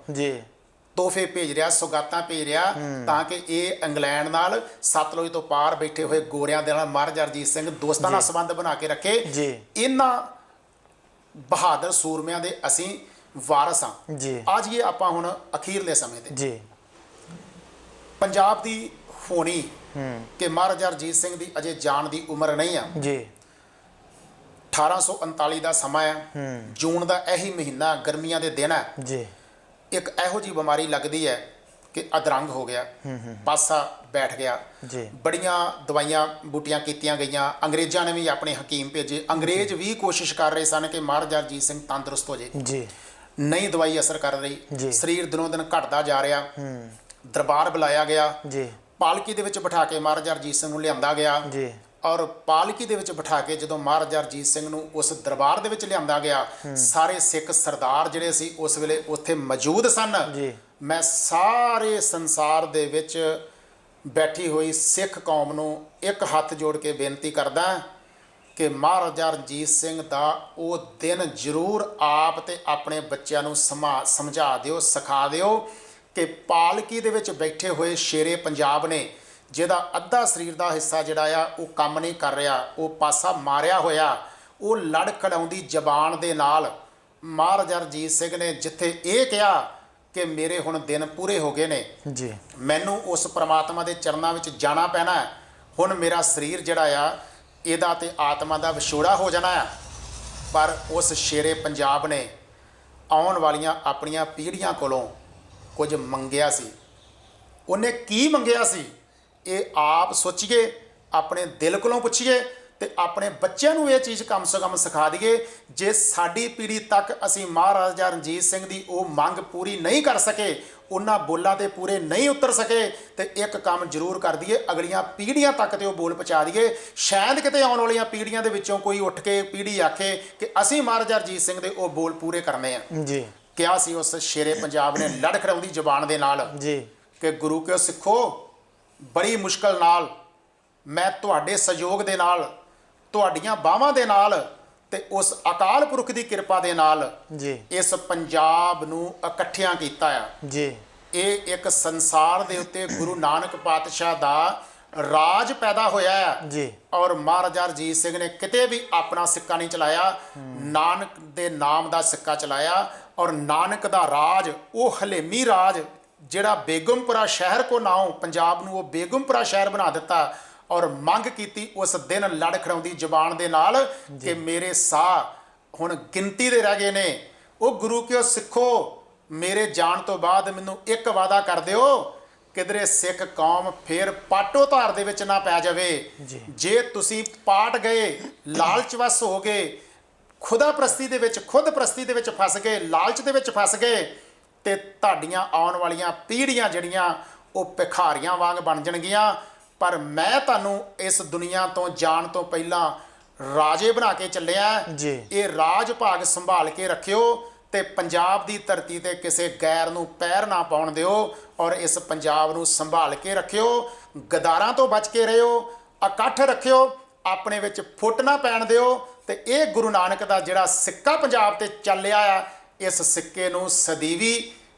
ਤੋਹਫੇ ਭੇਜ ਰਿਹਾ, ਸੁਗਾਤਾਂ ਭੇਜ ਰਿਹਾ ਤਾਂ ਕਿ ਇਹ ਇੰਗਲੈਂਡ ਨਾਲ ਸਤਲੁਜ ਤੋਂ ਪਾਰ ਬੈਠੇ ਹੋਏ ਗੋਰਿਆਂ ਦੇ ਨਾਲ ਮਹਾਰਾਜਾ ਰਣਜੀਤ ਸਿੰਘ ਦੋਸਤਾਨਾ ਸੰਬੰਧ ਬਣਾ ਕੇ ਰੱਖੇ। ਇਹਨਾਂ ਬਹਾਦਰ ਸੂਰਮਿਆਂ ਦੇ ਅਸੀਂ ਵਾਰਸ ਹਾਂ। ਅੱਜ ਇਹ ਆਪਾਂ ਹੁਣ ਅਖੀਰਲੇ ਸਮੇਂ ਤੇ ਪੰਜਾਬ ਦੀ ਹੋਣੀ ਕਿ ਮਹਾਰਾਜਾ ਰਣਜੀਤ ਸਿੰਘ ਦੀ ਅਜੇ ਜਾਣ ਦੀ ਉਮਰ ਨਹੀਂ ਆ। 1839 ਦਾ ਸਮਾਂ ਹੈ, ਜੂਨ ਦਾ ਇਹੀ ਮਹੀਨਾ, ਗਰਮੀਆਂ ਦੇ ਦਿਨ ਹੈ। ਇੱਕ ਇਹੋ ਜਿਹੀ ਬਿਮਾਰੀ ਲੱਗਦੀ ਹੈ ਕਿ ਅਧਰੰਗ ਹੋ ਗਿਆ, ਪਾਸਾ ਬੈਠ ਗਿਆ। ਜੀ ਬੜੀਆਂ ਦਵਾਈਆਂ ਬੂਟੀਆਂ ਕੀਤੀਆਂ ਗਈਆਂ, ਅੰਗਰੇਜ਼ਾਂ ਨੇ ਵੀ ਆਪਣੇ ਹਕੀਮ ਭੇਜੇ, ਅੰਗਰੇਜ਼ ਵੀ ਕੋਸ਼ਿਸ਼ ਕਰ ਰਹੇ ਸਨ ਕਿ ਮਹਾਰਾਜਾ ਰਣਜੀਤ ਸਿੰਘ ਤੰਦਰੁਸਤ ਹੋ ਜੇ, ਜੀ ਨਹੀਂ ਦਵਾਈ ਅਸਰ ਕਰ ਰਹੀ, ਜੀ। ਸਰੀਰ ਦਿਨੋਂ ਦਿਨ ਘਟਦਾ ਜਾ ਰਿਹਾ। ਦਰਬਾਰ ਬੁਲਾਇਆ ਗਿਆ, ਜੀ ਪਾਲਕੀ ਦੇ ਵਿੱਚ ਬਿਠਾ ਕੇ ਮਹਾਰਾਜਾ ਰਣਜੀਤ ਸਿੰਘ ਨੂੰ ਲਿਆਂਦਾ ਗਿਆ, ਜੀ ਔਰ ਪਾਲਕੀ ਦੇ ਵਿੱਚ ਬਿਠਾ ਕੇ ਜਦੋਂ ਮਹਾਰਾਜਾ ਰਣਜੀਤ ਸਿੰਘ ਨੂੰ ਉਸ ਦਰਬਾਰ ਦੇ ਵਿੱਚ ਲਿਆਂਦਾ ਗਿਆ, ਸਾਰੇ ਸਿੱਖ ਸਰਦਾਰ ਜਿਹੜੇ ਸੀ ਉਸ ਵੇਲੇ ਉੱਥੇ ਮੌਜੂਦ ਸਨ। ਜੀ ਮੈਂ ਸਾਰੇ ਸੰਸਾਰ ਦੇ ਵਿੱਚ ਬੈਠੀ ਹੋਈ ਸਿੱਖ ਕੌਮ ਨੂੰ ਇੱਕ ਹੱਥ ਜੋੜ ਕੇ ਬੇਨਤੀ ਕਰਦਾ ਕਿ ਮਹਾਰਾਜਾ ਰਣਜੀਤ ਸਿੰਘ ਦਾ ਉਹ ਦਿਨ ਜ਼ਰੂਰ ਆਪ ਤੇ ਆਪਣੇ ਬੱਚਿਆਂ ਨੂੰ ਸਮਝਾ ਦਿਓ, ਸਿਖਾ ਦਿਓ ਕਿ ਪਾਲਕੀ ਦੇ ਵਿੱਚ ਬੈਠੇ ਹੋਏ ਸ਼ੇਰੇ ਪੰਜਾਬ ਨੇ, ਜਿਹਦਾ ਅੱਧਾ ਸਰੀਰ ਦਾ ਹਿੱਸਾ ਜਿਹੜਾ ਆ ਉਹ ਕੰਮ ਨਹੀਂ ਕਰ ਰਿਹਾ, ਉਹ ਪਾਸਾ ਮਾਰਿਆ ਹੋਇਆ, ਉਹ ਲੜ ਖੜਾਉਂਦੀ ਜ਼ਬਾਨ ਦੇ ਨਾਲ ਮਹਾਰਾਜਾ ਰਣਜੀਤ ਸਿੰਘ ਨੇ ਜਿੱਥੇ ਇਹ ਕਿਹਾ ਕਿ ਮੇਰੇ ਹੁਣ ਦਿਨ ਪੂਰੇ ਹੋ ਗਏ ਨੇ, ਜੀ ਮੈਨੂੰ ਉਸ ਪ੍ਰਮਾਤਮਾ ਦੇ ਚਰਨਾਂ ਵਿੱਚ ਜਾਣਾ ਪੈਣਾ, ਹੁਣ ਮੇਰਾ ਸਰੀਰ ਜਿਹੜਾ ਆ ਇਹਦਾ ਤੇ ਆਤਮਾ ਦਾ ਵਿਛੋੜਾ ਹੋ ਜਾਣਾ ਆ। ਪਰ ਉਸ ਸ਼ੇਰੇ ਪੰਜਾਬ ਨੇ ਆਉਣ ਵਾਲੀਆਂ ਆਪਣੀਆਂ ਪੀੜ੍ਹੀਆਂ ਕੋਲੋਂ ਕੁਝ ਮੰਗਿਆ ਸੀ। ਉਹਨੇ ਕੀ ਮੰਗਿਆ ਸੀ ਇਹ ਆਪ ਸੋਚੀਏ, ਆਪਣੇ ਦਿਲ ਕੋਲੋਂ ਪੁੱਛੀਏ ਤੇ ਆਪਣੇ ਬੱਚਿਆਂ ਨੂੰ ਇਹ ਚੀਜ਼ ਕਮ ਸੇ ਕਮ ਸਿਖਾ ਦਈਏ। ਜੇ ਸਾਡੀ ਪੀੜ੍ਹੀ ਤੱਕ ਅਸੀਂ ਮਹਾਰਾਜਾ ਰਣਜੀਤ ਸਿੰਘ ਦੀ ਉਹ ਮੰਗ ਪੂਰੀ ਨਹੀਂ ਕਰ ਸਕੇ, ਉਹਨਾਂ ਬੋਲਾਂ ਤੇ ਪੂਰੇ ਨਹੀਂ ਉਤਰ ਸਕੇ, ਤੇ ਇੱਕ ਕੰਮ ਜ਼ਰੂਰ ਕਰ ਦਈਏ, ਅਗਲੀਆਂ ਪੀੜ੍ਹੀਆਂ ਤੱਕ ਤੇ ਉਹ ਬੋਲ ਪਹੁੰਚਾ ਦਈਏ। ਸ਼ਾਇਦ ਕਿਤੇ ਆਉਣ ਵਾਲੀਆਂ ਪੀੜ੍ਹੀਆਂ ਦੇ ਵਿੱਚੋਂ ਕੋਈ ਉੱਠ ਕੇ ਪੀੜ੍ਹੀ ਆਖੇ ਕਿ ਅਸੀਂ ਮਹਾਰਾਜਾ ਰਣਜੀਤ ਸਿੰਘ ਦੇ ਉਹ ਬੋਲ ਪੂਰੇ ਕਰਨੇ ਆ। ਜੀ ਕਿਹਾ ਸੀ ਉਸ ਸ਼ੇਰੇ ਪੰਜਾਬ ਨੇ ਲੜ ਖੜਾਉਂਦੀ ਜ਼ਬਾਨ ਦੇ ਨਾਲ ਜੀ ਕਿ ਗੁਰੂ ਕੇ ਸਿੱਖੋ, ਬੜੀ ਮੁਸ਼ਕਲ ਨਾਲ ਮੈਂ ਤੁਹਾਡੇ ਸਹਿਯੋਗ ਦੇ ਨਾਲ, ਤੁਹਾਡੀਆਂ ਬਾਹਾਂ ਦੇ ਨਾਲ ਤੇ ਉਸ ਅਕਾਲ ਪੁਰਖ ਦੀ ਕਿਰਪਾ ਦੇ ਨਾਲ ਜੀ ਇਸ ਪੰਜਾਬ ਨੂੰ ਇਕੱਠਿਆਂ ਕੀਤਾ ਆ। ਜੀ ਇਹ ਇੱਕ ਸੰਸਾਰ ਦੇ ਉੱਤੇ ਗੁਰੂ ਨਾਨਕ ਪਾਤਸ਼ਾਹ ਦਾ ਰਾਜ ਪੈਦਾ ਹੋਇਆ ਹੈ ਜੀ ਔਰ ਮਹਾਰਾਜਾ ਰਣਜੀਤ ਸਿੰਘ ਨੇ ਕਿਤੇ ਵੀ ਆਪਣਾ ਸਿੱਕਾ ਨਹੀਂ ਚਲਾਇਆ, ਨਾਨਕ ਦੇ ਨਾਮ ਦਾ ਸਿੱਕਾ ਚਲਾਇਆ। ਔਰ ਨਾਨਕ ਦਾ ਰਾਜ ਉਹ ਹਲੇਮੀ ਰਾਜ ਜਿਹੜਾ ਬੇਗਮਪੁਰਾ ਸ਼ਹਿਰ ਕੋ ਨਾਉ, ਪੰਜਾਬ ਨੂੰ ਉਹ ਬੇਗਮਪੁਰਾ ਸ਼ਹਿਰ ਬਣਾ ਦਿੱਤਾ। ਔਰ ਮੰਗ ਕੀਤੀ ਉਸ ਦਿਨ ਲੜ ਖੜਾਉਂਦੀ ਜ਼ਬਾਨ ਦੇ ਨਾਲ ਕਿ ਮੇਰੇ ਸਾਹ ਹੁਣ ਗਿਣਤੀ ਦੇ ਰਹਿ ਗਏ ਨੇ, ਉਹ ਗੁਰੂ ਕਿਉ ਸਿੱਖੋ, ਮੇਰੇ ਜਾਣ ਤੋਂ ਬਾਅਦ ਮੈਨੂੰ ਇੱਕ ਵਾਅਦਾ ਕਰ ਦਿਓ, ਕਿਧਰੇ ਸਿੱਖ ਕੌਮ ਫੇਰ ਪਾਟੋ ਧਾਰ ਦੇ ਵਿੱਚ ਨਾ ਪੈ ਜਾਵੇ। ਜੇ ਤੁਸੀਂ ਪਾਟ ਗਏ, ਲਾਲਚ ਵਸ ਹੋ ਗਏ, ਖੁਦਾ ਪ੍ਰਸਤੀ ਦੇ ਵਿੱਚ, ਖੁਦ ਪ੍ਰਸਤੀ ਦੇ ਵਿੱਚ ਫਸ ਗਏ, ਲਾਲਚ ਦੇ ਵਿੱਚ ਫਸ ਗਏ, ਤੇ ਤੁਹਾਡੀਆਂ ਆਉਣ ਵਾਲੀਆਂ ਪੀੜ੍ਹੀਆਂ ਜਿਹੜੀਆਂ ਉਹ ਭਿਖਾਰੀਆਂ ਵਾਂਗ ਬਣ ਜਾਣਗੀਆਂ। ਪਰ ਮੈਂ ਤੁਹਾਨੂੰ ਇਸ ਦੁਨੀਆ ਤੋਂ ਜਾਣ ਤੋਂ ਪਹਿਲਾਂ ਰਾਜੇ ਬਣਾ ਕੇ ਚੱਲਿਆ ਜੀ। ਇਹ ਰਾਜ ਭਾਗ ਸੰਭਾਲ ਕੇ ਰੱਖਿਓ ਤੇ ਪੰਜਾਬ ਦੀ ਧਰਤੀ ਤੇ ਕਿਸੇ ਗੈਰ ਨੂੰ ਪੈਰ ਨਾ ਪਾਉਣ ਦਿਓ ਔਰ ਇਸ ਪੰਜਾਬ ਨੂੰ ਸੰਭਾਲ ਕੇ ਰੱਖਿਓ। ਗਦਾਰਾਂ ਤੋਂ ਬਚ ਕੇ ਰਹਿਓ, ਇਕੱਠ ਰੱਖਿਓ, ਆਪਣੇ ਵਿੱਚ ਫੁੱਟ ਨਾ ਪੈਣ ਦਿਓ। ਤੇ ਇਹ ਗੁਰੂ ਨਾਨਕ ਦਾ ਜਿਹੜਾ ਸਿੱਕਾ ਪੰਜਾਬ ਤੇ ਚੱਲਿਆ ਆ, ਇਸ ਸਿੱਕੇ ਨੂੰ ਸਦੀਵੀ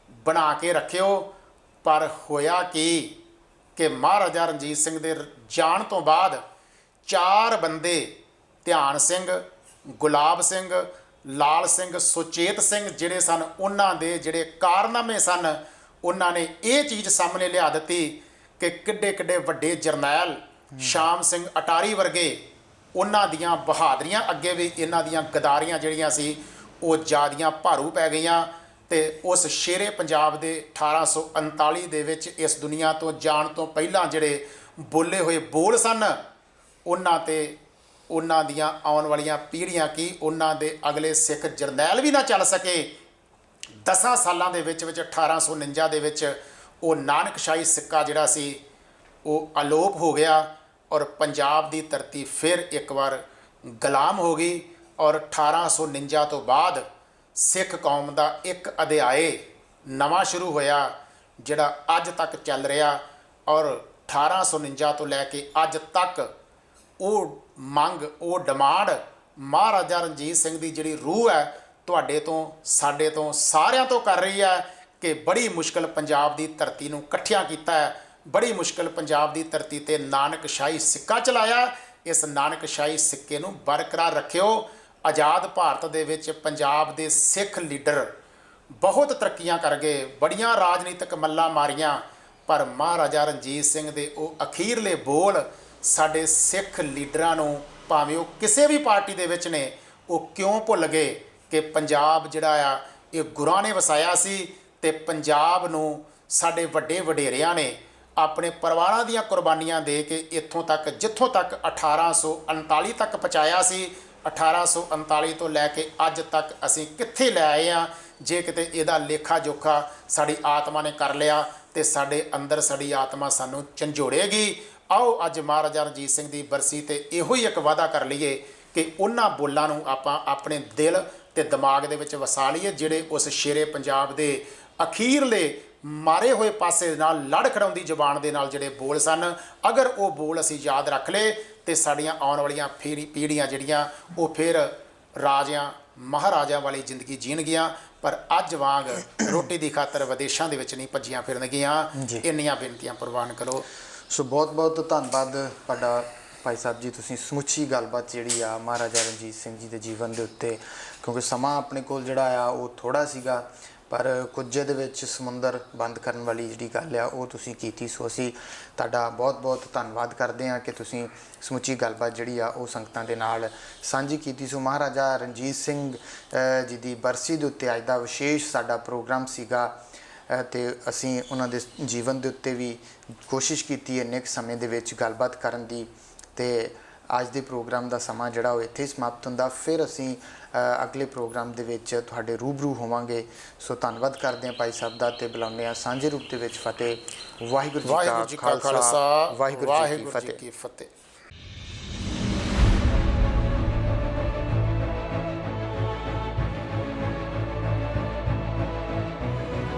ਬਣਾ ਕੇ ਰੱਖਿਓ। ਪਰ ਹੋਇਆ ਕੀ ਕਿ ਮਹਾਰਾਜਾ ਰਣਜੀਤ ਸਿੰਘ ਦੇ ਜਾਣ ਤੋਂ ਬਾਅਦ 4 ਬੰਦੇ, ਧਿਆਨ ਸਿੰਘ, ਗੁਲਾਬ ਸਿੰਘ, ਲਾਲ ਸਿੰਘ, ਸੁਚੇਤ ਸਿੰਘ ਜਿਹੜੇ ਸਨ, ਉਹਨਾਂ ਦੇ ਜਿਹੜੇ ਕਾਰਨਾਮੇ ਸਨ, ਉਹਨਾਂ ਨੇ ਇਹ ਚੀਜ਼ ਸਾਹਮਣੇ ਲਿਆ ਦਿੱਤੀ ਕਿ ਕਿੱਡੇ ਕਿੱਡੇ ਵੱਡੇ ਜਰਨੈਲ ਸ਼ਾਮ ਸਿੰਘ ਅਟਾਰੀ ਵਰਗੇ, ਉਹਨਾਂ ਦੀਆਂ ਬਹਾਦਰੀਆਂ ਅੱਗੇ ਵੀ ਇਹਨਾਂ ਦੀਆਂ ਗਦਾਰੀਆਂ ਜਿਹੜੀਆਂ ਸੀ ਉਹ ਜ਼ਿਆਦੀਆਂ ਭਾਰੂ ਪੈ ਗਈਆਂ। ਤੇ ਉਸ ਸ਼ੇਰੇ ਪੰਜਾਬ ਦੇ 1839 ਦੇ ਵਿੱਚ ਇਸ ਦੁਨੀਆ ਤੋਂ ਜਾਣ ਤੋਂ ਪਹਿਲਾਂ ਜਿਹੜੇ ਬੋਲੇ ਹੋਏ ਬੋਲ ਸਨ, ਉਹਨਾਂ ਤੇ ਉਹਨਾਂ ਦੀਆਂ ਆਉਣ ਵਾਲੀਆਂ ਪੀੜ੍ਹੀਆਂ ਕੀ ਉਹਨਾਂ ਦੇ ਅਗਲੇ ਸਿੱਖ ਜਰਨੈਲ ਵੀ ਨਾ ਚੱਲ ਸਕੇ। 10 ਸਾਲਾਂ ਦੇ ਵਿੱਚ 1849 ਦੇ ਵਿੱਚ ਉਹ ਨਾਨਕਸ਼ਾਹੀ ਸਿੱਕਾ ਜਿਹੜਾ ਸੀ ਉਹ ਅਲੋਪ ਹੋ ਗਿਆ ਔਰ ਪੰਜਾਬ ਦੀ ਧਰਤੀ ਫਿਰ ਇੱਕ ਵਾਰ ਗੁਲਾਮ ਹੋ ਗਈ। ਔਰ 1849 ਤੋਂ ਬਾਅਦ ਸਿੱਖ ਕੌਮ ਦਾ ਇੱਕ ਅਧਿਆਏ ਨਵਾਂ ਸ਼ੁਰੂ ਹੋਇਆ ਜਿਹੜਾ ਅੱਜ ਤੱਕ ਚੱਲ ਰਿਹਾ। ਔਰ 1849 ਤੋਂ ਲੈ ਕੇ ਅੱਜ ਤੱਕ ਉਹ ਮੰਗ, ਉਹ ਡਿਮਾਂਡ ਮਹਾਰਾਜਾ ਰਣਜੀਤ ਸਿੰਘ ਦੀ ਜਿਹੜੀ ਰੂਹ ਹੈ ਤੁਹਾਡੇ ਤੋਂ, ਸਾਡੇ ਤੋਂ, ਸਾਰਿਆਂ ਤੋਂ ਕਰ ਰਹੀ ਹੈ ਕਿ ਬੜੀ ਮੁਸ਼ਕਲ ਪੰਜਾਬ ਦੀ ਧਰਤੀ ਨੂੰ ਇਕੱਠਿਆਂ ਕੀਤਾ ਹੈ, ਬੜੀ ਮੁਸ਼ਕਲ ਪੰਜਾਬ ਦੀ ਧਰਤੀ ਤੇ ਨਾਨਕਸ਼ਾਹੀ ਸਿੱਕਾ ਚਲਾਇਆ। ਇਸ ਨਾਨਕਸ਼ਾਹੀ ਸਿੱਕੇ ਨੂੰ ਬਰਕਰਾਰ ਰੱਖਿਓ। ਆਜ਼ਾਦ ਭਾਰਤ ਦੇ ਵਿੱਚ ਪੰਜਾਬ ਦੇ ਸਿੱਖ ਲੀਡਰ ਬਹੁਤ ਤਰੱਕੀਆਂ ਕਰ ਗਏ, ਬੜੀਆਂ ਰਾਜਨੀਤਿਕ ਮੱਲਾਂ ਮਾਰੀਆਂ, ਪਰ ਮਹਾਰਾਜਾ ਰਣਜੀਤ ਸਿੰਘ ਦੇ ਉਹ ਅਖੀਰਲੇ ਬੋਲ ਸਾਡੇ ਸਿੱਖ ਲੀਡਰਾਂ ਨੂੰ, ਭਾਵੇਂ ਉਹ ਕਿਸੇ ਵੀ ਪਾਰਟੀ ਦੇ ਵਿੱਚ ਨੇ, ਉਹ ਕਿਉਂ ਭੁੱਲ ਗਏ ਕਿ ਪੰਜਾਬ ਜਿਹੜਾ ਆ ਇਹ ਗੁਰਾਂ ਨੇ ਵਸਾਇਆ ਸੀ ਤੇ ਪੰਜਾਬ ਨੂੰ ਸਾਡੇ ਵੱਡੇ ਵਡੇਰਿਆਂ ਨੇ ਆਪਣੇ ਪਰਿਵਾਰਾਂ ਦੀਆਂ ਕੁਰਬਾਨੀਆਂ ਦੇ ਕੇ ਇੱਥੋਂ ਤੱਕ, ਜਿੱਥੋਂ ਤੱਕ 1839 ਤੱਕ ਪਹੁੰਚਾਇਆ ਸੀ, 1839 ਤੋਂ ਲੈ ਕੇ ਅੱਜ ਤੱਕ ਅਸੀਂ ਕਿੱਥੇ ਲੈ ਆਏ ਹਾਂ। ਜੇ ਕਿਤੇ ਇਹਦਾ ਲੇਖਾ ਜੋਖਾ ਸਾਡੀ ਆਤਮਾ ਨੇ ਕਰ ਲਿਆ ਤੇ ਸਾਡੇ ਅੰਦਰ ਸਾਡੀ ਆਤਮਾ ਸਾਨੂੰ ਝੰਜੋੜੇਗੀ। ਆਓ ਅੱਜ ਮਹਾਰਾਜਾ ਰਣਜੀਤ ਸਿੰਘ ਦੀ ਬਰਸੀ ਤੇ ਇਹੋ ਹੀ ਇੱਕ ਵਾਅਦਾ ਕਰ ਲਈਏ ਕਿ ਉਹਨਾਂ ਬੋਲਾਂ ਨੂੰ ਆਪਾਂ ਆਪਣੇ ਦਿਲ ਤੇ ਦਿਮਾਗ ਦੇ ਵਿੱਚ ਵਸਾ ਲਈਏ, ਜਿਹੜੇ ਉਸ ਸ਼ੇਰੇ ਪੰਜਾਬ ਦੇ ਅਖੀਰਲੇ ਮਾਰੇ ਹੋਏ ਪਾਸੇ ਨਾਲ ਲੜ ਖੜਾਉਂਦੀ ਜ਼ੁਬਾਨ ਦੇ ਨਾਲ ਜਿਹੜੇ ਬੋਲ ਸਨ। ਅਗਰ ਉਹ ਬੋਲ ਅਸੀਂ ਯਾਦ ਰੱਖ ਲਏ ਤੇ ਸਾਡੀਆਂ ਆਉਣ ਵਾਲੀਆਂ ਪੀੜ੍ਹੀਆਂ ਜਿਹੜੀਆਂ ਉਹ ਫਿਰ ਰਾਜਿਆਂ ਮਹਾਰਾਜਿਆਂ ਵਾਲੀ ਜ਼ਿੰਦਗੀ ਜੀਣਗੀਆਂ। ਪਰ ਅੱਜ ਵਾਂਗ ਰੋਟੀ ਦੀ ਖਾਤਰ ਵਿਦੇਸ਼ਾਂ ਦੇ ਵਿੱਚ ਨਹੀਂ ਭੱਜੀਆਂ ਫਿਰਨਗੀਆਂ। ਇੰਨੀਆਂ ਬੇਨਤੀਆਂ ਪ੍ਰਵਾਨ ਕਰੋ। ਸੋ ਬਹੁਤ ਬਹੁਤ ਧੰਨਵਾਦ ਤੁਹਾਡਾ ਭਾਈ ਸਾਹਿਬ ਜੀ। ਤੁਸੀਂ ਸਮੁੱਚੀ ਗੱਲਬਾਤ ਜਿਹੜੀ ਆ ਮਹਾਰਾਜਾ ਰਣਜੀਤ ਸਿੰਘ ਜੀ ਦੇ ਜੀਵਨ ਦੇ ਉੱਤੇ, ਕਿਉਂਕਿ ਸਮਾਂ ਆਪਣੇ ਕੋਲ ਜਿਹੜਾ ਆ ਉਹ ਥੋੜ੍ਹਾ ਸੀਗਾ, ਪਰ ਕੁਝ ਦੇ ਵਿੱਚ ਸਮੁੰਦਰ ਬੰਦ ਕਰਨ ਵਾਲੀ ਜਿਹੜੀ ਗੱਲ ਆ ਉਹ ਤੁਸੀਂ ਕੀਤੀ। ਸੋ ਅਸੀਂ ਤੁਹਾਡਾ ਬਹੁਤ ਬਹੁਤ ਧੰਨਵਾਦ ਕਰਦੇ ਹਾਂ ਕਿ ਤੁਸੀਂ ਸਮੁੱਚੀ ਗੱਲਬਾਤ ਜਿਹੜੀ ਆ ਉਹ ਸੰਗਤਾਂ ਦੇ ਨਾਲ ਸਾਂਝੀ ਕੀਤੀ। ਸੋ ਮਹਾਰਾਜਾ ਰਣਜੀਤ ਸਿੰਘ ਜੀ ਦੀ ਬਰਸੀ ਦੇ ਉੱਤੇ ਅੱਜ ਦਾ ਵਿਸ਼ੇਸ਼ ਸਾਡਾ ਪ੍ਰੋਗਰਾਮ ਸੀਗਾ ਤੇ ਅਸੀਂ ਉਹਨਾਂ ਦੇ ਜੀਵਨ ਦੇ ਉੱਤੇ ਵੀ ਕੋਸ਼ਿਸ਼ ਕੀਤੀ ਇੰਨੇ ਕੁ ਸਮੇਂ ਦੇ ਵਿੱਚ ਗੱਲਬਾਤ ਕਰਨ ਦੀ। ਤੇ ਅੱਜ ਦੇ ਪ੍ਰੋਗਰਾਮ ਦਾ ਸਮਾਂ ਜਿਹੜਾ ਉਹ ਇੱਥੇ ਸਮਾਪਤ ਹੁੰਦਾ। ਫਿਰ ਅਸੀਂ ਅਗਲੇ ਪ੍ਰੋਗਰਾਮ ਦੇ ਵਿੱਚ ਤੁਹਾਡੇ ਰੂਬਰੂ ਹੋਵਾਂਗੇ। ਸੋ ਧੰਨਵਾਦ ਕਰਦੇ ਹਾਂ ਭਾਈ ਸਾਹਿਬ ਦਾ ਤੇ ਬੁਲਾਉਂਦੇ ਹਾਂ ਸਾਂਝੇ ਰੂਪ ਦੇ ਵਿੱਚ ਫਤਿਹ। ਵਾਹਿਗੁਰੂ ਜੀ ਕਾ ਖਾਲਸਾ, ਵਾਹਿਗੁਰੂ ਜੀ ਕੀ ਫਤਿਹ।